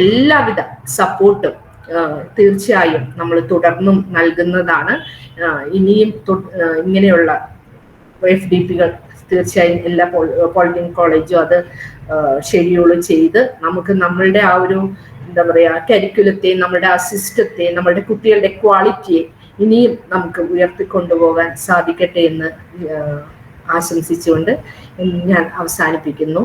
എല്ലാവിധ സപ്പോർട്ടും തീർച്ചയായും നമ്മൾ തുടർന്നും നൽകുന്നതാണ്. ഇനിയും ഇങ്ങനെയുള്ള FDPകൾ തീർച്ചയായും എല്ലാ പോളിടെക്നിക് കോളേജും അത് ഷെഡ്യൂൾ ചെയ്ത് നമുക്ക് നമ്മളുടെ ആ ഒരു എന്താ പറയുക കരിക്കുലത്തെ, നമ്മുടെ ആ സിസ്റ്റത്തെ, നമ്മുടെ കുട്ടികളുടെ ക്വാളിറ്റിയെ ഇനിയും നമുക്ക് ഉയർത്തിക്കൊണ്ടുപോകാൻ സാധിക്കട്ടെ എന്ന് ആശംസിച്ചുകൊണ്ട് ഞാൻ അവസാനിപ്പിക്കുന്നു.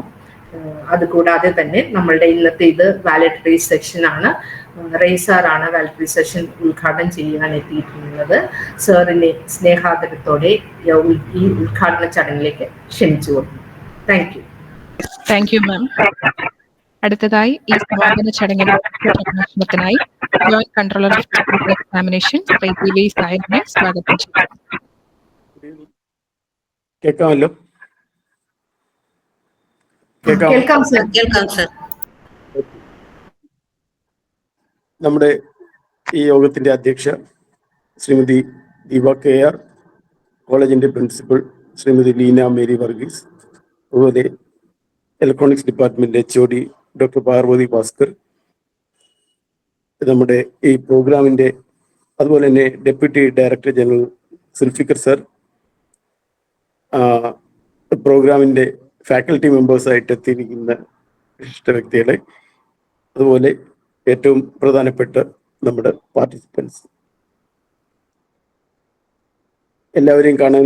അതുകൂടാതെ തന്നെ നമ്മളുടെ ഇന്നത്തെ ഇത് വാലറ്ററി സെക്ഷനാണ്. റേസാറാണ് വാലറ്ററി സെഷൻ ഉദ്ഘാടനം ചെയ്യാൻ എത്തിയിട്ടുള്ളത്. സാറിനെ സ്നേഹാദരത്തോടെ ഈ ഉദ്ഘാടന ചടങ്ങിലേക്ക് ക്ഷണിച്ചു കൊടുക്കുന്നു. Thank you ma'am. അടുത്തതായി ഈ സമാപന ചടങ്ങിന്റെ പ്രഭാഷണത്തിനായി joint controller of technical examination സാഹിബിനെ സ്വാഗതം ചെയ്യുന്നു. കേൾക്കാമല്ലോ? കേൾക്കാം സർ. നമ്മുടെ ഈ യോഗത്തിന്റെ അധ്യക്ഷ ശ്രീമതി ദീപ KR, കോളേജിന്റെ പ്രിൻസിപ്പൽ ശ്രീമതി ലീന മേരി വർഗീസ്, അതുപോലെ electronics department HOD doctor Parvathi Bhaskar, നമ്മുടെ ഈ പ്രോഗ്രാമിന്റെ അതുപോലെ തന്നെ deputy director general Sulfikar sir, പ്രോഗ്രാമിന്റെ ഫാക്കൽറ്റി മെമ്പേഴ്സായിട്ട് എത്തിയിരിക്കുന്ന വിശിഷ്ട വ്യക്തികളെ, അതുപോലെ ഏറ്റവും പ്രധാനപ്പെട്ട നമ്മുടെ പാർട്ടിസിപ്പൻസ്, എല്ലാവരെയും കാണാൻ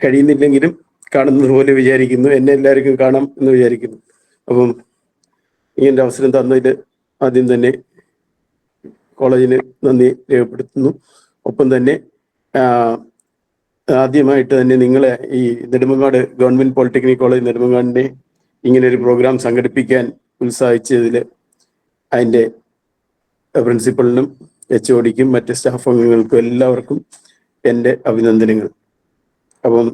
കഴിയുന്നില്ലെങ്കിലും കാണുന്നത് പോലെ വിചാരിക്കുന്നു. എന്നെ എല്ലാവർക്കും കാണാം എന്ന് വിചാരിക്കുന്നു. അപ്പം ഇങ്ങനൊരു അവസരം തന്നതിൽ ആദ്യം തന്നെ കോളേജിന് നന്ദി രേഖപ്പെടുത്തുന്നു. ഒപ്പം തന്നെ ആദ്യമായിട്ട് തന്നെ നിങ്ങളെ ഈ നെടുമങ്ങാട് ഗവൺമെന്റ് പോളിടെക്നിക് കോളേജ് നെടുമങ്ങാടിനെ ഇങ്ങനെ ഒരു പ്രോഗ്രാം സംഘടിപ്പിക്കാൻ ഉത്സാഹിച്ചതിൽ അതിൻ്റെ പ്രിൻസിപ്പലിനും HODക്കും മറ്റ് സ്റ്റാഫ് അംഗങ്ങൾക്കും എല്ലാവർക്കും എൻ്റെ അഭിനന്ദനങ്ങൾ. അപ്പം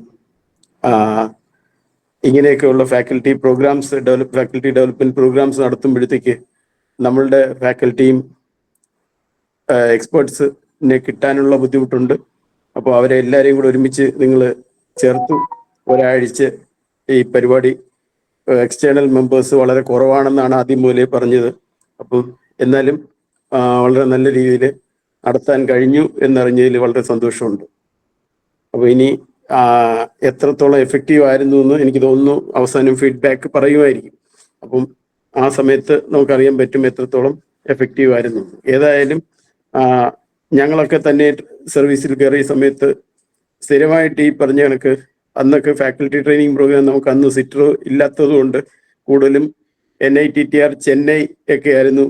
ഇങ്ങനെയൊക്കെയുള്ള ഫാക്കൽറ്റി ഡെവലപ്മെന്റ് പ്രോഗ്രാംസ് നടത്തുമ്പോഴത്തേക്ക് നമ്മളുടെ ഫാക്കൽറ്റിയും എക്സ്പേർട്സിനെ കിട്ടാനുള്ള ബുദ്ധിമുട്ടുണ്ട്. അപ്പോൾ അവരെ എല്ലാവരെയും കൂടെ ഒരുമിച്ച് നിങ്ങൾ ചേർത്തു. ഒരാഴ്ച ഈ പരിപാടി എക്സ്റ്റേണൽ മെമ്പേഴ്സ് വളരെ കുറവാണെന്നാണ് ആദ്യം മുതലേ പറഞ്ഞത്. അപ്പം എന്നാലും വളരെ നല്ല രീതിയിൽ നടത്താൻ കഴിഞ്ഞു എന്നറിഞ്ഞതിൽ വളരെ സന്തോഷമുണ്ട്. അപ്പോൾ ഇനി എത്രത്തോളം എഫക്റ്റീവ് ആയിരുന്നു എന്ന് എനിക്ക് തോന്നുന്നു അവസാനം ഫീഡ്ബാക്ക് പറയുമായിരിക്കും. അപ്പം ആ സമയത്ത് നമുക്കറിയാൻ പറ്റും എത്രത്തോളം എഫക്റ്റീവ് ആയിരുന്നു. ഏതായാലും ഞങ്ങളൊക്കെ തന്നെ സർവീസിൽ കയറിയ സമയത്ത് സ്ഥിരമായിട്ട് ഈ പറഞ്ഞ കണക്ക് അന്നൊക്കെ ഫാക്കൽറ്റി ട്രെയിനിങ് പ്രോഗ്രാം നമുക്ക് അന്ന് സിറ്റർ ഇല്ലാത്തതുകൊണ്ട് കൂടുതലും NITTR ചെന്നൈ ഒക്കെ ആയിരുന്നു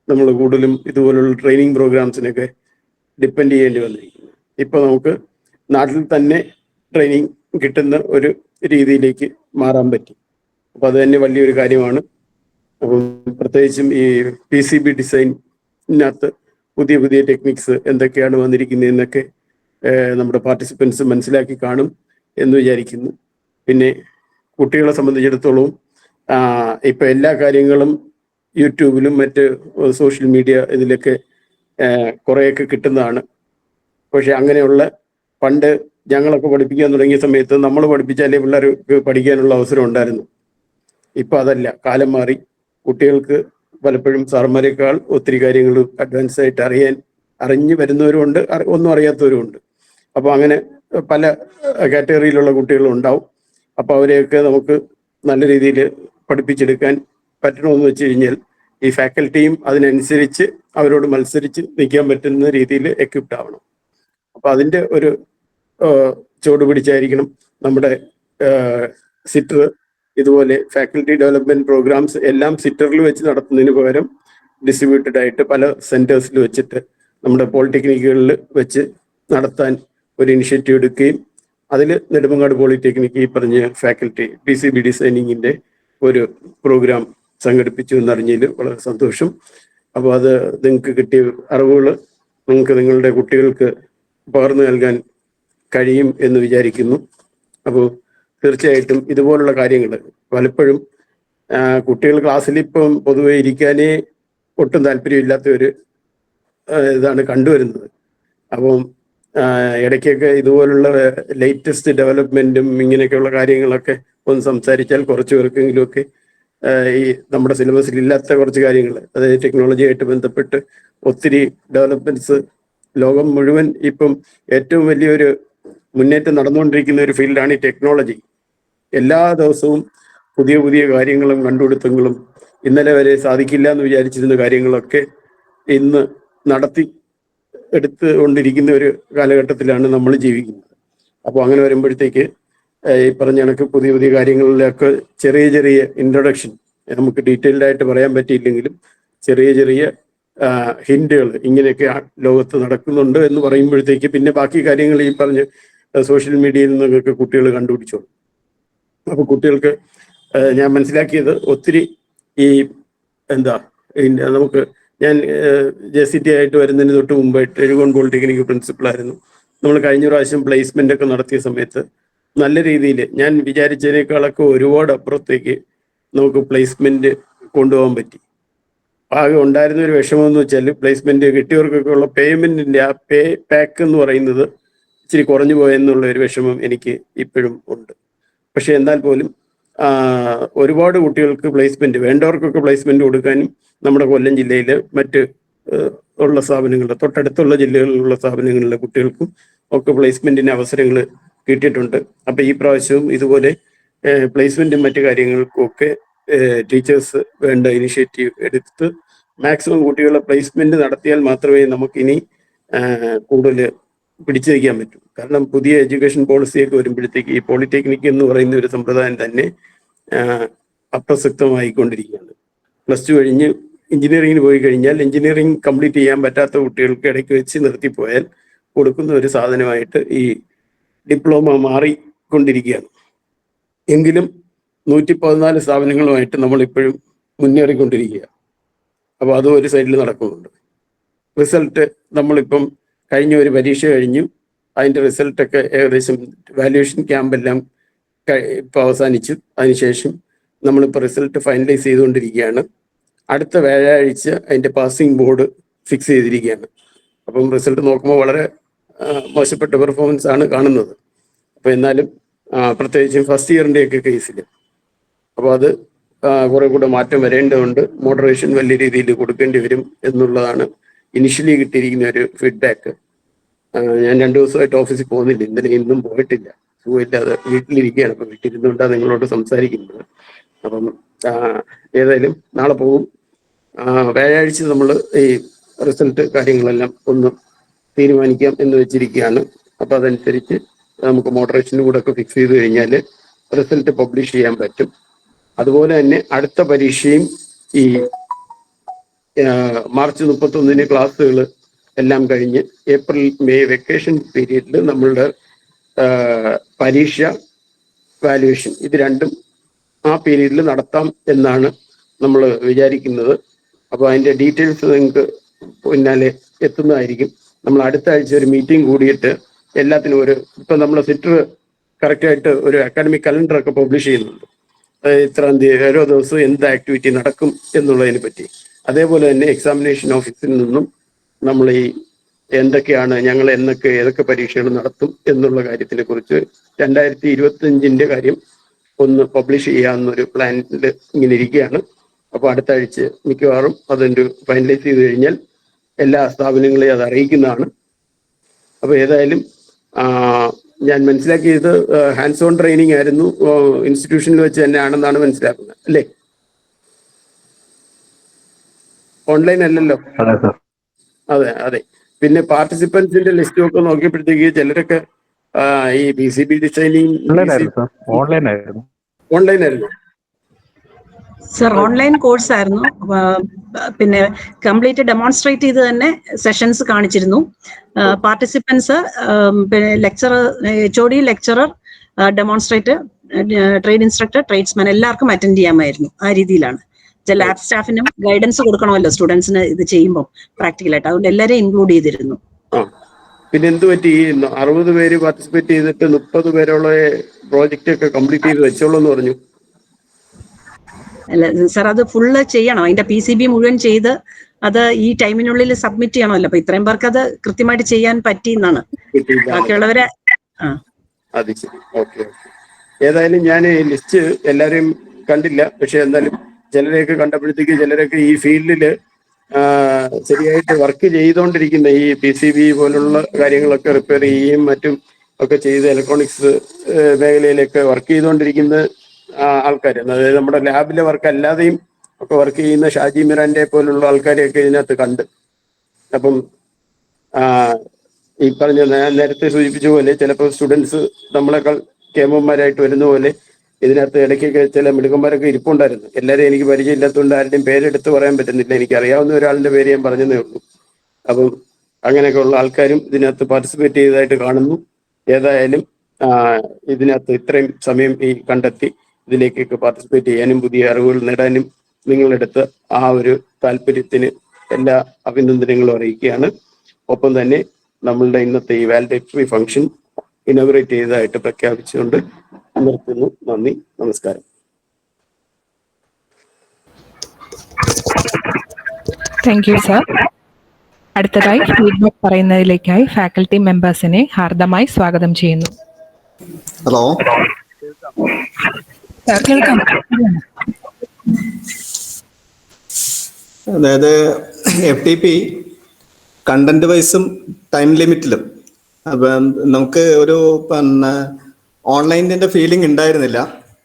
നമ്മൾ കൂടുതലും ഇതുപോലുള്ള ട്രെയിനിങ് പ്രോഗ്രാംസിനൊക്കെ ഡിപ്പെൻഡ് ചെയ്യേണ്ടി വന്നിരിക്കുന്നത്. ഇപ്പോൾ നമുക്ക് നാട്ടിൽ തന്നെ ട്രെയിനിങ് കിട്ടുന്ന ഒരു രീതിയിലേക്ക് മാറാൻ പറ്റി. അപ്പോൾ അത് തന്നെ വലിയൊരു കാര്യമാണ്. അപ്പം പ്രത്യേകിച്ചും ഈ PCB ഡിസൈനിനകത്ത് പുതിയ പുതിയ ടെക്നിക്സ് എന്തൊക്കെയാണ് വന്നിരിക്കുന്നതെന്നൊക്കെ നമ്മുടെ പാർട്ടിസിപ്പൻസ് മനസ്സിലാക്കി കാണും എന്ന് വിചാരിക്കുന്നു. പിന്നെ കുട്ടികളെ സംബന്ധിച്ചിടത്തോളം ഇപ്പം എല്ലാ കാര്യങ്ങളും യൂട്യൂബിലും മറ്റ് സോഷ്യൽ മീഡിയ ഇതിലൊക്കെ കുറേയൊക്കെ കിട്ടുന്നതാണ്. പക്ഷെ അങ്ങനെയുള്ള പണ്ട് ഞങ്ങളൊക്കെ പഠിപ്പിക്കാൻ തുടങ്ങിയ സമയത്ത് നമ്മൾ പഠിപ്പിച്ചാലേ പിള്ളേർക്ക് പഠിക്കാനുള്ള അവസരം ഉണ്ടായിരുന്നു. ഇപ്പം അതല്ല, കാലം മാറി. കുട്ടികൾക്ക് പലപ്പോഴും സാർമാരെക്കാൾ ഒത്തിരി കാര്യങ്ങൾ അഡ്വാൻസ് ആയിട്ട് അറിയാൻ അറിഞ്ഞു വരുന്നവരുമുണ്ട്, ഒന്നും അറിയാത്തവരുമുണ്ട്. അപ്പോൾ അങ്ങനെ പല കാറ്റഗറിയിലുള്ള കുട്ടികളും ഉണ്ടാവും. അപ്പോൾ അവരെയൊക്കെ നമുക്ക് നല്ല രീതിയിൽ പഠിപ്പിച്ചെടുക്കാൻ പറ്റണമെന്ന് വെച്ച് കഴിഞ്ഞാൽ ഈ ഫാക്കൽറ്റിയും അതിനനുസരിച്ച് അവരോട് മത്സരിച്ച് നിൽക്കാൻ പറ്റുന്ന രീതിയിൽ എക്വിപ്ഡ് ആവണം. അപ്പോൾ അതിൻ്റെ ഒരു ചുവട് പിടിച്ചായിരിക്കണം നമ്മുടെ സിറ്റർ ഇതുപോലെ ഫാക്കൽറ്റി ഡെവലപ്മെന്റ് പ്രോഗ്രാംസ് എല്ലാം സിറ്ററിൽ വെച്ച് നടത്തുന്നതിന് പകരം ഡിസ്ട്രിബ്യൂട്ടഡ് ആയിട്ട് പല സെന്റേഴ്സിൽ വെച്ചിട്ട് നമ്മുടെ പോളിടെക്നിക്കുകളിൽ വെച്ച് നടത്താൻ ഒരു ഇനിഷ്യേറ്റീവ് എടുക്കുകയും അതിൽ നെടുമങ്ങാട് പോളിടെക്നിക്ക് ഈ പറഞ്ഞ ഫാക്കൽറ്റി PCB ഡിസൈനിങ്ങിൻ്റെ ഒരു പ്രോഗ്രാം സംഘടിപ്പിച്ചു എന്നറിഞ്ഞതിൽ വളരെ സന്തോഷം. അപ്പോൾ അത് നിങ്ങൾക്ക് കിട്ടിയ അറിവുകൾ നിങ്ങൾക്ക് നിങ്ങളുടെ കുട്ടികൾക്ക് പകർന്നു നൽകാൻ കഴിയും എന്ന് വിചാരിക്കുന്നു. അപ്പോൾ തീർച്ചയായിട്ടും ഇതുപോലുള്ള കാര്യങ്ങൾ പലപ്പോഴും കുട്ടികൾ ക്ലാസ്സിൽ ഇപ്പം പൊതുവെ ഇരിക്കാനേ ഒട്ടും താല്പര്യമില്ലാത്ത ഒരു ഇതാണ് കണ്ടുവരുന്നത്. അപ്പം ഇടയ്ക്കൊക്കെ ഇതുപോലുള്ള ലേറ്റസ്റ്റ് ഡെവലപ്മെന്റും ഇങ്ങനെയൊക്കെയുള്ള കാര്യങ്ങളൊക്കെ ഒന്ന് സംസാരിച്ചാൽ കുറച്ച് പേർക്കെങ്കിലുമൊക്കെ ഈ നമ്മുടെ സിലബസിൽ ഇല്ലാത്ത കുറച്ച് കാര്യങ്ങൾ, അതായത് ടെക്നോളജിയായിട്ട് ബന്ധപ്പെട്ട് ഒത്തിരി ഡെവലപ്മെന്റ്സ് ലോകം മുഴുവൻ ഇപ്പം ഏറ്റവും വലിയൊരു മുന്നേറ്റം നടന്നുകൊണ്ടിരിക്കുന്ന ഒരു ഫീൽഡാണ് ഈ ടെക്നോളജി. എല്ലാ ദിവസവും പുതിയ പുതിയ കാര്യങ്ങളും കണ്ടുപിടുത്തങ്ങളും ഇന്നലെ വരെ സാധിക്കില്ല എന്ന് വിചാരിച്ചിരുന്ന കാര്യങ്ങളൊക്കെ ഇന്ന് നടത്തി എടുത്തുകൊണ്ടിരിക്കുന്ന ഒരു കാലഘട്ടത്തിലാണ് നമ്മൾ ജീവിക്കുന്നത്. അപ്പോൾ അങ്ങനെ വരുമ്പോഴത്തേക്ക് ഈ പറഞ്ഞ കണക്ക് പുതിയ പുതിയ കാര്യങ്ങളിലൊക്കെ ചെറിയ ചെറിയ ഇൻട്രൊഡക്ഷൻ നമുക്ക് ഡീറ്റെയിൽഡ് ആയിട്ട് പറയാൻ പറ്റിയില്ലെങ്കിലും ചെറിയ ചെറിയ ഹിൻഡുകൾ ഇങ്ങനെയൊക്കെ ലോകത്ത് നടക്കുന്നുണ്ട് എന്ന് പറയുമ്പോഴത്തേക്ക് പിന്നെ ബാക്കി കാര്യങ്ങൾ ഈ പറഞ്ഞ് സോഷ്യൽ മീഡിയയിൽ നിന്നൊക്കെ കുട്ടികൾ കണ്ടുപിടിച്ചോളൂ. അപ്പോൾ കുട്ടികൾക്ക് ഞാൻ മനസ്സിലാക്കിയത് ഒത്തിരി ഈ നമുക്ക് ഞാൻ JCT ആയിട്ട് വരുന്നതിന് തൊട്ട് മുമ്പായിട്ട് എഴുകോൺ പോളിടെക്നിക് പ്രിൻസിപ്പളായിരുന്നു. നമ്മൾ കഴിഞ്ഞ പ്രാവശ്യം പ്ലേസ്മെന്റ് ഒക്കെ നടത്തിയ സമയത്ത് നല്ല രീതിയിൽ ഞാൻ വിചാരിച്ചതിനേക്കാളൊക്കെ ഒരുപാട് അപ്പുറത്തേക്ക് നമുക്ക് പ്ലേസ്മെന്റ് കൊണ്ടുപോകാൻ പറ്റി. ആകെ ഉണ്ടായിരുന്ന ഒരു വിഷമം എന്ന് വെച്ചാൽ പ്ലേസ്മെന്റ് കിട്ടിയവർക്കൊക്കെ ഉള്ള പേയ്മെന്റിന്റെ ആ പാക്ക് എന്ന് പറയുന്നത് ഇച്ചിരി കുറഞ്ഞു പോയെന്നുള്ള ഒരു വിഷമം എനിക്ക് ഇപ്പോഴും ഉണ്ട്. പക്ഷെ എന്നാൽ പോലും ഒരുപാട് കുട്ടികൾക്ക് പ്ലേസ്മെന്റ് വേണ്ടവർക്കൊക്കെ പ്ലേസ്മെന്റ് കൊടുക്കാനും നമ്മുടെ കൊല്ലം ജില്ലയിലെ മറ്റ് ഉള്ള സ്ഥാപനങ്ങളുടെ തൊട്ടടുത്തുള്ള ജില്ലകളിലുള്ള സ്ഥാപനങ്ങളിലെ കുട്ടികൾക്കും ഒക്കെ പ്ലേസ്മെന്റിന് അവസരങ്ങൾ കിട്ടിയിട്ടുണ്ട്. അപ്പൊ ഈ പ്രാവശ്യവും ഇതുപോലെ പ്ലേസ്മെന്റും മറ്റു കാര്യങ്ങൾക്കും ഒക്കെ ടീച്ചേഴ്സ് വേണ്ട ഇനിഷ്യേറ്റീവ് എടുത്ത് മാക്സിമം കുട്ടികളുടെ പ്ലേസ്മെന്റ് നടത്തിയാൽ മാത്രമേ നമുക്കിനി കൂടുതൽ പിടിച്ചു വയ്ക്കാൻ പറ്റും. കാരണം പുതിയ എഡ്യൂക്കേഷൻ പോളിസിയൊക്കെ വരുമ്പോഴത്തേക്ക് ഈ പോളിടെക്നിക് എന്ന് പറയുന്ന ഒരു സമ്പ്രദായം തന്നെ അപ്രസക്തമായിക്കൊണ്ടിരിക്കുകയാണ്. +2 കഴിഞ്ഞ് എഞ്ചിനീയറിംഗിന് പോയി കഴിഞ്ഞാൽ എഞ്ചിനീയറിംഗ് കംപ്ലീറ്റ് ചെയ്യാൻ പറ്റാത്ത കുട്ടികൾക്ക് ഇടയ്ക്ക് വെച്ച് നിർത്തിപ്പോയാൽ കൊടുക്കുന്ന ഒരു സാധനമായിട്ട് ഈ ഡിപ്ലോമ മാറിക്കൊണ്ടിരിക്കുകയാണ്. എങ്കിലും 114 സ്ഥാപനങ്ങളുമായിട്ട് നമ്മളിപ്പോഴും മുന്നേറിക്കൊണ്ടിരിക്കുക. അപ്പോൾ അതും ഒരു സൈഡിൽ നടക്കുന്നുണ്ട്. റിസൾട്ട് നമ്മളിപ്പം കഴിഞ്ഞ ഒരു പരീക്ഷ കഴിഞ്ഞു, അതിൻ്റെ റിസൾട്ടൊക്കെ ഏകദേശം വാല്യുവേഷൻ ക്യാമ്പെല്ലാം ഇപ്പോൾ അവസാനിച്ചു. അതിനുശേഷം നമ്മളിപ്പോൾ റിസൾട്ട് ഫൈനലൈസ് ചെയ്തുകൊണ്ടിരിക്കുകയാണ്. അടുത്ത വ്യാഴാഴ്ച അതിൻ്റെ പാസിംഗ് ബോർഡ് ഫിക്സ് ചെയ്തിരിക്കുകയാണ്. അപ്പം റിസൾട്ട് നോക്കുമ്പോൾ വളരെ മോശപ്പെട്ട പെർഫോമൻസ് ആണ് കാണുന്നത്. അപ്പോൾ എന്നാലും പ്രത്യേകിച്ചും ഫസ്റ്റ് ഇയറിൻ്റെയൊക്കെ കേസിൽ അപ്പോൾ അത് കുറെ കൂടെ മാറ്റം വരേണ്ടതുണ്ട്. മോഡറേഷൻ വലിയ രീതിയിൽ കൊടുക്കേണ്ടി വരും എന്നുള്ളതാണ് ഇനിഷ്യലി കിട്ടിയിരിക്കുന്ന ഒരു ഫീഡ്ബാക്ക്. ഞാൻ 2 ദിവസമായിട്ട് ഓഫീസിൽ പോകുന്നില്ല, ഇന്നലെ ഇന്നും പോയിട്ടില്ല, സുഖമില്ലാതെ വീട്ടിലിരിക്കുകയാണ്. അപ്പം വീട്ടിലിരുന്നുകൊണ്ടാണ് നിങ്ങളോട് സംസാരിക്കുന്നത്. അപ്പം ഏതായാലും നാളെ പോകും. വ്യാഴാഴ്ച നമ്മൾ ഈ റിസൾട്ട് കാര്യങ്ങളെല്ലാം ഒന്ന് തീരുമാനിക്കാം എന്ന് വെച്ചിരിക്കുകയാണ്. അപ്പം അതനുസരിച്ച് നമുക്ക് മോഡറേഷനും കൂടെ ഒക്കെ ഫിക്സ് ചെയ്ത് കഴിഞ്ഞാൽ റിസൾട്ട് പബ്ലിഷ് ചെയ്യാൻ പറ്റും. അതുപോലെ തന്നെ അടുത്ത പരീക്ഷയും ഈ മാർച്ച് 31 ക്ലാസ്സുകൾ എല്ലാം കഴിഞ്ഞ് ഏപ്രിൽ മെയ് വെക്കേഷൻ പീരീഡിൽ നമ്മളുടെ പരീക്ഷ വാല്യുവേഷൻ ഇത് രണ്ടും ആ പീരീഡിൽ നടത്താം എന്നാണ് നമ്മൾ വിചാരിക്കുന്നത്. അപ്പോൾ അതിൻ്റെ ഡീറ്റെയിൽസ് നിങ്ങൾക്ക് പിന്നാലെ എത്തുന്നതായിരിക്കും. നമ്മൾ അടുത്ത ആഴ്ച ഒരു മീറ്റിംഗ് കൂടിയിട്ട് എല്ലാത്തിനും ഇപ്പം നമ്മൾ സിറ്റർ കറക്റ്റായിട്ട് ഒരു അക്കാഡമിക് കലണ്ടറൊക്കെ പബ്ലിഷ് ചെയ്യുന്നുണ്ട്. ഇത്രാം തീയതി ഓരോ ദിവസവും എന്ത് ആക്ടിവിറ്റി നടക്കും എന്നുള്ളതിനെ പറ്റി. അതേപോലെ തന്നെ എക്സാമിനേഷൻ ഓഫീസിൽ നിന്നും നമ്മൾ ഈ എന്തൊക്കെയാണ് ഞങ്ങൾ ഏതൊക്കെ പരീക്ഷകൾ നടത്തും എന്നുള്ള കാര്യത്തിനെ കുറിച്ച് 2025 കാര്യം ഒന്ന് പബ്ലിഷ് ചെയ്യാവുന്നൊരു പ്ലാനിൽ ഇങ്ങനെ ഇരിക്കുകയാണ്. അപ്പോൾ അടുത്ത ആഴ്ച മിക്കവാറും അതിൻ്റെ ഫൈനലൈസ് ചെയ്ത് കഴിഞ്ഞാൽ എല്ലാ സ്ഥാപനങ്ങളെയും അത് അറിയിക്കുന്നതാണ്. അപ്പോൾ ഏതായാലും ഞാൻ മനസ്സിലാക്കിയത് ഹാൻഡ്സ് ഓൺ ട്രെയിനിങ് ആയിരുന്നു, ഇൻസ്റ്റിറ്റ്യൂഷനിൽ വെച്ച് തന്നെ ആണെന്നാണ് മനസ്സിലാക്കുന്നത്, അല്ലേ? ഓൺലൈൻ അല്ലല്ലോ? അതെ സർ. അതെ അതെ. പിന്നെ പാർട്ടിസിപ്പൻസിന്റെ ലിസ്റ്റും ഒക്കെ നോക്കിയപ്പോഴത്തേക്ക് ചിലരൊക്കെ ഈ PCB ഡിസൈനിങ് ഓൺലൈൻ ആയിരുന്നു. ഓൺലൈൻ ആയിരുന്നു സർ. ഓൺലൈൻ കോഴ്സ് ആയിരുന്നു. പിന്നെ കംപ്ലീറ്റ് ഡെമോൺസ്ട്രേറ്റ് ചെയ്ത് തന്നെ സെഷൻസ് കാണിച്ചിരുന്നു. പാർട്ടിസിപ്പൻസ് പിന്നെ lecturer, HOD, lecturer, demonstrate, trade instructor, tradesman എല്ലാവർക്കും അറ്റൻഡ് ചെയ്യാമായിരുന്നു. ആ രീതിയിലാണ്. ലാബ് സ്റ്റാഫിനും ഗൈഡൻസ് കൊടുക്കണമല്ലോ സ്റ്റുഡൻസിന് ഇത് ചെയ്യുമ്പോൾ പ്രാക്ടിക്കലായിട്ട്. അതുകൊണ്ട് എല്ലാവരെയും ഇൻക്ലൂഡ് ചെയ്തിരുന്നു. പിന്നെ എന്ത് പറ്റി, ഈ 60 പേര് പാർട്ടിസിപ്പേറ്റ് ചെയ്തിട്ട് 30 പേരുള്ള പ്രോജക്റ്റ് ഒക്കെ കംപ്ലീറ്റ് ചെയ്ത് വെച്ചോളൂ എന്ന് പറഞ്ഞു? അല്ല സാർ, അത് ഫുള്ള് ചെയ്യണം. അതിന്റെ PCB മുഴുവൻ ചെയ്ത് അത് ഈ ടൈമിനുള്ളിൽ സബ്മിറ്റ് ചെയ്യണമല്ലോ. അപ്പൊ ഇത്രയും പേർക്ക് അത് കൃത്യമായിട്ട് ചെയ്യാൻ പറ്റി എന്നാണ്. ബാക്കിയുള്ളവരെ അത് ശരി. ഓക്കെ. ഏതായാലും ഞാൻ ലിസ്റ്റ് എല്ലാവരെയും കണ്ടില്ല, പക്ഷെ എന്നാലും ചിലരെയൊക്കെ കണ്ടപ്പോഴത്തേക്ക് ചിലരൊക്കെ ഈ ഫീൽഡില് ശരിയായിട്ട് വർക്ക് ചെയ്തുകൊണ്ടിരിക്കുന്ന ഈ PCB പോലുള്ള കാര്യങ്ങളൊക്കെ റിപ്പയർ ചെയ്യുകയും മറ്റും ഒക്കെ ചെയ്ത് ഇലക്ട്രോണിക്സ് മേഖലയിലൊക്കെ വർക്ക് ചെയ്തുകൊണ്ടിരിക്കുന്ന ആൾക്കാർ, അതായത് നമ്മുടെ ലാബിലെ വർക്ക് അല്ലാതെയും ഒക്കെ വർക്ക് ചെയ്യുന്ന ഷാജി മിറാന്റെ പോലുള്ള ആൾക്കാരെയൊക്കെ ഇതിനകത്ത് കണ്ട്. അപ്പം ഈ പറഞ്ഞ നേരത്തെ സൂചിപ്പിച്ച പോലെ ചിലപ്പോൾ സ്റ്റുഡൻസ് നമ്മളെക്കാൾ കേമന്മാരായിട്ട് വരുന്ന പോലെ ഇതിനകത്ത് ഇടയ്ക്കൊക്കെ ചില മിടുക്കന്മാരൊക്കെ ഇരിപ്പുണ്ടായിരുന്നു. എല്ലാവരെയും എനിക്ക് പരിചയമില്ലാത്തതുകൊണ്ട് ആരുടെയും പേരെടുത്ത് പറയാൻ പറ്റുന്നില്ല. എനിക്ക് അറിയാവുന്ന ഒരാളുടെ പേര് ഞാൻ പറഞ്ഞതേ ഉള്ളൂ. അപ്പം അങ്ങനെയൊക്കെ ഉള്ള ആൾക്കാരും ഇതിനകത്ത് പാർട്ടിസിപ്പേറ്റ് ചെയ്തതായിട്ട് കാണുന്നു. ഏതായാലും ഇതിനകത്ത് ഇത്രയും സമയം ഈ കണ്ടെത്തി ഇതിലേക്കൊക്കെ പാർട്ടിസിപ്പേറ്റ് ചെയ്യാനും പുതിയ അറിവുകൾ നേടാനും നിങ്ങളെടുത്ത് ആ ഒരു താല്പര്യത്തിന് എല്ലാ അഭിനന്ദനങ്ങളും അറിയിക്കുകയാണ്. ഒപ്പം തന്നെ നമ്മളുടെ ഇന്നത്തെ ഈ വാലിഡേറ്ററി ഫംഗ്ഷൻ ഇനോഗ്രേറ്റ് ചെയ്തതായിട്ട് പ്രഖ്യാപിച്ചുകൊണ്ട് നിർത്തുന്നു. നന്ദി, നമസ്കാരം. Thank you sir. അടുത്തതായി ഫീഡ്ബാക്ക് പറയുന്നതിലേക്കായി ഫാക്കൽറ്റി മെമ്പേഴ്സിനെ ഹാർദമായി സ്വാഗതം ചെയ്യുന്നു. ഹലോ, കേൾക്കാം. അതായത് FTP കണ്ടന്റ് വൈസും ടൈം ലിമിറ്റിലും അപ്പം നമുക്ക് ഒരു പിന്നെ ഓൺലൈനിന്റെ ഫീലിംഗ് ഉണ്ടായിരുന്നില്ല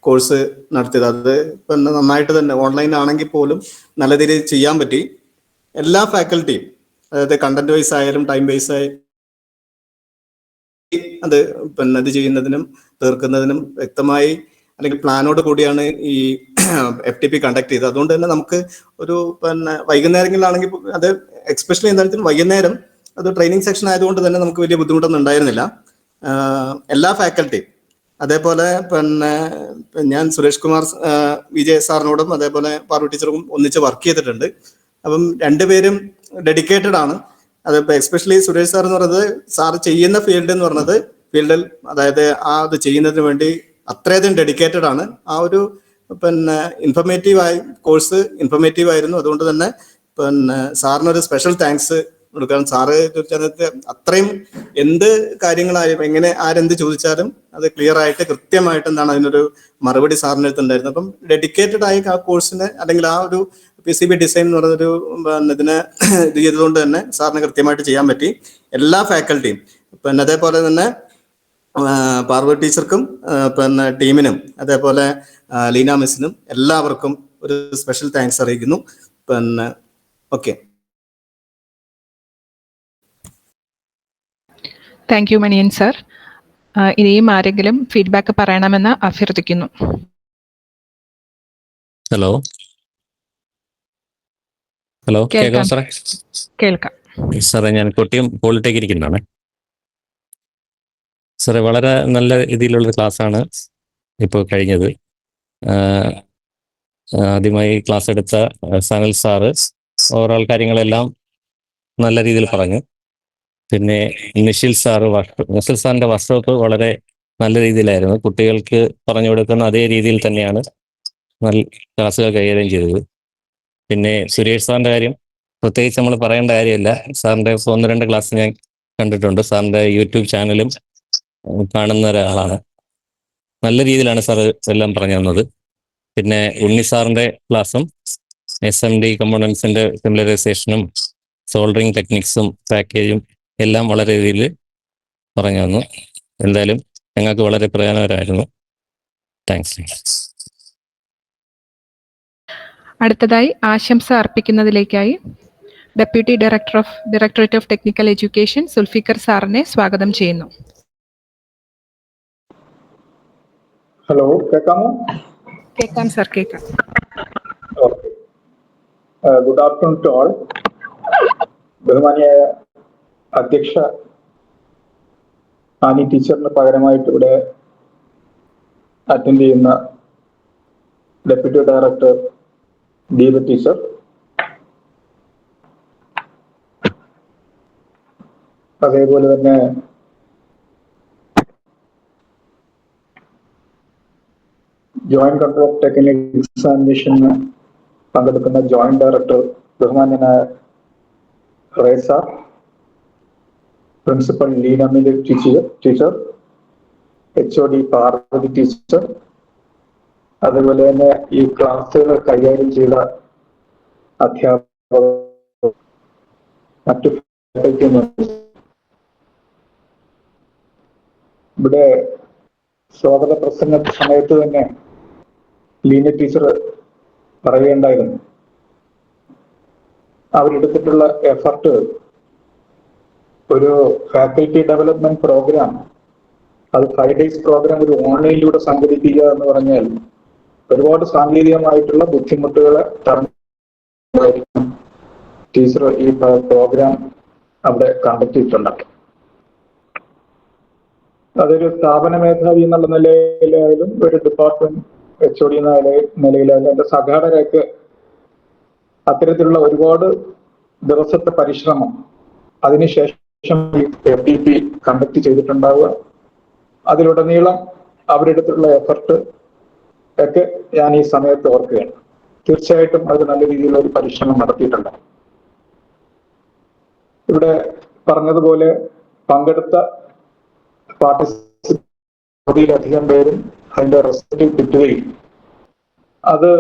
കോഴ്സ് നടത്തിയത്. അത് പിന്നെ നന്നായിട്ട് തന്നെ ഓൺലൈൻ ആണെങ്കിൽ പോലും നല്ല രീതിയിൽ ചെയ്യാൻ പറ്റി. എല്ലാ ഫാക്കൽറ്റിയും, അതായത് കണ്ടന്റ് വൈസ് ആയാലും ടൈം വൈസ് ആയാലും അത് പിന്നെ ഇത് ചെയ്യുന്നതിനും തീർക്കുന്നതിനും വ്യക്തമായി അല്ലെങ്കിൽ പ്ലാനോട് കൂടിയാണ് ഈ FTP കണ്ടക്ട് ചെയ്തത്. അതുകൊണ്ട് തന്നെ നമുക്ക് ഒരു പിന്നെ വൈകുന്നേരങ്ങളിലാണെങ്കിൽ അത് എക്സ്പെഷ്യലി എന്തായാലും വൈകുന്നേരം അത് ട്രെയിനിങ് സെക്ഷൻ ആയതുകൊണ്ട് തന്നെ നമുക്ക് വലിയ ബുദ്ധിമുട്ടൊന്നും ഉണ്ടായിരുന്നില്ല. എല്ലാ ഫാക്കൽറ്റിയും അതേപോലെ പിന്നെ ഞാൻ സുരേഷ് കുമാർ വിജയ് സാറിനോടും അതേപോലെ പാർവതി ടീച്ചറും ഒന്നിച്ച് വർക്ക് ചെയ്തിട്ടുണ്ട്. അപ്പം രണ്ടുപേരും ഡെഡിക്കേറ്റഡ് ആണ്. അതിപ്പോൾ എക്സ്പെഷ്യലി സുരേഷ് സാർ എന്ന് പറയുന്നത് സാർ ചെയ്യുന്ന ഫീൽഡ് എന്ന് പറഞ്ഞത് ഫീൽഡിൽ അതായത് ആ അത് ചെയ്യുന്നതിന് വേണ്ടി അത്രയധികം ഡെഡിക്കേറ്റഡ് ആണ്. ആ ഒരു പിന്നെ കോഴ്സ് ഇൻഫർമേറ്റീവ് ആയിരുന്നു. അതുകൊണ്ട് തന്നെ പിന്നെ സാറിനൊരു സ്പെഷ്യൽ താങ്ക്സ് കൊടുക്കാൻ. സാറ് അത്രയും എന്ത് കാര്യങ്ങളായാലും എങ്ങനെ ആരെന്ത് ചോദിച്ചാലും അത് ക്ലിയർ ആയിട്ട് കൃത്യമായിട്ട് എന്താണ് അതിനൊരു മറുപടി സാറിൻ്റെ അടുത്തുണ്ടായിരുന്നു. അപ്പം ഡെഡിക്കേറ്റഡ് ആയി ആ കോഴ്സിന് അല്ലെങ്കിൽ ആ ഒരു PCB ഡിസൈൻ എന്ന് പറയുന്നൊരു ഇതിനെ ഇത് ചെയ്തതുകൊണ്ട് തന്നെ സാറിന് കൃത്യമായിട്ട് ചെയ്യാൻ പറ്റി. എല്ലാ ഫാക്കൽറ്റിയും പിന്നെ അതേപോലെ തന്നെ പാർവതി ടീച്ചർക്കും പിന്നെ ടീമിനും അതേപോലെ ലീന മിസ്സിനും എല്ലാവർക്കും ഒരു സ്പെഷ്യൽ താങ്ക്സ് അറിയിക്കുന്നു. പിന്നെ okay. Thank you Maniyan sir. ഇനിയും ആരെങ്കിലും ഫീഡ്ബാക്ക് പറയണമെന്ന് അഭ്യർത്ഥിക്കുന്നു. ഹലോ, കേൾക്കാം സാറേ? കേൾക്കാം സാറേ. ഞാൻ കൊട്ടിയം പോളിടെക്നിക്കിൽ നിന്നാണ് സാറേ. വളരെ നല്ല രീതിയിലുള്ള ക്ലാസ്സാണ് ഇപ്പോൾ കഴിഞ്ഞത്. ആദ്യമായി ക്ലാസ് എടുത്ത സനൽ സാറ് ഓവറോൾ കാര്യങ്ങളെല്ലാം നല്ല രീതിയിൽ പറഞ്ഞു. പിന്നെ നിഷിൽ സാറിന്റെ വർക്ക്ഷോപ്പ് വളരെ നല്ല രീതിയിലായിരുന്നു. കുട്ടികൾക്ക് പറഞ്ഞു കൊടുക്കുന്ന അതേ രീതിയിൽ തന്നെയാണ് നല്ല ക്ലാസ്സുകൾ കൈകാര്യം ചെയ്തത്. പിന്നെ സുരേഷ് സാറിന്റെ കാര്യം പ്രത്യേകിച്ച് നമ്മൾ പറയേണ്ട കാര്യമില്ല. സാറിന്റെ 1-2 ക്ലാസ് ഞാൻ കണ്ടിട്ടുണ്ട്. സാറിന്റെ യൂട്യൂബ് ചാനലും കാണുന്ന ഒരാളാണ്. നല്ല രീതിയിലാണ് സാർ എല്ലാം പറഞ്ഞു തന്നത്. പിന്നെ ഉണ്ണി സാറിന്റെ ക്ലാസ്സും SMD കമ്പോണൻസിന്റെ സിമിലറൈസേഷനും സോൾഡറിങ് ടെക്നിക്സും പാക്കേജും എല്ലാം വളരെ രീതിയിൽ പറഞ്ഞു തന്നു. എന്തായാലും ഞങ്ങൾക്ക് വളരെ പ്രയോജനകരമായിരുന്നു. താങ്ക്സ്. അടുത്തതായി ആശംസ അർപ്പിക്കുന്നതിലേക്കായി deputy directorate of technical education Zulfikar സാറിനെ സ്വാഗതം ചെയ്യുന്നു. ഹലോ, കേൾക്കാമോ? കേൾക്കാം സർ, കേൾക്കാം. Okay. Good afternoon to all. ബഹുമാനിയായ അധ്യക്ഷ ആനി ടീച്ചറിന് പകരമായിട്ട് ഇവിടെ അറ്റൻഡ് ചെയ്യുന്ന ഡെപ്യൂട്ടി ഡയറക്ടർ ദീപ ടീച്ചർ, അതേപോലെ തന്നെ ജോയിന്റ് കൺട്രോൾ ഓഫ് ടെക്നിക്കൽ എക്സാമിനേഷന് പങ്കെടുക്കുന്ന ജോയിന്റ് ഡയറക്ടർ ബഹുമാന്യനായ റേസ, പ്രിൻസിപ്പൽ ലീന മിലി ടീച്ചർ, HOD പാർവതി ടീച്ചർ, അതുപോലെ തന്നെ ഈ ക്ലാസ്സുകൾ കൈകാര്യം ചെയ്ത അധ്യാപകർ, മറ്റു ഫാക്കൽറ്റി മെമ്പേഴ്സ്. ഇവിടെ സ്വാഗത പ്രസംഗ സമയത്ത് തന്നെ ലീന ടീച്ചർ പറയുകയുണ്ടായിരുന്നു, അവരെടുത്തിട്ടുള്ള എഫർട്ട് ഒരു ഫാക്കൽറ്റി ഡെവലപ്മെന്റ് പ്രോഗ്രാം, അത് 5 days പ്രോഗ്രാം ഒരു ഓൺലൈനിലൂടെ സംഘടിപ്പിക്കുക എന്ന് പറഞ്ഞാൽ ഒരുപാട് സാങ്കേതികമായിട്ടുള്ള ബുദ്ധിമുട്ടുകളെ തരണം ടീച്ചർ ഈ പ്രോഗ്രാം അവിടെ കണ്ടക്ട് ചെയ്തിട്ടുണ്ട്. അതൊരു സ്ഥാപന മേധാവി എന്നുള്ള നിലയിലായാലും ഒരു ഡിപ്പാർട്ട്മെന്റ് HOD എന്ന നിലയിലായാലും എന്റെ സംഘാടകരൊക്കെ അത്തരത്തിലുള്ള ഒരുപാട് ദിവസത്തെ പരിശ്രമം അതിനുശേഷം FDP കണ്ടക്ട് ചെയ്തിട്ടുണ്ടാവുക. അതിലുടനീളം അവരെടുത്തുള്ള എഫർട്ട് ഒക്കെ ഞാൻ ഈ സമയത്ത് ഓർക്കുകയാണ്. തീർച്ചയായിട്ടും അത് നല്ല രീതിയിലുള്ള ഒരു പരിശ്രമം നടത്തിയിട്ടുണ്ട്. ഇവിടെ പറഞ്ഞതുപോലെ പങ്കെടുത്ത പാർട്ടിസിപ്പേറ്റിലധികം പേരും അതിന്റെ റിസൾട്ട് കിട്ടുകയും അത്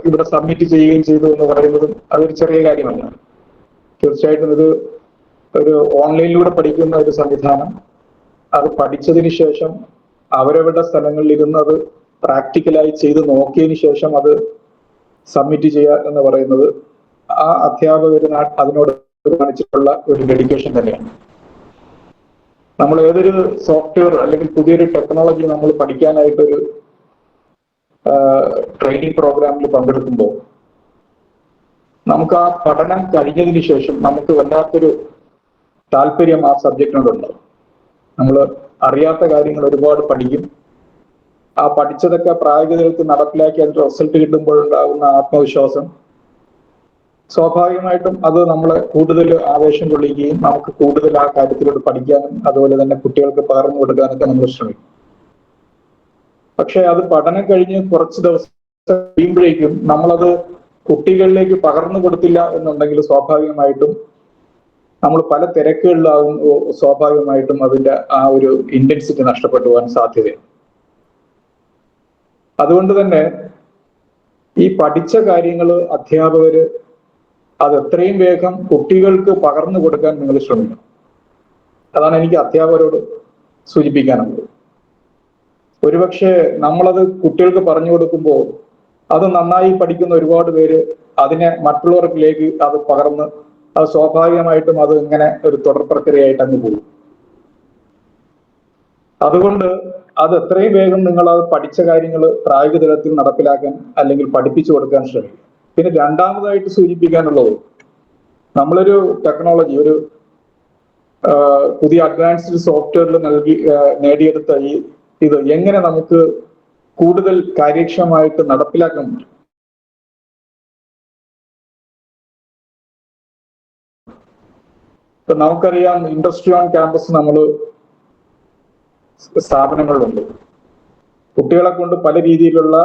ഇവിടെ സബ്മിറ്റ് ചെയ്യുകയും ചെയ്തു എന്ന് പറയുന്നതും അതൊരു ചെറിയ കാര്യമല്ല. തീർച്ചയായിട്ടും ഇത് ഒരു ഓൺലൈനിലൂടെ പഠിക്കുന്ന ഒരു സംവിധാനം, അത് പഠിച്ചതിന് ശേഷം അവരവരുടെ സ്ഥലങ്ങളിൽ ഇരുന്ന് അത് പ്രാക്ടിക്കലായി ചെയ്ത് നോക്കിയതിന് ശേഷം അത് സബ്മിറ്റ് ചെയ്യുക എന്ന് പറയുന്നത് ആ അധ്യാപകർ അതിനോട് കാണിച്ചിട്ടുള്ള ഒരു ഡെഡിക്കേഷൻ തന്നെയാണ്. നമ്മൾ ഏതൊരു സോഫ്റ്റ്വെയർ അല്ലെങ്കിൽ പുതിയൊരു ടെക്നോളജി നമ്മൾ പഠിക്കാനായിട്ടൊരു ട്രെയിനിങ് പ്രോഗ്രാമിൽ പങ്കെടുക്കുമ്പോൾ നമുക്ക് ആ പഠനം കഴിഞ്ഞതിന് ശേഷം നമുക്ക് വല്ലാത്തൊരു താല്പര്യം ആ സബ്ജക്റ്റിനോടുണ്ടാവും. നമ്മൾ അറിയാത്ത കാര്യങ്ങൾ ഒരുപാട് പഠിക്കും. ആ പഠിച്ചതൊക്കെ പ്രായോഗികതയ്ക്ക് നടപ്പിലാക്കി അതിന്റെ റിസൾട്ട് കിട്ടുമ്പോഴുണ്ടാകുന്ന ആത്മവിശ്വാസം സ്വാഭാവികമായിട്ടും അത് നമ്മളെ കൂടുതൽ ആവേശം കൊള്ളിക്കുകയും നമുക്ക് കൂടുതൽ ആ കാര്യത്തിലോട്ട് പഠിക്കാനും അതുപോലെ തന്നെ കുട്ടികൾക്ക് പകർന്നു കൊടുക്കാനൊക്കെ നമ്മൾ ശ്രമിക്കും. പക്ഷെ അത് പഠനം കഴിഞ്ഞ് കുറച്ച് ദിവസം കഴിയുമ്പോഴേക്കും നമ്മളത് കുട്ടികളിലേക്ക് പകർന്നു കൊടുത്തില്ല എന്നുണ്ടെങ്കിൽ സ്വാഭാവികമായിട്ടും നമ്മൾ പല തിരക്കുകളിലാവും, സ്വാഭാവികമായിട്ടും അതിന്റെ ആ ഒരു ഇന്റൻസിറ്റി നഷ്ടപ്പെട്ടു പോകാൻ സാധ്യതയുണ്ട്. അതുകൊണ്ട് തന്നെ ഈ പഠിച്ച കാര്യങ്ങൾ അധ്യാപകര് അത് എത്രയും വേഗം കുട്ടികൾക്ക് പകർന്നു കൊടുക്കാൻ നിങ്ങൾ ശ്രമിക്കണം. അതാണ് എനിക്ക് അധ്യാപകരോട് സൂചിപ്പിക്കാനുള്ളത്. ഒരുപക്ഷെ നമ്മളത് കുട്ടികൾക്ക് പറഞ്ഞു കൊടുക്കുമ്പോൾ അത് നന്നായി പഠിക്കുന്ന ഒരുപാട് പേര് അതിനെ മറ്റുള്ളവർക്കിലേക്ക് അത് പകർന്ന് അത് സ്വാഭാവികമായിട്ടും അത് ഇങ്ങനെ ഒരു തുടർ പ്രക്രിയയായിട്ട് അങ്ങ് പോകും. അതുകൊണ്ട് അത് എത്രയും വേഗം നിങ്ങൾ അത് പഠിച്ച കാര്യങ്ങൾ പ്രായോഗിക തലത്തിൽ നടപ്പിലാക്കാൻ അല്ലെങ്കിൽ പഠിപ്പിച്ചു കൊടുക്കാൻ ശ്രമിക്കും. പിന്നെ രണ്ടാമതായിട്ട് സൂചിപ്പിക്കാനുള്ളത്, നമ്മളൊരു ടെക്നോളജി ഒരു പുതിയ അഡ്വാൻസ്ഡ് സോഫ്റ്റ്വെയറിൽ നേടിയെടുത്ത ഇത് എങ്ങനെ നമുക്ക് കൂടുതൽ കാര്യക്ഷമമായിട്ട് നടപ്പിലാക്കാൻ പറ്റും. ഇപ്പൊ നമുക്കറിയാം, ഇൻഡസ്ട്രി ഓൺ ക്യാമ്പസ് നമ്മൾ സ്ഥാപനങ്ങളിലുണ്ട്. കുട്ടികളെ കൊണ്ട് പല രീതിയിലുള്ള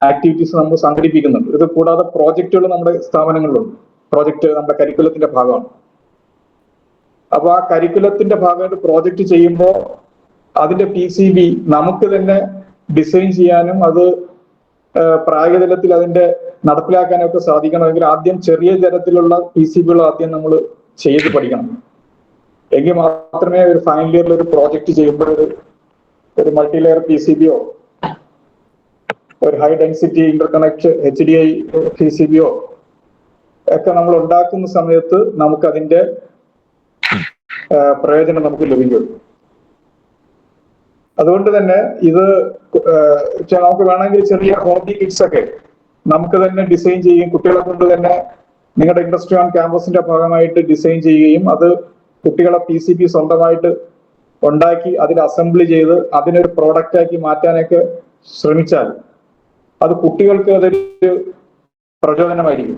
ആക്ടിവിറ്റീസ് നമ്മൾ സംഘടിപ്പിക്കുന്നുണ്ട്. ഇത് കൂടാതെ പ്രോജക്റ്റുകൾ നമ്മുടെ സ്ഥാപനങ്ങളിലുണ്ട്. പ്രോജക്റ്റ് നമ്മുടെ കരിക്കുലത്തിന്റെ ഭാഗമാണ്. അപ്പൊ ആ കരിക്കുലത്തിന്റെ ഭാഗമായിട്ട് പ്രോജക്റ്റ് ചെയ്യുമ്പോൾ അതിന്റെ PCB നമുക്ക് തന്നെ ഡിസൈൻ ചെയ്യാനും അത് പ്രായതലത്തിൽ അതിന്റെ നടപ്പിലാക്കാനൊക്കെ സാധിക്കണമെങ്കിൽ ആദ്യം ചെറിയ തരത്തിലുള്ള PCBകൾ ആദ്യം നമ്മൾ ചെയ്ത് പഠിക്കണം. എങ്കിൽ മാത്രമേ ഒരു ഫൈനൽ ഇയറിൽ ഒരു പ്രോജക്റ്റ് ചെയ്യുമ്പോൾ ഒരു മൾട്ടി ലെയർ PCBയോ ഒരു ഹൈ ഡെൻസിറ്റി ഇന്റർകണക്ട് HDI PCBയോ ഒക്കെ നമ്മൾ ഉണ്ടാക്കുന്ന സമയത്ത് നമുക്ക് അതിന്റെ പ്രയോജനം നമുക്ക് ലഭിക്കും. അതുകൊണ്ട് തന്നെ ഇത് നമുക്ക് വേണമെങ്കിൽ ചെറിയ ഹോബി കിറ്റ്സ് ഒക്കെ നമുക്ക് തന്നെ ഡിസൈൻ ചെയ്യുകയും കുട്ടികളെ കൊണ്ട് തന്നെ നിങ്ങളുടെ ഇൻഡസ്ട്രി ഓൺ ക്യാമ്പസിന്റെ ഭാഗമായിട്ട് ഡിസൈൻ ചെയ്യുകയും അത് കുട്ടികളെ PCB സ്വന്തമായിട്ട് ഉണ്ടാക്കി അതിൽ അസംബ്ലി ചെയ്ത് അതിനൊരു പ്രോഡക്റ്റ് ആക്കി മാറ്റാനൊക്കെ ശ്രമിച്ചാൽ അത് കുട്ടികൾക്ക് അതൊരു പ്രചോദനമായിരിക്കും.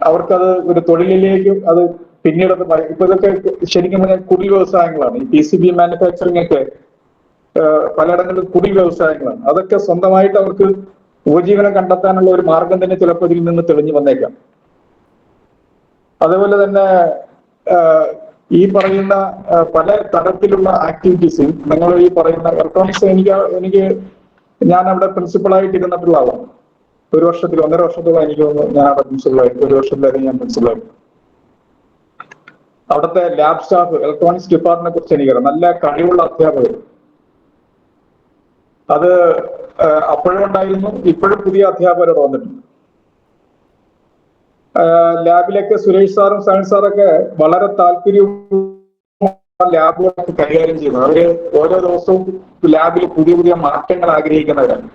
അവർക്കത് ഒരു തൊഴിലിലേക്ക് അത് പിന്നീട് ഇപ്പൊ ഇതൊക്കെ ശരിക്കും പറഞ്ഞാൽ കുടിൽ വ്യവസായങ്ങളാണ്. ഈ PCB മാനുഫാക്ചറിങ് ഒക്കെ പലയിടങ്ങളിലും കുടിൽ വ്യവസായങ്ങളാണ്. അതൊക്കെ സ്വന്തമായിട്ട് അവർക്ക് ഉപജീവനം കണ്ടെത്താനുള്ള ഒരു മാർഗം തന്നെ ചിലപ്പോൾ ഇതിൽ നിന്ന് തെളിഞ്ഞു വന്നേക്കാം. അതേപോലെ തന്നെ ഈ പറയുന്ന പല തരത്തിലുള്ള ആക്ടിവിറ്റീസും നിങ്ങൾ ഈ പറയുന്ന ഇലക്ട്രോണിക്സ് എനിക്ക് ഞാൻ അവിടെ പ്രിൻസിപ്പളായിട്ട് ഇരുന്നിട്ടുള്ള ആളാണ്. 1 വർഷത്തിൽ 1.5 വർഷത്തോളം എനിക്ക് തോന്നുന്നു ഞാൻ അവിടെ പ്രിൻസിപ്പളായിട്ട് 1 വർഷത്തിലധികം ഞാൻ പ്രിൻസിപ്പളായിട്ട്. അവിടുത്തെ ലാബ് സ്റ്റാഫ് ഇലക്ട്രോണിക്സ് ഡിപ്പാർട്ട്മെന്റിനെ കുറിച്ച് എനിക്കറിയാം. നല്ല കഴിവുള്ള അധ്യാപകർ അത് അപ്പോഴും ഉണ്ടായിരുന്നു, ഇപ്പോഴും പുതിയ അധ്യാപകരോട് വന്നിട്ടുണ്ട്. ലാബിലൊക്കെ സുരേഷ് സാറും സയൻസ് സാറൊക്കെ വളരെ താല്പര്യവും ലാബുകളൊക്കെ കൈകാര്യം ചെയ്യുന്നത്. അവര് ഓരോ ദിവസവും ലാബിൽ പുതിയ പുതിയ മാറ്റങ്ങൾ ആഗ്രഹിക്കുന്നവരാണ്.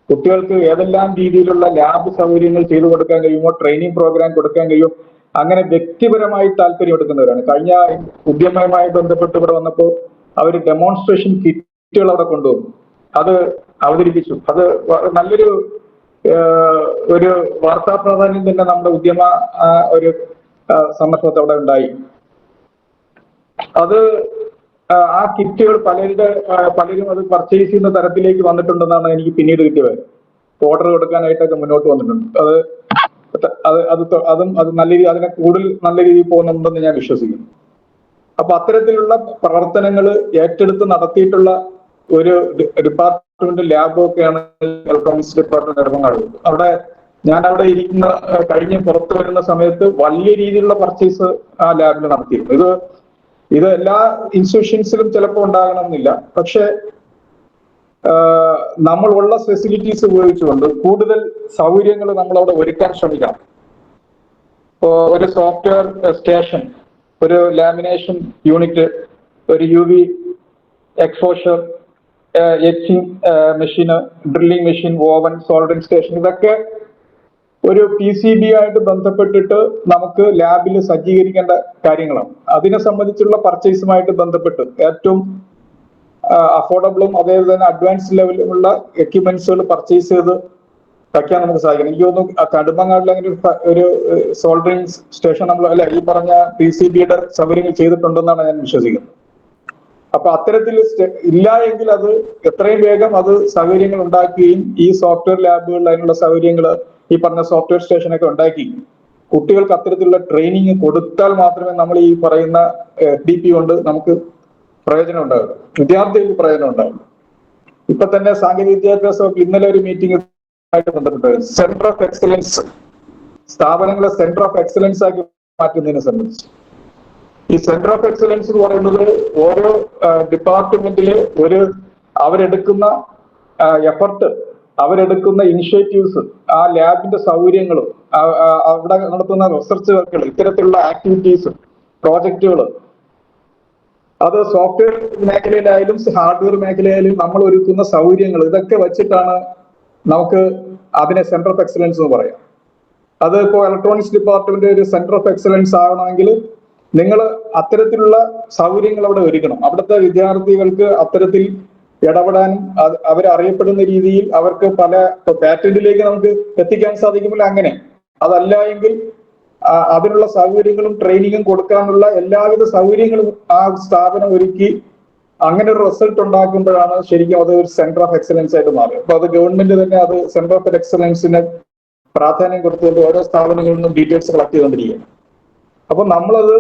കുട്ടികൾക്ക് ഏതെല്ലാം രീതിയിലുള്ള ലാബ് സൗകര്യങ്ങൾ ചെയ്തു കൊടുക്കാൻ കഴിയുമോ, ട്രെയിനിങ് പ്രോഗ്രാം കൊടുക്കാൻ കഴിയുമോ, അങ്ങനെ വ്യക്തിപരമായി താല്പര്യം എടുക്കുന്നവരാണ്. കഴിഞ്ഞ ഉദ്യമവുമായി ബന്ധപ്പെട്ട് ഇവിടെ വന്നപ്പോൾ അവർ ഡെമോൺസ്ട്രേഷൻ കിറ്റുകൾ അവിടെ കൊണ്ടുവന്നു, അത് അവതരിപ്പിച്ചു. അത് നല്ലൊരു ഒരു വാർത്താ പ്രാധാന്യം തന്നെ നമ്മുടെ ഉദ്യമ ഒരു സന്ദർഭത്തെ അവിടെ ഉണ്ടായി. അത് ആ കിറ്റുകൾ പലരും അത് പർച്ചേസ് ചെയ്യുന്ന തരത്തിലേക്ക് വന്നിട്ടുണ്ടെന്നാണ് എനിക്ക് പിന്നീട് കിട്ടിയത്. ഓർഡർ കൊടുക്കാനായിട്ടൊക്കെ മുന്നോട്ട് വന്നിട്ടുണ്ട്. അതും നല്ല രീതി അതിനെ കൂടുതൽ നല്ല രീതിയിൽ പോകുന്നുണ്ടെന്ന് ഞാൻ വിശ്വസിക്കുന്നു. അപ്പൊ അത്തരത്തിലുള്ള പ്രവർത്തനങ്ങൾ ഏറ്റെടുത്ത് നടത്തിയിട്ടുള്ള ഒരു ഡിപ്പാർട്ട്മെന്റ് ലാബൊക്കെയാണ് ഇലക്ട്രോണിക്സ് ഡിപ്പാർട്ട്മെന്റ് നെടുമങ്ങാട്. ഞാൻ അവിടെ ഇരിക്കുന്ന കഴിഞ്ഞ് പുറത്തു വരുന്ന സമയത്ത് വലിയ രീതിയിലുള്ള പർച്ചേസ് ആ ലാബിൽ നടത്തിയിരുന്നു. ഇത് എല്ലാ ഇൻസ്റ്റിറ്റ്യൂഷൻസിലും ചിലപ്പോൾ ഉണ്ടാകണമെന്നില്ല, പക്ഷെ നമ്മളുള്ള ഫെസിലിറ്റീസ് ഉപയോഗിച്ചുകൊണ്ട് കൂടുതൽ സൗകര്യങ്ങൾ നമ്മളവിടെ ഒരുക്കാൻ ശ്രമിക്കാം. ഇപ്പോ ഒരു സോഫ്റ്റ്വെയർ സ്റ്റേഷൻ, ഒരു ലാമിനേഷൻ യൂണിറ്റ്, ഒരു UV exposure, etching machine, drilling machine, oven, soldering station, ഇതൊക്കെ ഒരു PCB ആയിട്ട് ബന്ധപ്പെട്ടിട്ട് നമുക്ക് ലാബിൽ സജ്ജീകരിക്കേണ്ട കാര്യങ്ങളാണ്. അതിനെ സംബന്ധിച്ചുള്ള പർച്ചേസുമായിട്ട് ബന്ധപ്പെട്ട് ഏറ്റവും അഫോർഡബിളും അതേപോലെ തന്നെ അഡ്വാൻസ് ലെവലിലുള്ള എക്യുപ്മെന്റ്സുകൾ പർച്ചേസ് ചെയ്ത് വയ്ക്കാൻ നമുക്ക് സാധിക്കണം. എനിക്ക് തോന്നുന്നു നെടുമങ്ങാടിൽ അങ്ങനെ ഒരു സോൾഡറിംഗ് സ്റ്റേഷൻ നമ്മൾ ഈ പറഞ്ഞ PCBയുടെ സൗകര്യങ്ങൾ ചെയ്തിട്ടുണ്ടെന്നാണ് ഞാൻ വിശ്വസിക്കുന്നത്. അപ്പൊ അത്തരത്തിൽ ഇല്ല എങ്കിൽ അത് എത്രയും വേഗം അത് സൗകര്യങ്ങൾ ഉണ്ടാക്കുകയും ഈ സോഫ്റ്റ്വെയർ ലാബുകളിൽ അതിനുള്ള സൗകര്യങ്ങൾ ഈ പറഞ്ഞ സോഫ്റ്റ്വെയർ സ്റ്റേഷനൊക്കെ ഉണ്ടാക്കി കുട്ടികൾക്ക് അത്തരത്തിലുള്ള ട്രെയിനിങ് കൊടുത്താൽ മാത്രമേ നമ്മൾ ഈ പറയുന്ന FDP കൊണ്ട് നമുക്ക് പ്രയോജനം ഉണ്ടാകും, വിദ്യാർത്ഥികൾക്ക് പ്രയോജനം ഉണ്ടാകും. ഇപ്പൊ തന്നെ സാങ്കേതിക വിദ്യാഭ്യാസം ഇന്നലെ ഒരു മീറ്റിംഗ് ആയിട്ട് ബന്ധപ്പെട്ട് സെന്റർ ഓഫ് എക്സലൻസ് സ്ഥാപനങ്ങളെ സെന്റർ ഓഫ് എക്സലൻസ് ആക്കി മാറ്റുന്നതിനെ സംബന്ധിച്ച് ഈ സെന്റർ ഓഫ് എക്സലൻസ് എന്ന് പറയുന്നത് ഓരോ ഡിപ്പാർട്ട്മെന്റില് അവരെടുക്കുന്ന എഫർട്ട്, അവരെടുക്കുന്ന ഇനിഷ്യേറ്റീവ്സ്, ആ ലാബിന്റെ സൗകര്യങ്ങളും അവിടെ നടത്തുന്ന റിസർച്ച് വർക്കുകൾ, ഇത്തരത്തിലുള്ള ആക്ടിവിറ്റീസ്, പ്രോജക്റ്റുകൾ, അത് സോഫ്റ്റ്വെയർ മേഖലയിലായാലും ഹാർഡ്വെയർ മേഖലയിലായാലും നമ്മൾ ഒരുക്കുന്ന സൗകര്യങ്ങൾ, ഇതൊക്കെ വെച്ചിട്ടാണ് നമുക്ക് അതിനെ സെന്റർ ഓഫ് എക്സലൻസ് എന്ന് പറയാം. അത് ഇപ്പോൾ ഇലക്ട്രോണിക്സ് ഡിപ്പാർട്ട്മെന്റ് ഒരു സെന്റർ ഓഫ് എക്സലൻസ് ആവണമെങ്കിൽ നിങ്ങൾ അത്തരത്തിലുള്ള സൗകര്യങ്ങൾ അവിടെ ഒരുക്കണം. അവിടുത്തെ വിദ്യാർത്ഥികൾക്ക് അത്തരത്തിൽ ഇടപെടാനും അവരറിയപ്പെടുന്ന രീതിയിൽ അവർക്ക് പല പാറ്റന്റിലേക്ക് നമുക്ക് എത്തിക്കാൻ സാധിക്കുമ്പോൾ അങ്ങനെ, അതല്ല എങ്കിൽ അതിനുള്ള സൗകര്യങ്ങളും ട്രെയിനിങ്ങും കൊടുക്കാനുള്ള എല്ലാവിധ സൗകര്യങ്ങളും ആ സ്ഥാപനം ഒരുക്കി അങ്ങനെ ഒരു റിസൾട്ട് ഉണ്ടാക്കുമ്പോഴാണ് ശരിക്കും അത് ഒരു സെന്റർ ഓഫ് എക്സലൻസ് ആയിട്ട് മാറുക. അപ്പൊ അത് ഗവൺമെന്റ് തന്നെ അത് സെന്റർ ഓഫ് എക്സലൻസിന് പ്രാധാന്യം കൊടുത്തുകൊണ്ട് ഓരോ സ്ഥാപനങ്ങളിൽ നിന്നും ഡീറ്റെയിൽസ് കളക്ട് ചെയ്തുകൊണ്ടിരിക്കുകയാണ്. അപ്പൊ നമ്മളത്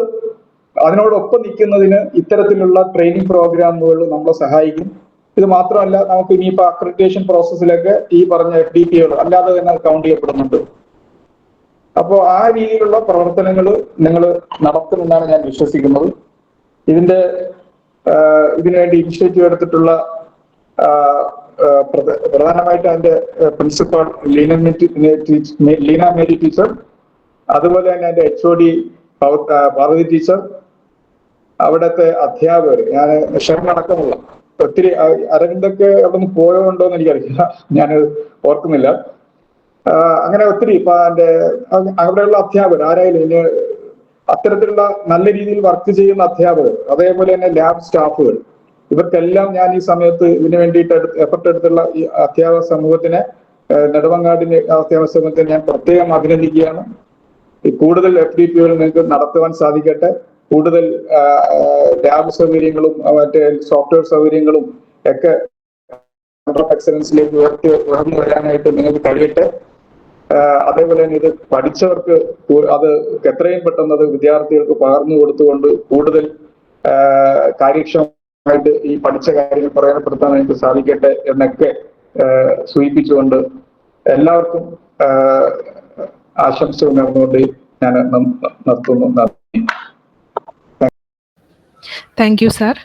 അതിനോടൊപ്പം നിൽക്കുന്നതിന് ഇത്തരത്തിലുള്ള ട്രെയിനിങ് പ്രോഗ്രാമുകൾ നമ്മളെ സഹായിക്കും. ഇത് മാത്രമല്ല, നമുക്ക് ഇനിയിപ്പോ അക്രഡിറ്റേഷൻ പ്രോസസ്സിലൊക്കെ ഈ പറഞ്ഞ FDPകൾ അല്ലാതെ തന്നെ കൗണ്ട് ചെയ്യപ്പെടുന്നുണ്ട്. അപ്പോൾ ആ രീതിയിലുള്ള പ്രവർത്തനങ്ങൾ നിങ്ങൾ നടത്തുമെന്നാണ് ഞാൻ വിശ്വസിക്കുന്നത്. ഇതിനുവേണ്ടി ഇനിഷ്യേറ്റീവ് എടുത്തിട്ടുള്ള പ്രധാനമായിട്ട് അതിന്റെ പ്രിൻസിപ്പൽ ലീന മേരി ടീച്ചർ, അതുപോലെ തന്നെ അതിന്റെ HOD പാർവതി ടീച്ചർ, അവിടുത്തെ അധ്യാപകർ, ഞാൻ ഷെറിനടക്കമുള്ള ഒത്തിരി, അരവിന്ദൊക്കെ അവിടെ നിന്ന് പോയോ ഉണ്ടോ എന്ന് എനിക്കറിയില്ല, ഞാൻ ഓർക്കുന്നില്ല. അങ്ങനെ ഒത്തിരി ഇപ്പൊ അവിടെയുള്ള അധ്യാപകർ ആരായാലും ഇനി അത്തരത്തിലുള്ള നല്ല രീതിയിൽ വർക്ക് ചെയ്യുന്ന അധ്യാപകർ, അതേപോലെ തന്നെ ലാബ് സ്റ്റാഫുകൾ, ഇവർക്കെല്ലാം ഞാൻ ഈ സമയത്ത് ഇതിനു വേണ്ടിയിട്ട് എഫർട്ട് എടുത്തുള്ള ഈ അധ്യാപക സമൂഹത്തിനെ, നെടുമങ്ങാടിന്റെ അധ്യാപക സമൂഹത്തെ ഞാൻ പ്രത്യേകം അഭിനന്ദിക്കുകയാണ്. കൂടുതൽ FDPകൾ നിങ്ങൾക്ക് നടത്തുവാൻ സാധിക്കട്ടെ. കൂടുതൽ ലാബ് സൗകര്യങ്ങളും മറ്റേ സോഫ്റ്റ്വെയർ സൗകര്യങ്ങളും ഒക്കെ എക്സലൻസിലേക്ക് ഉയർന്നു വരാനായിട്ട് നിങ്ങൾക്ക് കഴിയട്ടെ. അതേപോലെ തന്നെ ഇത് പഠിച്ചവർക്ക് അത് എത്രയും പെട്ടെന്ന് അത് വിദ്യാർത്ഥികൾക്ക് പകർന്നു കൊടുത്തുകൊണ്ട് കൂടുതൽ കാര്യക്ഷമമായിട്ട് ഈ പഠിച്ച കാര്യങ്ങൾ പ്രയോജനപ്പെടുത്താൻ എനിക്ക് സാധിക്കട്ടെ എന്നൊക്കെ സൂചിപ്പിച്ചുകൊണ്ട് എല്ലാവർക്കും ആശംസ നേർന്നുകൊണ്ട് ഞാൻ നിർത്തുന്നു. നന്ദി. Thank you sir.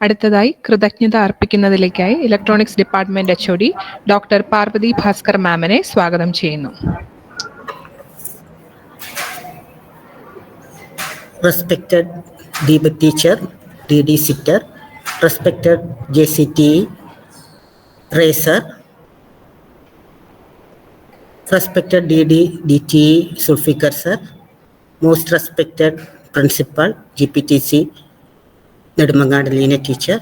അടുത്തതായി കൃതജ്ഞത അർപ്പിക്കുന്നതിലേക്കായി electronics department HOD doctor Parvathi Bhaskar മാമിനെ സ്വാഗതം ചെയ്യുന്നു. Respected DB teacher, DD sitter, respected JCTE racer, respected DTE Sulfikar sir, most respected principal GPTC Nedumangad Lina teacher,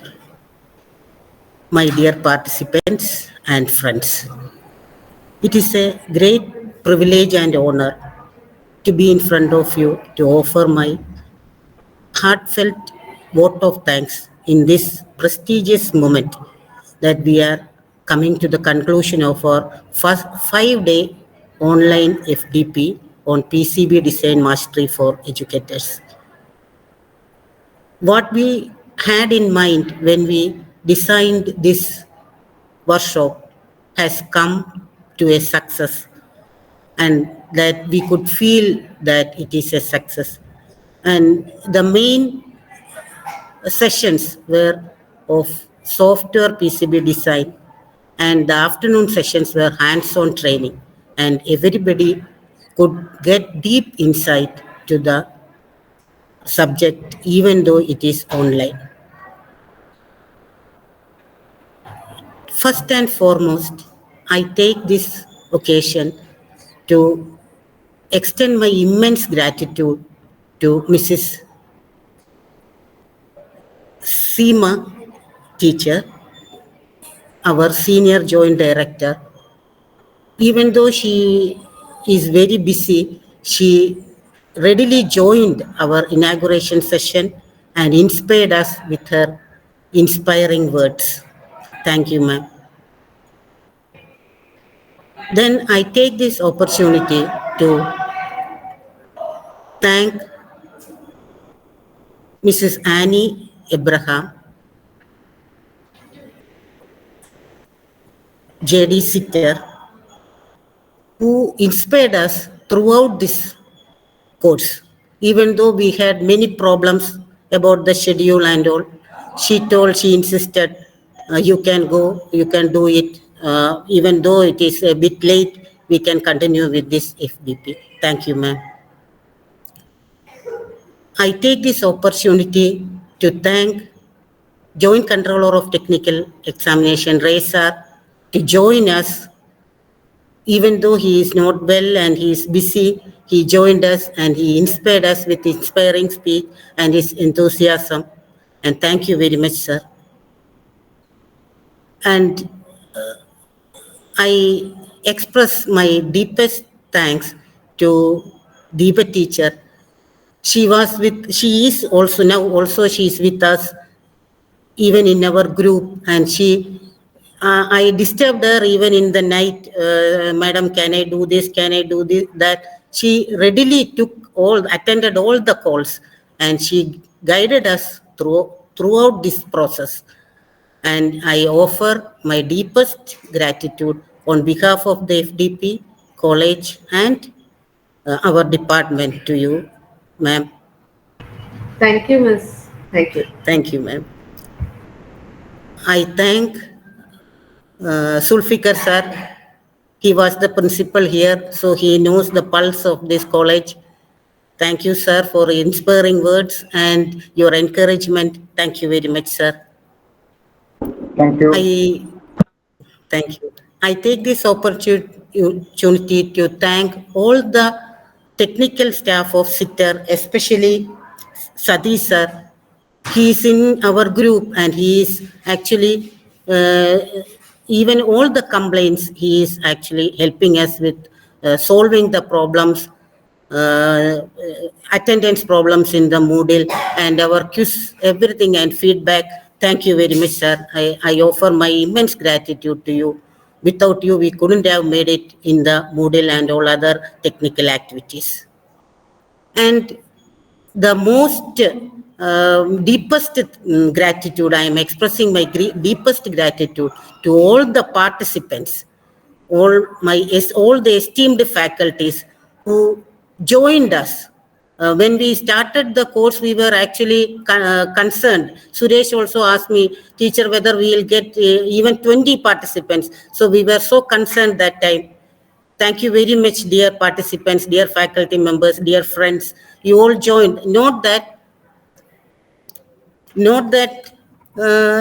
my dear participants and friends. It is a great privilege and honor to be in front of you to offer my heartfelt vote of thanks in this prestigious moment that we are coming to the conclusion of our first 5-day online FDP on PCB design mastery for educators. What we had in mind when we designed this workshop has come to a success, and that we could feel that it is a success. And the main sessions were of software PCB design, and the afternoon sessions were hands-on training, and everybody could get deep insight to the subject even though it is online. First and foremost, I take this occasion to extend my immense gratitude to Mrs. Seema teacher, our senior joint director. Even though she is very busy, she readily joined our inauguration session and inspired us with her inspiring words. Thank you, ma'am. Then I take this opportunity to thank Mrs. Annie Abraham, JD Sitter, who inspired us throughout this course. Even though we had many problems about the schedule and all, she insisted, you can go, you can do it. Even though it is a bit late, we can continue with this FDP. Thank you, ma'am. I take this opportunity to thank Joint Controller of Technical Examination, Racer, to join us. Even though he is not well and he is busy, he joined us and he inspired us with inspiring speech and his enthusiasm. And thank you very much, sir. And I express my deepest thanks to Deepa teacher. She is also now she is with us even in our group, and I disturbed her even in the night. Madam, can I do this? Can I do this? That she readily attended all the calls, and she guided us throughout this process. And I offer my deepest gratitude on behalf of the FDP, college, and our department to you, ma'am. Thank you, Miss. Thank you. Thank you, ma'am. I thank Sulfikar sir. He was the principal here, so he knows the pulse of this college. Thank you, sir, for inspiring words and your encouragement. Thank you very much, sir. Thank you. Thank you. I take this opportunity to thank all the technical staff of SITTER, especially Satish sir. He is in our group and he is actually, even all the complaints, he is actually helping us with solving the problems, attendance problems in the Moodle and our quiz, everything and feedback. Thank you very much, sir. I offer my immense gratitude to you. Without you, we couldn't have made it in the Moodle and all other technical activities. And the most deepest gratitude, I am expressing my deepest gratitude to all the participants, all the esteemed faculties who joined us. When we started the course, we were actually concerned. Suresh also asked me, teacher, whether we will get even 20 participants. So we were so concerned that time. Thank you very much, dear participants, dear faculty members, dear friends. You all joined. Note that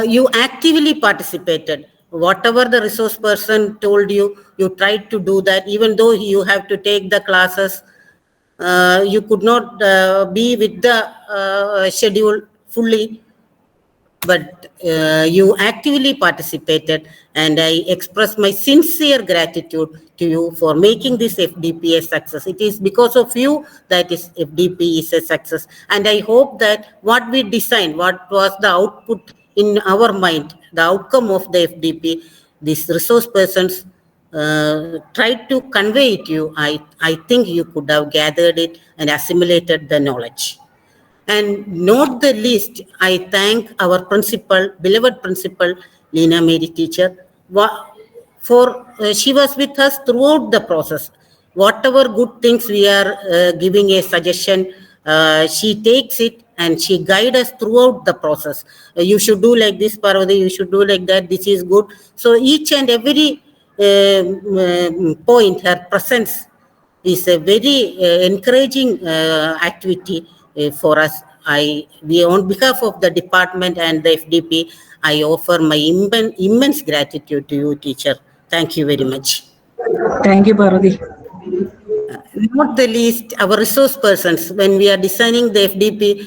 you actively participated. Whatever the resource person told you, you tried to do that. Even though you have to take the classes, you could not be with the schedule fully, but you actively participated, and I express my sincere gratitude to you for making this FDP a success. It is because of you that FDP is a success, and I hope that what we designed, what was the output in our mind, the outcome of the FDP, these resource persons tried to convey it to you. I think you could have gathered it and assimilated the knowledge. And not the least, I thank our principal, beloved principal, Lena Mary teacher, for she was with us throughout the process. Whatever good things we are giving a suggestion, she takes it and she guides us throughout the process. You should do like this, Parvati, you should do like that, this is good. So each and every point, her presence is a very encouraging activity for us. On behalf of the department and the FDP, I offer my immense gratitude to you, teacher. Thank you very much. Thank you, Parvati. Not the least, our resource persons, when we are designing the FDP,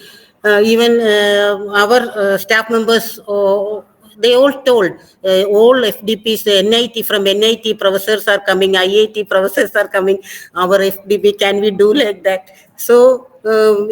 even our staff members, they all told, all FDPs, NIT, from NIT professors are coming, IIT professors are coming, our FDP, can we do like that? So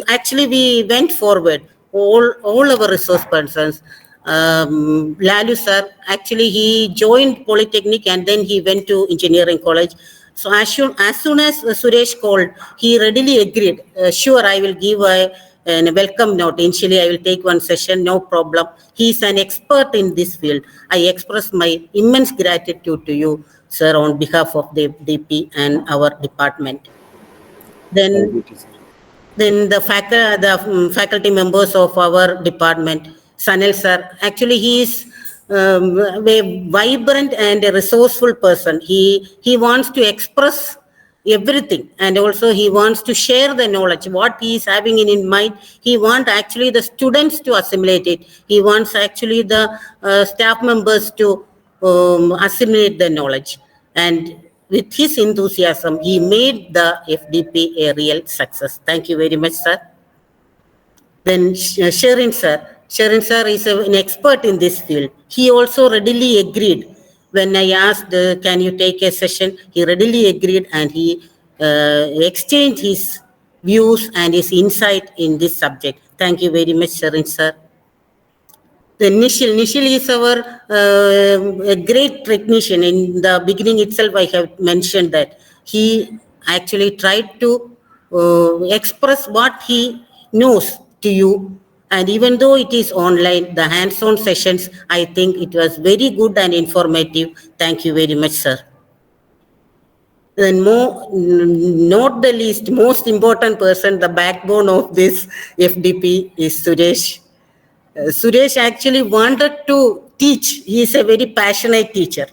actually we went forward, all our resource persons. Lalu sir, actually he joined Polytechnic and then he went to engineering college. So as soon as Suresh called, he readily agreed. Sure, I will give a welcome note. Initially, I will take one session, no problem. He is an expert in this field. I express my immense gratitude to you, sir, on behalf of the DP and our department. Then the faculty members of our department, Sanil sir, actually he is a vibrant and a resourceful person. He wants to express everything, and also he wants to share the knowledge, what he is having in his mind. He wants actually the students to assimilate it. He wants actually the staff members to assimilate the knowledge. And with his enthusiasm, he made the FDP a real success. Thank you very much, sir. Then Sharon sir. Sharon sir is an expert in this field. He also readily agreed. When I asked, can you take a session? He readily agreed and he exchanged his views and his insight in this subject. Thank you very much, Sharon sir. The Nishil is our a great technician. In the beginning itself, I have mentioned that he actually tried to express what he knows to you And even though it is online, the hands-on sessions, I think it was very good and informative. Thank you very much, sir. Then not the least, most important person, the backbone of this FDP is Suresh. Suresh actually wanted to teach. He is a very passionate teacher.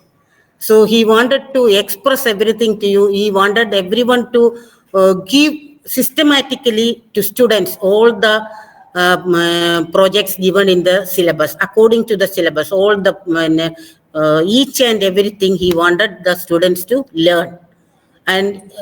So he wanted to express everything to you. He wanted everyone to give systematically to students all the projects given in the syllabus, according to the syllabus, all the each and everything he wanted the students to learn. And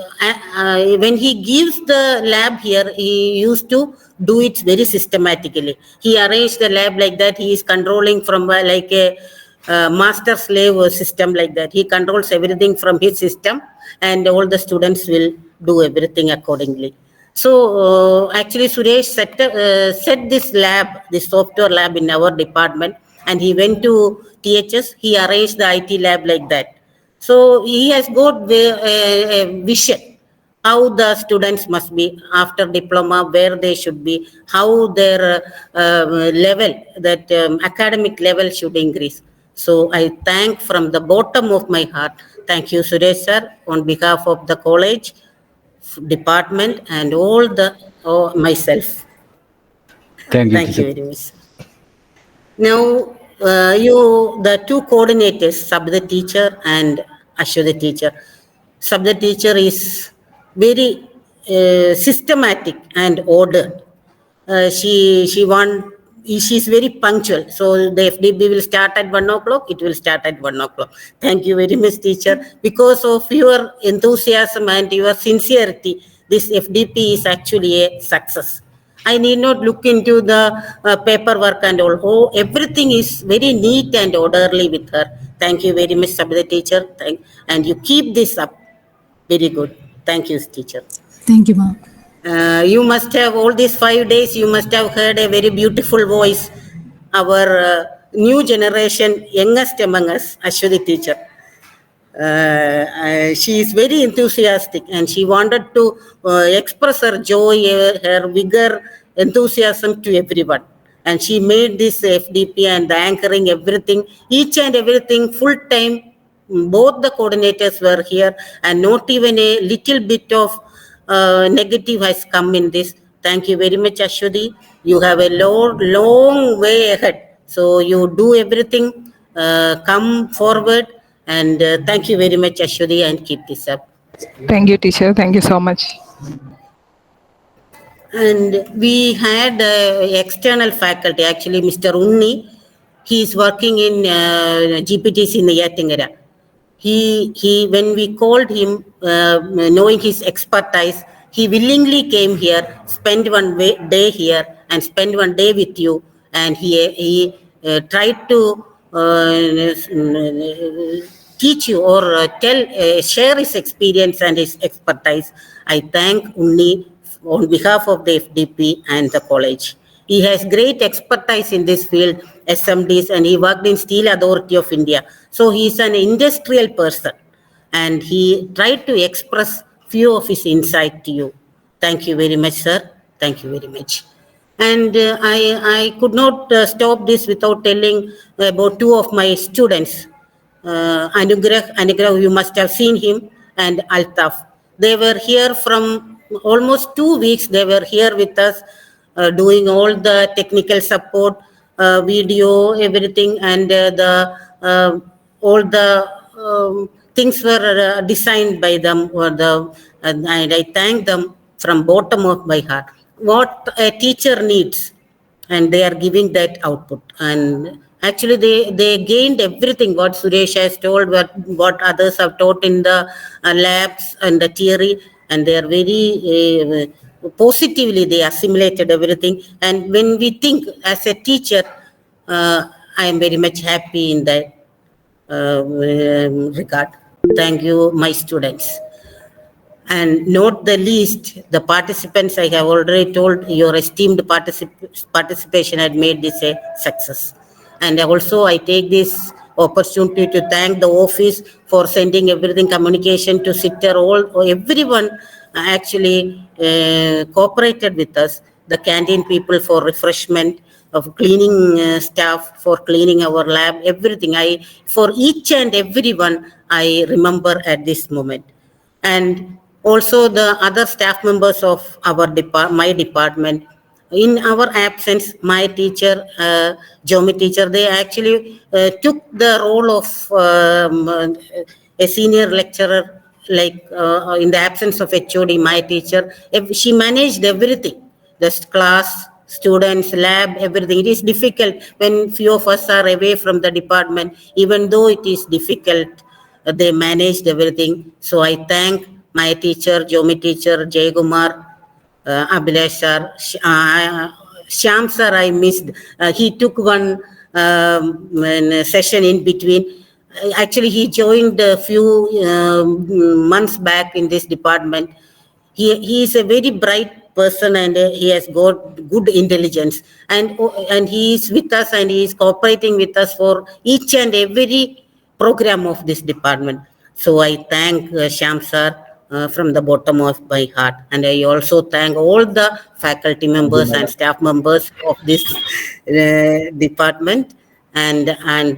when he gives the lab here, he used to do it very systematically. He arranged the lab like that. He is controlling from like a master-slave system like that. He controls everything from his system, and all the students will do everything accordingly. So actually Suresh set this lab, this software lab in our department, and he went to THS. He arranged the IT lab like that. So he has got a vision how the students must be after diploma, where they should be, how their level, that academic level should increase. So I thank from the bottom of my heart. Thank you, Suresh sir, on behalf of the college, department, and all the myself. Thank you. Thank you very much. Now, the two coordinators, Sabda teacher and Ashwada teacher. Sabda teacher is very systematic and ordered. She's very punctual. So the FDP will start at 1 o'clock. It will start at 1 o'clock. Thank you very much, teacher. Because of your enthusiasm and your sincerity, this FDP is actually a success. I need not look into the paperwork and all. Oh, everything is very neat and orderly with her. Thank you very much, Sabda teacher. And you keep this up. Very good. Thank you, teacher. Thank you, ma'am. You must have, all these 5 days, you must have heard a very beautiful voice. Our new generation, youngest among us, Ashwati teacher. She is very enthusiastic, and she wanted to express her joy, her vigor, enthusiasm to everyone. And she made this FDP and the anchoring, everything, each and everything full time. Both the coordinators were here, and not even a little bit of negative has come in this. Thank you very much, Ashwati. You have a long way ahead. So you do everything, come forward, and thank you very much, Ashwati, and keep this up. Thank you, teacher. Thank you so much. And we had external faculty, actually, Mr. Unni. He is working in GPTC in Yatingara. He when we called him, knowing his expertise, he willingly came here, spent one day here, and spent 1 day with you. And he tried to teach you or share his experience and his expertise. I thank Unni on behalf of the FDP and the college. He has great expertise in this field, SMDs, and he worked in Steel Authority of India. So he is an industrial person, and he tried to express few of his insight to you. Thank you very much, sir. Thank you very much. And I could not stop this without telling about 2 of my students, Anugrah, you must have seen him, and Altaf. They were here from almost 2 weeks. They were here with us, doing all the technical support, video, everything, and all the things were designed by them. And I thank them from bottom of my heart. What a teacher needs, and they are giving that output. And actually, they gained everything what Suresh has told, what others have taught in the labs and the theory, and they are very positively, they assimilated everything. And when we think as a teacher, I am very much happy in that regard. Thank you, my students. And not the least, the participants, I have already told, your esteemed participation had made this a success. And also I take this opportunity to thank the office for sending everything, communication to Sitter, everyone actually cooperated with us. the canteen people for refreshment, of cleaning staff for cleaning our lab, everything. For each and everyone, I remember at this moment. And also the other staff members of our my department. In our absence, my teacher, geometry teacher, they actually took the role of a senior lecturer, like in the absence of HOD, my teacher. She managed everything, the class, students, lab, everything. It is difficult when few of us are away from the department. Even though it is difficult, they managed everything. So I thank my teacher, geometry teacher, Jay Kumar, Abhilash sir, Shyam sir I missed. He took one session in between. Actually, he joined a few months back in this department. He is a very bright person, and he has got good intelligence, and he is with us, and he is cooperating with us for each and every program of this department. So I thank Shyam sir from the bottom of my heart, and I also thank all the faculty members and staff members of this department and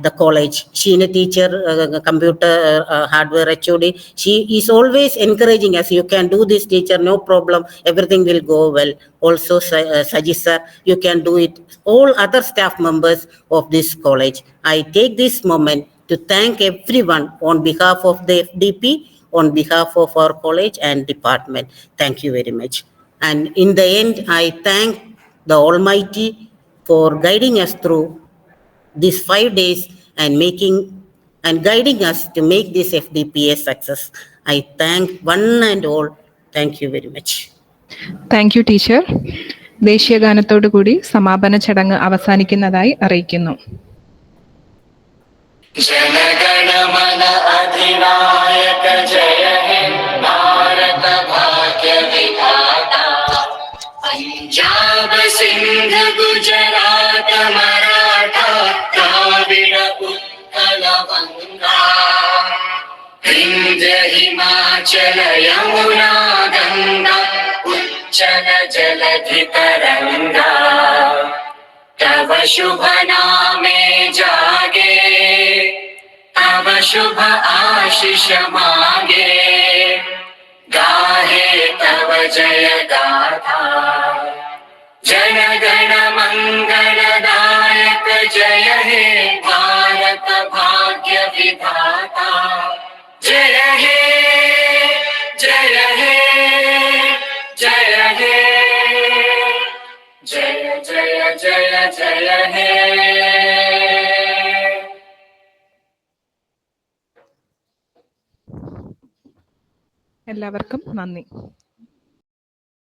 the college. She is a teacher, computer hardware HOD. She is always encouraging us. You can do this, teacher, no problem. Everything will go well. Also, Sajid sir, you can do it. All other staff members of this college. I take this moment to thank everyone on behalf of the FDP, on behalf of our college and department. Thank you very much. And in the end, I thank the Almighty for guiding us through these 5 days and guiding us to make this FDP a success. I thank one and all. Thank you very much. Thank you, teacher. ദേശീയ ഗാനത്തോടു കൂടി സമാപന ചടങ്ങ് അവസാനിക്കുന്നതായി അറിയിക്കുന്നു. जनगणमन अधिनायक जय हे भारत भाग्य विधाता पंजाब सिंध गुजरात मराठा द्राविड़ उत्कल गंगा विंध्य हिमाचल यमुना गंगा उच्चल जलधि तरंगा तव शुभ नामे जागे तव शुभ आशीष मांगे गाहे तव जय गाथा जन गण मंगलदायक जय हे भारत भाग्य विधाता जय हे जय हे जय हे जय जय जय जय हे. എല്ലാവർക്കും നന്ദി.